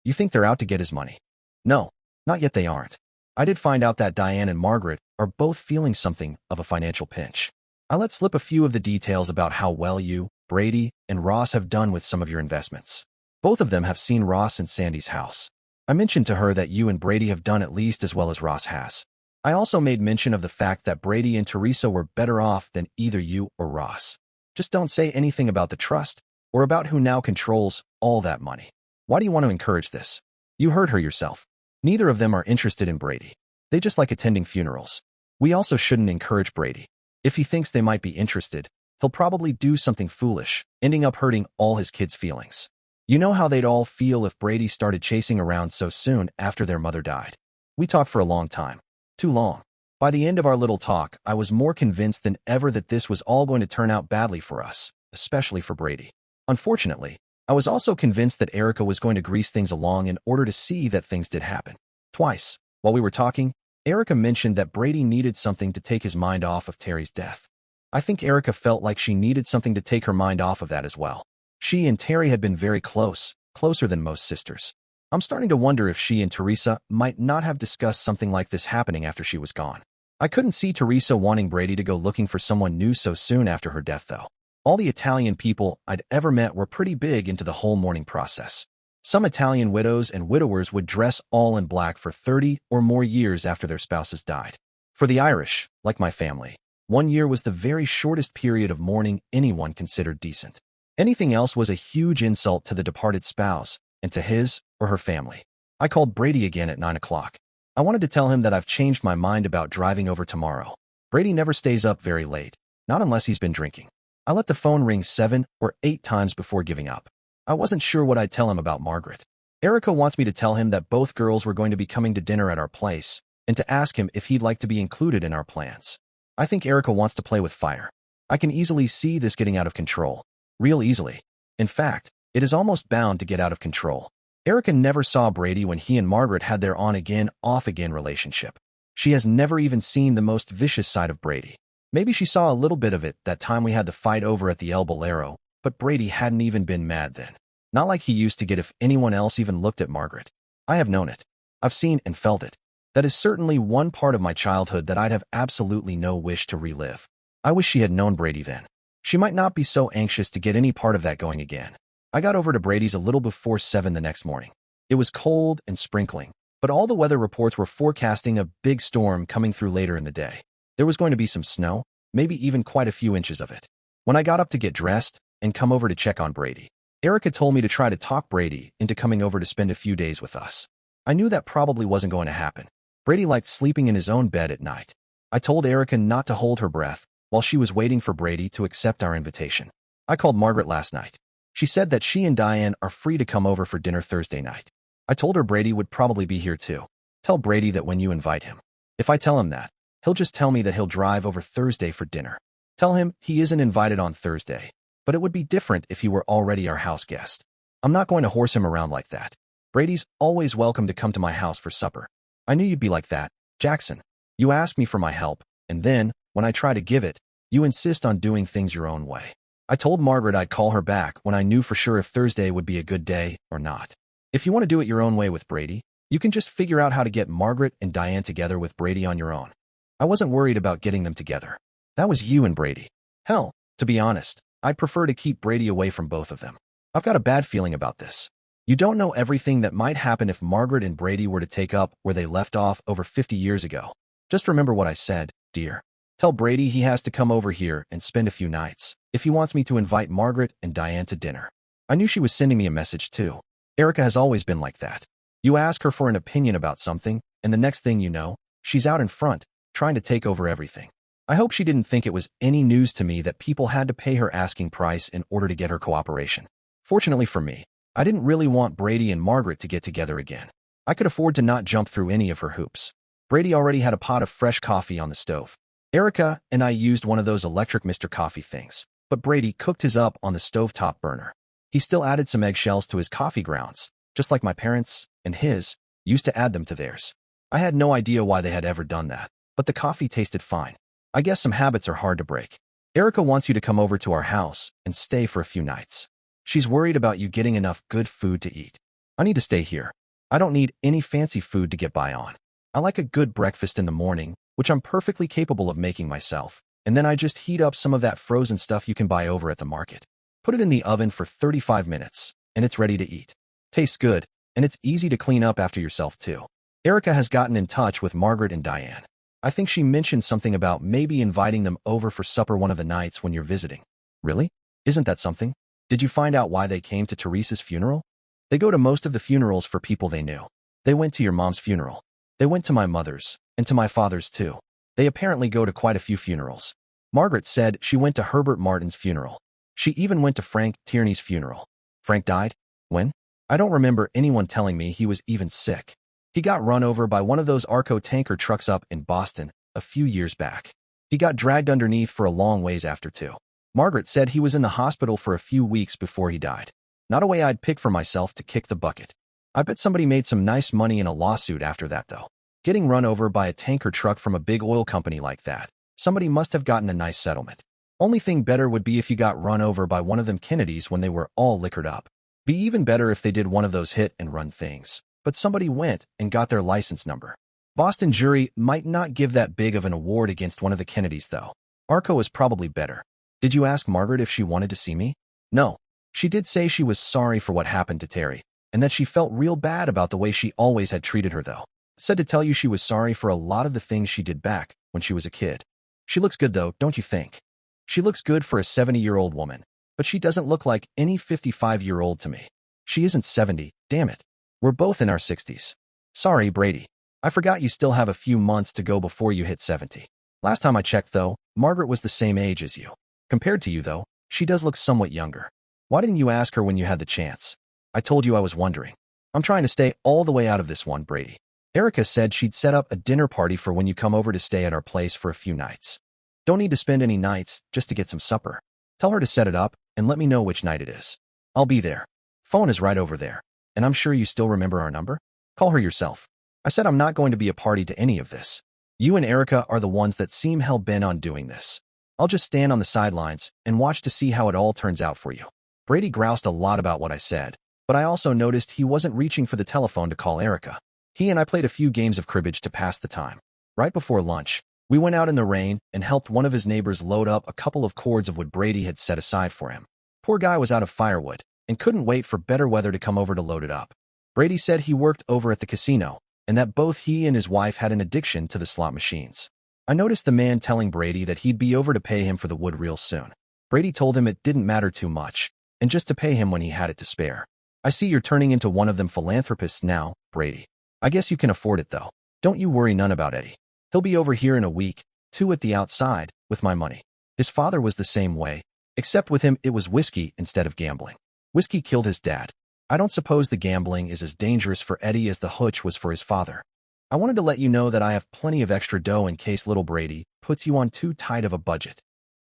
You think they're out to get his money? No, not yet they aren't. I did find out that Diane and Margaret are both feeling something of a financial pinch. I let slip a few of the details about how well you, Brady, and Ross have done with some of your investments. Both of them have seen Ross and Sandy's house. I mentioned to her that you and Brady have done at least as well as Ross has. I also made mention of the fact that Brady and Teresa were better off than either you or Ross. Just don't say anything about the trust or about who now controls all that money. Why do you want to encourage this? You heard her yourself. Neither of them are interested in Brady. They just like attending funerals. We also shouldn't encourage Brady. If he thinks they might be interested, he'll probably do something foolish, ending up hurting all his kids' feelings. You know how they'd all feel if Brady started chasing around so soon after their mother died. We talked for a long time. Too long. By the end of our little talk, I was more convinced than ever that this was all going to turn out badly for us, especially for Brady. Unfortunately, I was also convinced that Erica was going to grease things along in order to see that things did happen. Twice, while we were talking, Erica mentioned that Brady needed something to take his mind off of Terry's death. I think Erica felt like she needed something to take her mind off of that as well. She and Terry had been very close, closer than most sisters. I'm starting to wonder if she and Teresa might not have discussed something like this happening after she was gone. I couldn't see Teresa wanting Brady to go looking for someone new so soon after her death, though. All the Italian people I'd ever met were pretty big into the whole mourning process. Some Italian widows and widowers would dress all in black for 30 or more years after their spouses died. For the Irish, like my family, 1 year was the very shortest period of mourning anyone considered decent. Anything else was a huge insult to the departed spouse and to his or her family. I called Brady again at 9 o'clock. I wanted to tell him that I've changed my mind about driving over tomorrow. Brady never stays up very late, not unless he's been drinking. I let the phone ring 7 or 8 times before giving up. I wasn't sure what I'd tell him about Margaret. Erica wants me to tell him that both girls were going to be coming to dinner at our place and to ask him if he'd like to be included in our plans. I think Erica wants to play with fire. I can easily see this getting out of control. Real easily. In fact, it is almost bound to get out of control. Erica never saw Brady when he and Margaret had their on-again, off-again relationship. She has never even seen the most vicious side of Brady. Maybe she saw a little bit of it that time we had the fight over at the El Bolero, but Brady hadn't even been mad then. Not like he used to get if anyone else even looked at Margaret. I have known it. I've seen and felt it. That is certainly one part of my childhood that I'd have absolutely no wish to relive. I wish she had known Brady then. She might not be so anxious to get any part of that going again. I got over to Brady's a little before 7 the next morning. It was cold and sprinkling, but all the weather reports were forecasting a big storm coming through later in the day. There was going to be some snow, maybe even quite a few inches of it. When I got up to get dressed and come over to check on Brady, Erica told me to try to talk Brady into coming over to spend a few days with us. I knew that probably wasn't going to happen. Brady liked sleeping in his own bed at night. I told Erica not to hold her breath while she was waiting for Brady to accept our invitation. I called Margaret last night. She said that she and Diane are free to come over for dinner Thursday night. I told her Brady would probably be here too. Tell Brady that when you invite him, If I tell him that, he'll just tell me that he'll drive over Thursday for dinner. Tell him he isn't invited on Thursday, but it would be different if he were already our house guest. I'm not going to horse him around like that. Brady's always welcome to come to my house for supper. I knew you'd be like that, Jackson. You ask me for my help, and then, when I try to give it, you insist on doing things your own way. I told Margaret I'd call her back when I knew for sure if Thursday would be a good day or not. If you want to do it your own way with Brady, you can just figure out how to get Margaret and Diane together with Brady on your own. I wasn't worried about getting them together. That was you and Brady. Hell, to be honest, I'd prefer to keep Brady away from both of them. I've got a bad feeling about this. You don't know everything that might happen if Margaret and Brady were to take up where they left off over 50 years ago. Just remember what I said, dear. Tell Brady he has to come over here and spend a few nights if he wants me to invite Margaret and Diane to dinner. I knew she was sending me a message too. Erica has always been like that. You ask her for an opinion about something, and the next thing you know, she's out in front, trying to take over everything. I hope she didn't think it was any news to me that people had to pay her asking price in order to get her cooperation. Fortunately for me, I didn't really want Brady and Margaret to get together again. I could afford to not jump through any of her hoops. Brady already had a pot of fresh coffee on the stove. Erica and I used one of those electric Mr. Coffee things, but Brady cooked his up on the stovetop burner. He still added some eggshells to his coffee grounds, just like my parents and his used to add them to theirs. I had no idea why they had ever done that, but the coffee tasted fine. I guess some habits are hard to break. Erica wants you to come over to our house and stay for a few nights. She's worried about you getting enough good food to eat. I need to stay here. I don't need any fancy food to get by on. I like a good breakfast in the morning, which I'm perfectly capable of making myself, and then I just heat up some of that frozen stuff you can buy over at the market. Put it in the oven for 35 minutes, and it's ready to eat. Tastes good, and it's easy to clean up after yourself too. Erica has gotten in touch with Margaret and Diane. I think she mentioned something about maybe inviting them over for supper one of the nights when you're visiting. Really? Isn't that something? Did you find out why they came to Teresa's funeral? They go to most of the funerals for people they knew. They went to your mom's funeral. They went to my mother's, and to my father's too. They apparently go to quite a few funerals. Margaret said she went to Herbert Martin's funeral. She even went to Frank Tierney's funeral. Frank died? When? I don't remember anyone telling me he was even sick. He got run over by one of those Arco tanker trucks up in Boston a few years back. He got dragged underneath for a long ways after too. Margaret said he was in the hospital for a few weeks before he died. Not a way I'd pick for myself to kick the bucket. I bet somebody made some nice money in a lawsuit after that though. Getting run over by a tanker truck from a big oil company like that, somebody must have gotten a nice settlement. Only thing better would be if you got run over by one of them Kennedys when they were all liquored up. Be even better if they did one of those hit and run things, but somebody went and got their license number. Boston jury might not give that big of an award against one of the Kennedys though. Arco is probably better. Did you ask Margaret if she wanted to see me? No. She did say she was sorry for what happened to Terry, and that she felt real bad about the way she always had treated her though. Said to tell you she was sorry for a lot of the things she did back when she was a kid. She looks good though, don't you think? She looks good for a 70-year-old woman, but she doesn't look like any 55-year-old to me. She isn't 70, damn it. We're both in our 60s. Sorry, Brady. I forgot you still have a few months to go before you hit 70. Last time I checked though, Margaret was the same age as you. Compared to you though, she does look somewhat younger. Why didn't you ask her when you had the chance? I told you I was wondering. I'm trying to stay all the way out of this one, Brady. Erica said she'd set up a dinner party for when you come over to stay at our place for a few nights. Don't need to spend any nights just to get some supper. Tell her to set it up and let me know which night it is. I'll be there. Phone is right over there. And I'm sure you still remember our number? Call her yourself. I said I'm not going to be a party to any of this. You and Erica are the ones that seem hell-bent on doing this. I'll just stand on the sidelines and watch to see how it all turns out for you. Brady groused a lot about what I said, but I also noticed he wasn't reaching for the telephone to call Erica. He and I played a few games of cribbage to pass the time. Right before lunch, we went out in the rain and helped one of his neighbors load up a couple of cords of wood Brady had set aside for him. Poor guy was out of firewood and couldn't wait for better weather to come over to load it up. Brady said he worked over at the casino and that both he and his wife had an addiction to the slot machines. I noticed the man telling Brady that he'd be over to pay him for the wood real soon. Brady told him it didn't matter too much and just to pay him when he had it to spare. I see you're turning into one of them philanthropists now, Brady. I guess you can afford it though. Don't you worry none about Eddie. He'll be over here in a week, 2 at the outside, with my money. His father was the same way, except with him it was whiskey instead of gambling. Whiskey killed his dad. I don't suppose the gambling is as dangerous for Eddie as the hooch was for his father. I wanted to let you know that I have plenty of extra dough in case little Brady puts you on too tight of a budget.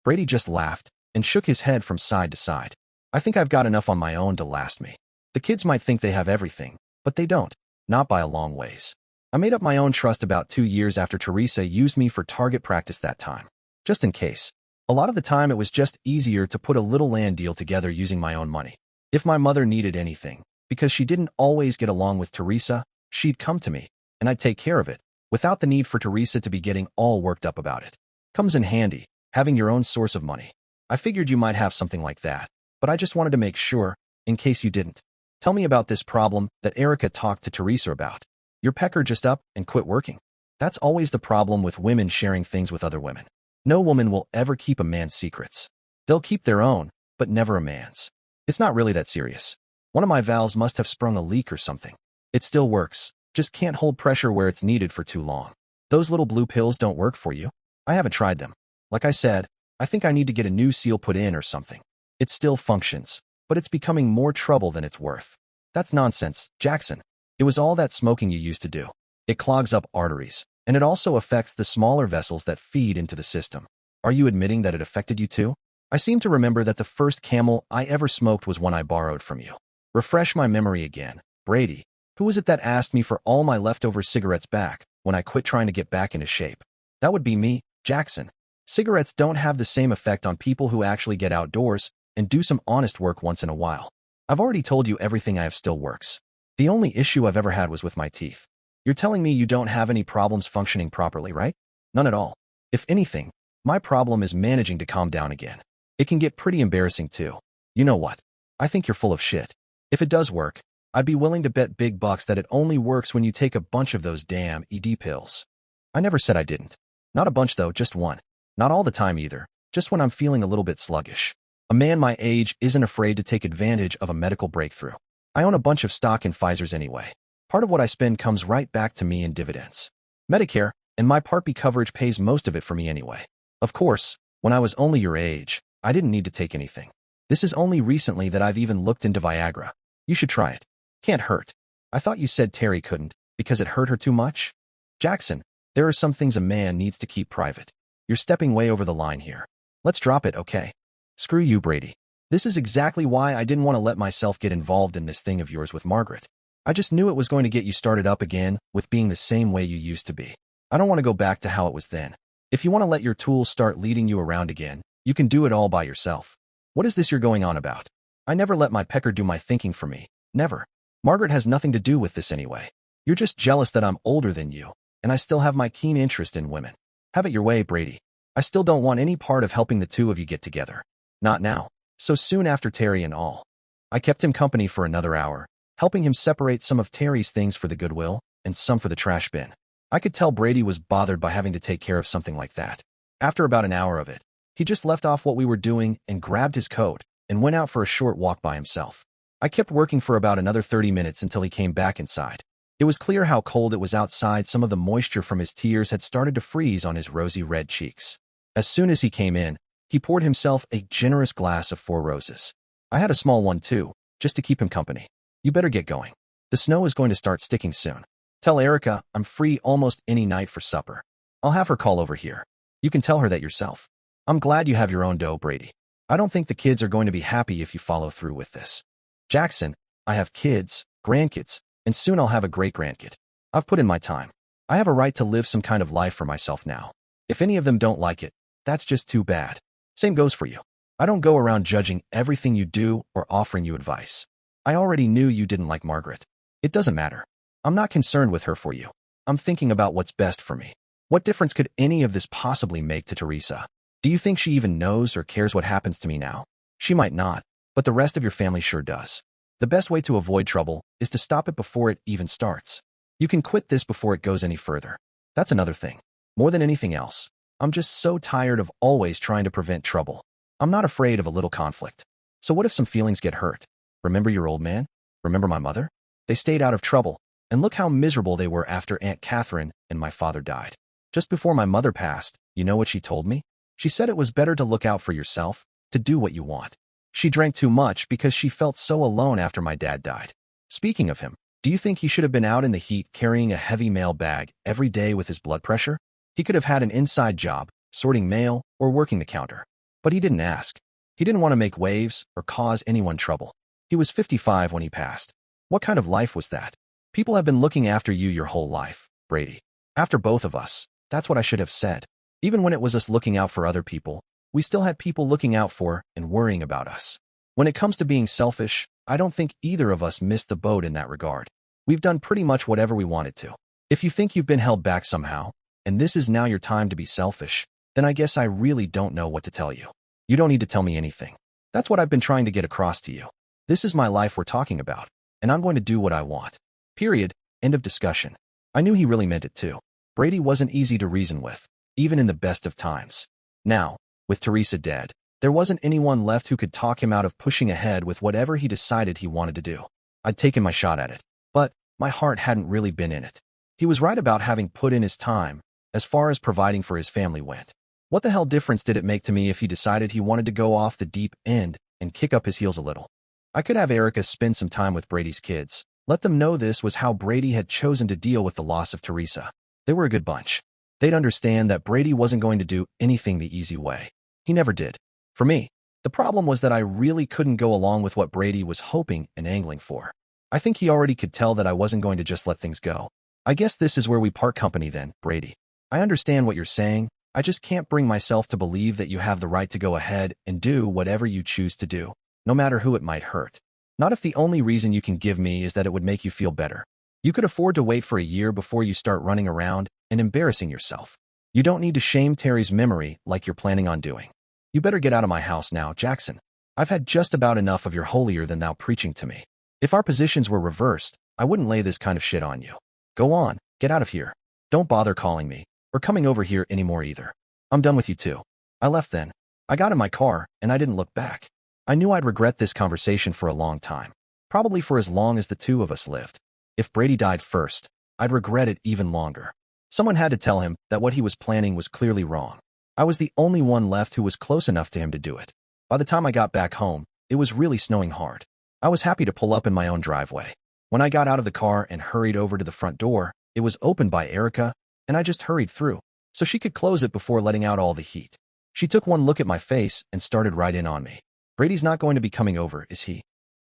Brady just laughed and shook his head from side to side. I think I've got enough on my own to last me. The kids might think they have everything, but they don't. Not by a long ways. I made up my own trust about 2 years after Teresa used me for target practice that time. Just in case. A lot of the time it was just easier to put a little land deal together using my own money. If my mother needed anything, because she didn't always get along with Teresa, she'd come to me, and I'd take care of it, without the need for Teresa to be getting all worked up about it. Comes in handy, having your own source of money. I figured you might have something like that, but I just wanted to make sure, in case you didn't. Tell me about this problem that Erica talked to Teresa about. Your pecker just up and quit working. That's always the problem with women sharing things with other women. No woman will ever keep a man's secrets. They'll keep their own, but never a man's. It's not really that serious. One of my valves must have sprung a leak or something. It still works, just can't hold pressure where it's needed for too long. Those little blue pills don't work for you. I haven't tried them. Like I said, I think I need to get a new seal put in or something. It still functions, but it's becoming more trouble than it's worth. That's nonsense, Jackson. It was all that smoking you used to do. It clogs up arteries, and it also affects the smaller vessels that feed into the system. Are you admitting that it affected you too? I seem to remember that the first Camel I ever smoked was one I borrowed from you. Refresh my memory again. Brady, who was it that asked me for all my leftover cigarettes back when I quit trying to get back into shape? That would be me, Jackson. Cigarettes don't have the same effect on people who actually get outdoors and do some honest work once in a while. I've already told you everything I have still works. The only issue I've ever had was with my teeth. You're telling me you don't have any problems functioning properly, right? None at all. If anything, my problem is managing to calm down again. It can get pretty embarrassing too. You know what? I think you're full of shit. If it does work, I'd be willing to bet big bucks that it only works when you take a bunch of those damn ED pills. I never said I didn't. Not a bunch though, just one. Not all the time either, just when I'm feeling a little bit sluggish. A man my age isn't afraid to take advantage of a medical breakthrough. I own a bunch of stock in Pfizer's anyway. Part of what I spend comes right back to me in dividends. Medicare and my Part B coverage pays most of it for me anyway. Of course, when I was only your age, I didn't need to take anything. This is only recently that I've even looked into Viagra. You should try it. Can't hurt. I thought you said Terry couldn't, because it hurt her too much? Jackson, there are some things a man needs to keep private. You're stepping way over the line here. Let's drop it, okay? Screw you, Brady. This is exactly why I didn't want to let myself get involved in this thing of yours with Margaret. I just knew it was going to get you started up again with being the same way you used to be. I don't want to go back to how it was then. If you want to let your tools start leading you around again, you can do it all by yourself. What is this you're going on about? I never let my pecker do my thinking for me. Never. Margaret has nothing to do with this anyway. You're just jealous that I'm older than you, and I still have my keen interest in women. Have it your way, Brady. I still don't want any part of helping the two of you get together. Not now. So soon after Terry and all. I kept him company for another hour, helping him separate some of Terry's things for the Goodwill and some for the trash bin. I could tell Brady was bothered by having to take care of something like that. After about an hour of it, he just left off what we were doing and grabbed his coat and went out for a short walk by himself. I kept working for about another 30 minutes until he came back inside. It was clear how cold it was outside. Some of the moisture from his tears had started to freeze on his rosy red cheeks. As soon as he came in, he poured himself a generous glass of 4 roses. I had a small one too, just to keep him company. You better get going. The snow is going to start sticking soon. Tell Erica I'm free almost any night for supper. I'll have her call over here. You can tell her that yourself. I'm glad you have your own dough, Brady. I don't think the kids are going to be happy if you follow through with this. Jackson, I have kids, grandkids, and soon I'll have a great-grandkid. I've put in my time. I have a right to live some kind of life for myself now. If any of them don't like it, that's just too bad. Same goes for you. I don't go around judging everything you do or offering you advice. I already knew you didn't like Margaret. It doesn't matter. I'm not concerned with her for you. I'm thinking about what's best for me. What difference could any of this possibly make to Teresa? Do you think she even knows or cares what happens to me now? She might not, but the rest of your family sure does. The best way to avoid trouble is to stop it before it even starts. You can quit this before it goes any further. That's another thing. More than anything else, I'm just so tired of always trying to prevent trouble. I'm not afraid of a little conflict. So what if some feelings get hurt? Remember your old man? Remember my mother? They stayed out of trouble, and look how miserable they were after Aunt Catherine and my father died. Just before my mother passed, you know what she told me? She said it was better to look out for yourself, to do what you want. She drank too much because she felt so alone after my dad died. Speaking of him, Do you think he should have been out in the heat carrying a heavy mail bag every day with his blood pressure? He could have had an inside job, sorting mail or working the counter. But he didn't ask. He didn't want to make waves or cause anyone trouble. He was 55 when he passed. What kind of life was that? People have been looking after you your whole life, Brady. After both of us, that's what I should have said. Even when it was us looking out for other people, we still had people looking out for and worrying about us. When it comes to being selfish, I don't think either of us missed the boat in that regard. We've done pretty much whatever we wanted to. If you think you've been held back somehow, and this is now your time to be selfish, then I guess I really don't know what to tell you. You don't need to tell me anything. That's what I've been trying to get across to you. This is my life we're talking about, and I'm going to do what I want. Period. End of discussion. I knew he really meant it too. Brady wasn't easy to reason with, even in the best of times. Now, with Teresa dead, there wasn't anyone left who could talk him out of pushing ahead with whatever he decided he wanted to do. I'd taken my shot at it, but my heart hadn't really been in it. He was right about having put in his time, as far as providing for his family went. What the hell difference did it make to me if he decided he wanted to go off the deep end and kick up his heels a little? I could have Erica spend some time with Brady's kids. Let them know this was how Brady had chosen to deal with the loss of Teresa. They were a good bunch. They'd understand that Brady wasn't going to do anything the easy way. He never did. For me, the problem was that I really couldn't go along with what Brady was hoping and angling for. I think he already could tell that I wasn't going to just let things go. I guess this is where we part company then, Brady. I understand what you're saying. I just can't bring myself to believe that you have the right to go ahead and do whatever you choose to do, no matter who it might hurt. Not if the only reason you can give me is that it would make you feel better. You could afford to wait for a year before you start running around and embarrassing yourself. You don't need to shame Terry's memory like you're planning on doing. You better get out of my house now, Jackson. I've had just about enough of your holier-than-thou preaching to me. If our positions were reversed, I wouldn't lay this kind of shit on you. Go on, get out of here. Don't bother calling me, or coming over here anymore either. I'm done with you too. I left then. I got in my car, and I didn't look back. I knew I'd regret this conversation for a long time. Probably for as long as the two of us lived. If Brady died first, I'd regret it even longer. Someone had to tell him that what he was planning was clearly wrong. I was the only one left who was close enough to him to do it. By the time I got back home, it was really snowing hard. I was happy to pull up in my own driveway. When I got out of the car and hurried over to the front door, it was opened by Erica, and I just hurried through, so she could close it before letting out all the heat. She took one look at my face and started right in on me. Brady's not going to be coming over, is he?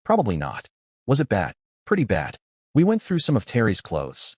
Probably not. Was it bad? Pretty bad. We went through some of Terry's clothes,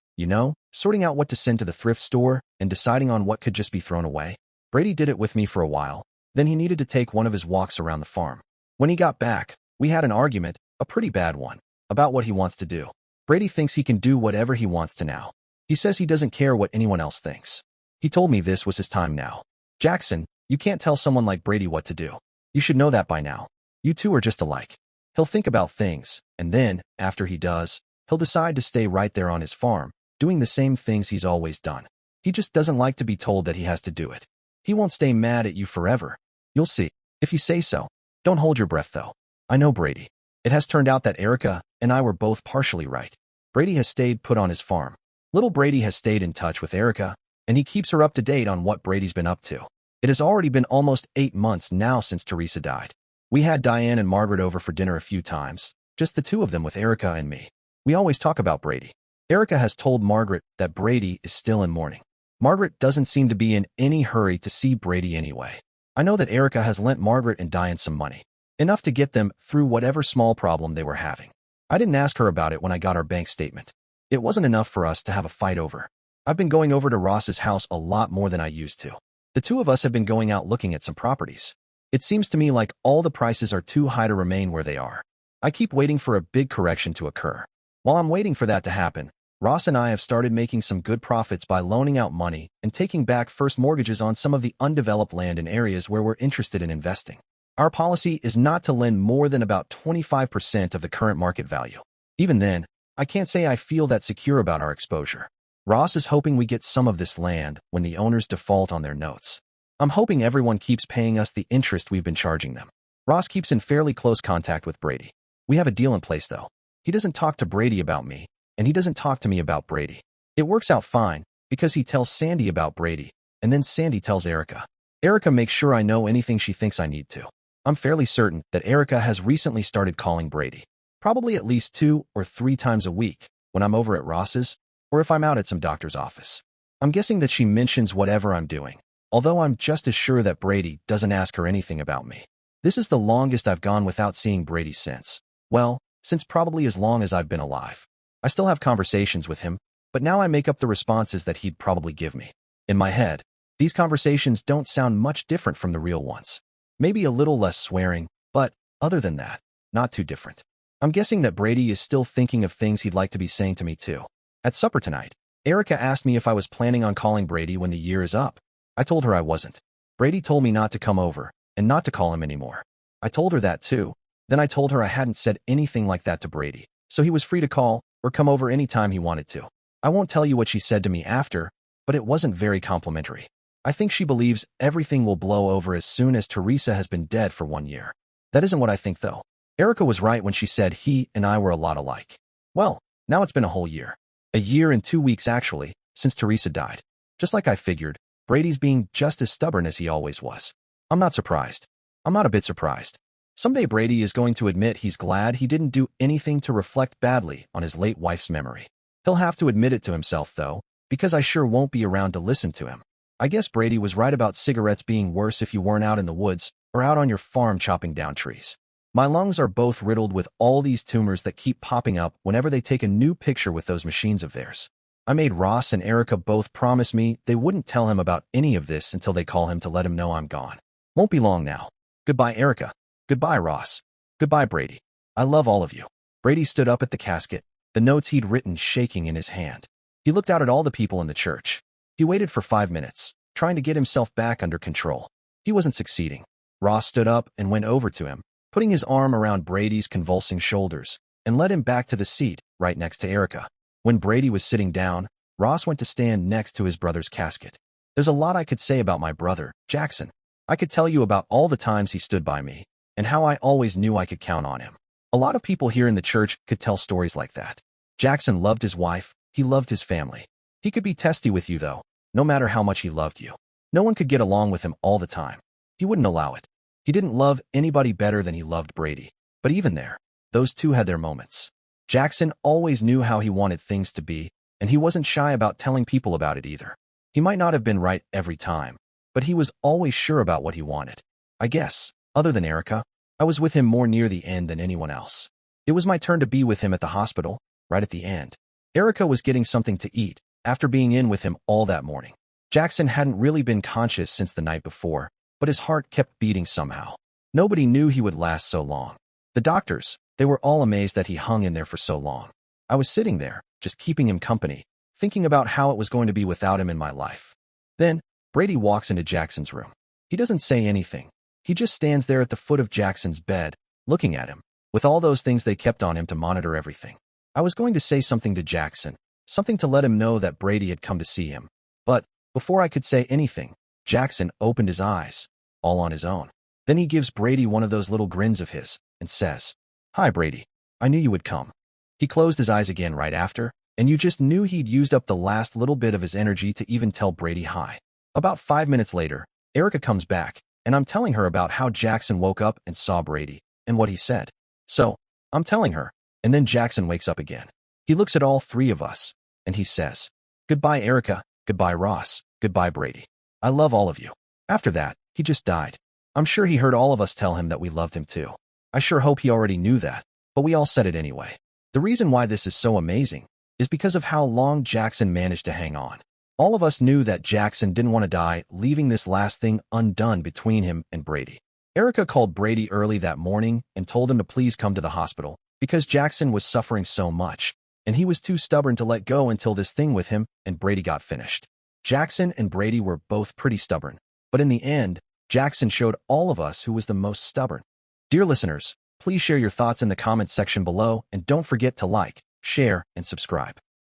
sorting out what to send to the thrift store and deciding on what could just be thrown away. Brady did it with me for a while. Then he needed to take one of his walks around the farm. When he got back, we had an argument, a pretty bad one, about what he wants to do. Brady thinks he can do whatever he wants to now. He says he doesn't care what anyone else thinks. He told me this was his time now. Jackson, you can't tell someone like Brady what to do. You should know that by now. You two are just alike. He'll think about things, and then, after he does, he'll decide to stay right there on his farm, doing the same things he's always done. He just doesn't like to be told that he has to do it. He won't stay mad at you forever. You'll see. If you say so. Don't hold your breath, though. I know Brady. It has turned out that Erica and I were both partially right. Brady has stayed put on his farm. Little Brady has stayed in touch with Erica, and he keeps her up to date on what Brady's been up to. It has already been almost 8 months now since Teresa died. We had Diane and Margaret over for dinner a few times, just the two of them with Erica and me. We always talk about Brady. Erica has told Margaret that Brady is still in mourning. Margaret doesn't seem to be in any hurry to see Brady anyway. I know that Erica has lent Margaret and Diane some money, enough to get them through whatever small problem they were having. I didn't ask her about it when I got our bank statement. It wasn't enough for us to have a fight over. I've been going over to Ross's house a lot more than I used to. The two of us have been going out looking at some properties. It seems to me like all the prices are too high to remain where they are. I keep waiting for a big correction to occur. While I'm waiting for that to happen, Ross and I have started making some good profits by loaning out money and taking back first mortgages on some of the undeveloped land in areas where we're interested in investing. Our policy is not to lend more than about 25% of the current market value. Even then, I can't say I feel that secure about our exposure. Ross is hoping we get some of this land when the owners default on their notes. I'm hoping everyone keeps paying us the interest we've been charging them. Ross keeps in fairly close contact with Brady. We have a deal in place, though. He doesn't talk to Brady about me, and he doesn't talk to me about Brady. It works out fine, because he tells Sandy about Brady, and then Sandy tells Erica. Erica makes sure I know anything she thinks I need to. I'm fairly certain that Erica has recently started calling Brady, probably at least 2 or 3 times a week, when I'm over at Ross's, or if I'm out at some doctor's office. I'm guessing that she mentions whatever I'm doing, although I'm just as sure that Brady doesn't ask her anything about me. This is the longest I've gone without seeing Brady since. Well, since probably as long as I've been alive. I still have conversations with him, but now I make up the responses that he'd probably give me. In my head, these conversations don't sound much different from the real ones. Maybe a little less swearing, but other than that, not too different. I'm guessing that Brady is still thinking of things he'd like to be saying to me too. At supper tonight, Erica asked me if I was planning on calling Brady when the year is up. I told her I wasn't. Brady told me not to come over and not to call him anymore. I told her that too. Then I told her I hadn't said anything like that to Brady, so he was free to call or come over anytime he wanted to. I won't tell you what she said to me after, but it wasn't very complimentary. I think she believes everything will blow over as soon as Teresa has been dead for 1 year. That isn't what I think though. Erica was right when she said he and I were a lot alike. Well, now it's been a whole year. A year and 2 weeks actually, since Teresa died. Just like I figured, Brady's being just as stubborn as he always was. I'm not surprised. I'm not a bit surprised. Someday Brady is going to admit he's glad he didn't do anything to reflect badly on his late wife's memory. He'll have to admit it to himself though, because I sure won't be around to listen to him. I guess Brady was right about cigarettes being worse if you weren't out in the woods or out on your farm chopping down trees. My lungs are both riddled with all these tumors that keep popping up whenever they take a new picture with those machines of theirs. I made Ross and Erica both promise me they wouldn't tell him about any of this until they call him to let him know I'm gone. Won't be long now. Goodbye, Erica. Goodbye, Ross. Goodbye, Brady. I love all of you. Brady stood up at the casket, the notes he'd written shaking in his hand. He looked out at all the people in the church. He waited for 5 minutes, trying to get himself back under control. He wasn't succeeding. Ross stood up and went over to him, putting his arm around Brady's convulsing shoulders, and led him back to the seat right next to Erica. When Brady was sitting down, Ross went to stand next to his brother's casket. There's a lot I could say about my brother, Jackson. I could tell you about all the times he stood by me, and how I always knew I could count on him. A lot of people here in the church could tell stories like that. Jackson loved his wife, he loved his family. He could be testy with you though, no matter how much he loved you. No one could get along with him all the time. He wouldn't allow it. He didn't love anybody better than he loved Brady. But even there, those two had their moments. Jackson always knew how he wanted things to be, and he wasn't shy about telling people about it either. He might not have been right every time, but he was always sure about what he wanted. I guess, other than Erica, I was with him more near the end than anyone else. It was my turn to be with him at the hospital, right at the end. Erica was getting something to eat after being in with him all that morning. Jackson hadn't really been conscious since the night before, but his heart kept beating somehow. Nobody knew he would last so long. The doctors, they were all amazed that he hung in there for so long. I was sitting there, just keeping him company, thinking about how it was going to be without him in my life. Then, Brady walks into Jackson's room. He doesn't say anything. He just stands there at the foot of Jackson's bed, looking at him, with all those things they kept on him to monitor everything. I was going to say something to Jackson, something to let him know that Brady had come to see him. But, before I could say anything, Jackson opened his eyes, all on his own. Then he gives Brady one of those little grins of his, and says, "Hi, Brady. I knew you would come." He closed his eyes again right after, and you just knew he'd used up the last little bit of his energy to even tell Brady hi. About 5 minutes later, Erica comes back, and I'm telling her about how Jackson woke up and saw Brady, and what he said. So, I'm telling her, and then Jackson wakes up again. He looks at all three of us, and he says, "Goodbye, Erica. Goodbye, Ross. Goodbye, Brady. I love all of you." After that, he just died. I'm sure he heard all of us tell him that we loved him too. I sure hope he already knew that, but we all said it anyway. The reason why this is so amazing is because of how long Jackson managed to hang on. All of us knew that Jackson didn't want to die, leaving this last thing undone between him and Brady. Erica called Brady early that morning and told him to please come to the hospital because Jackson was suffering so much, and he was too stubborn to let go until this thing with him and Brady got finished. Jackson and Brady were both pretty stubborn, but in the end, Jackson showed all of us who was the most stubborn. Dear listeners, please share your thoughts in the comments section below and don't forget to like, share, and subscribe.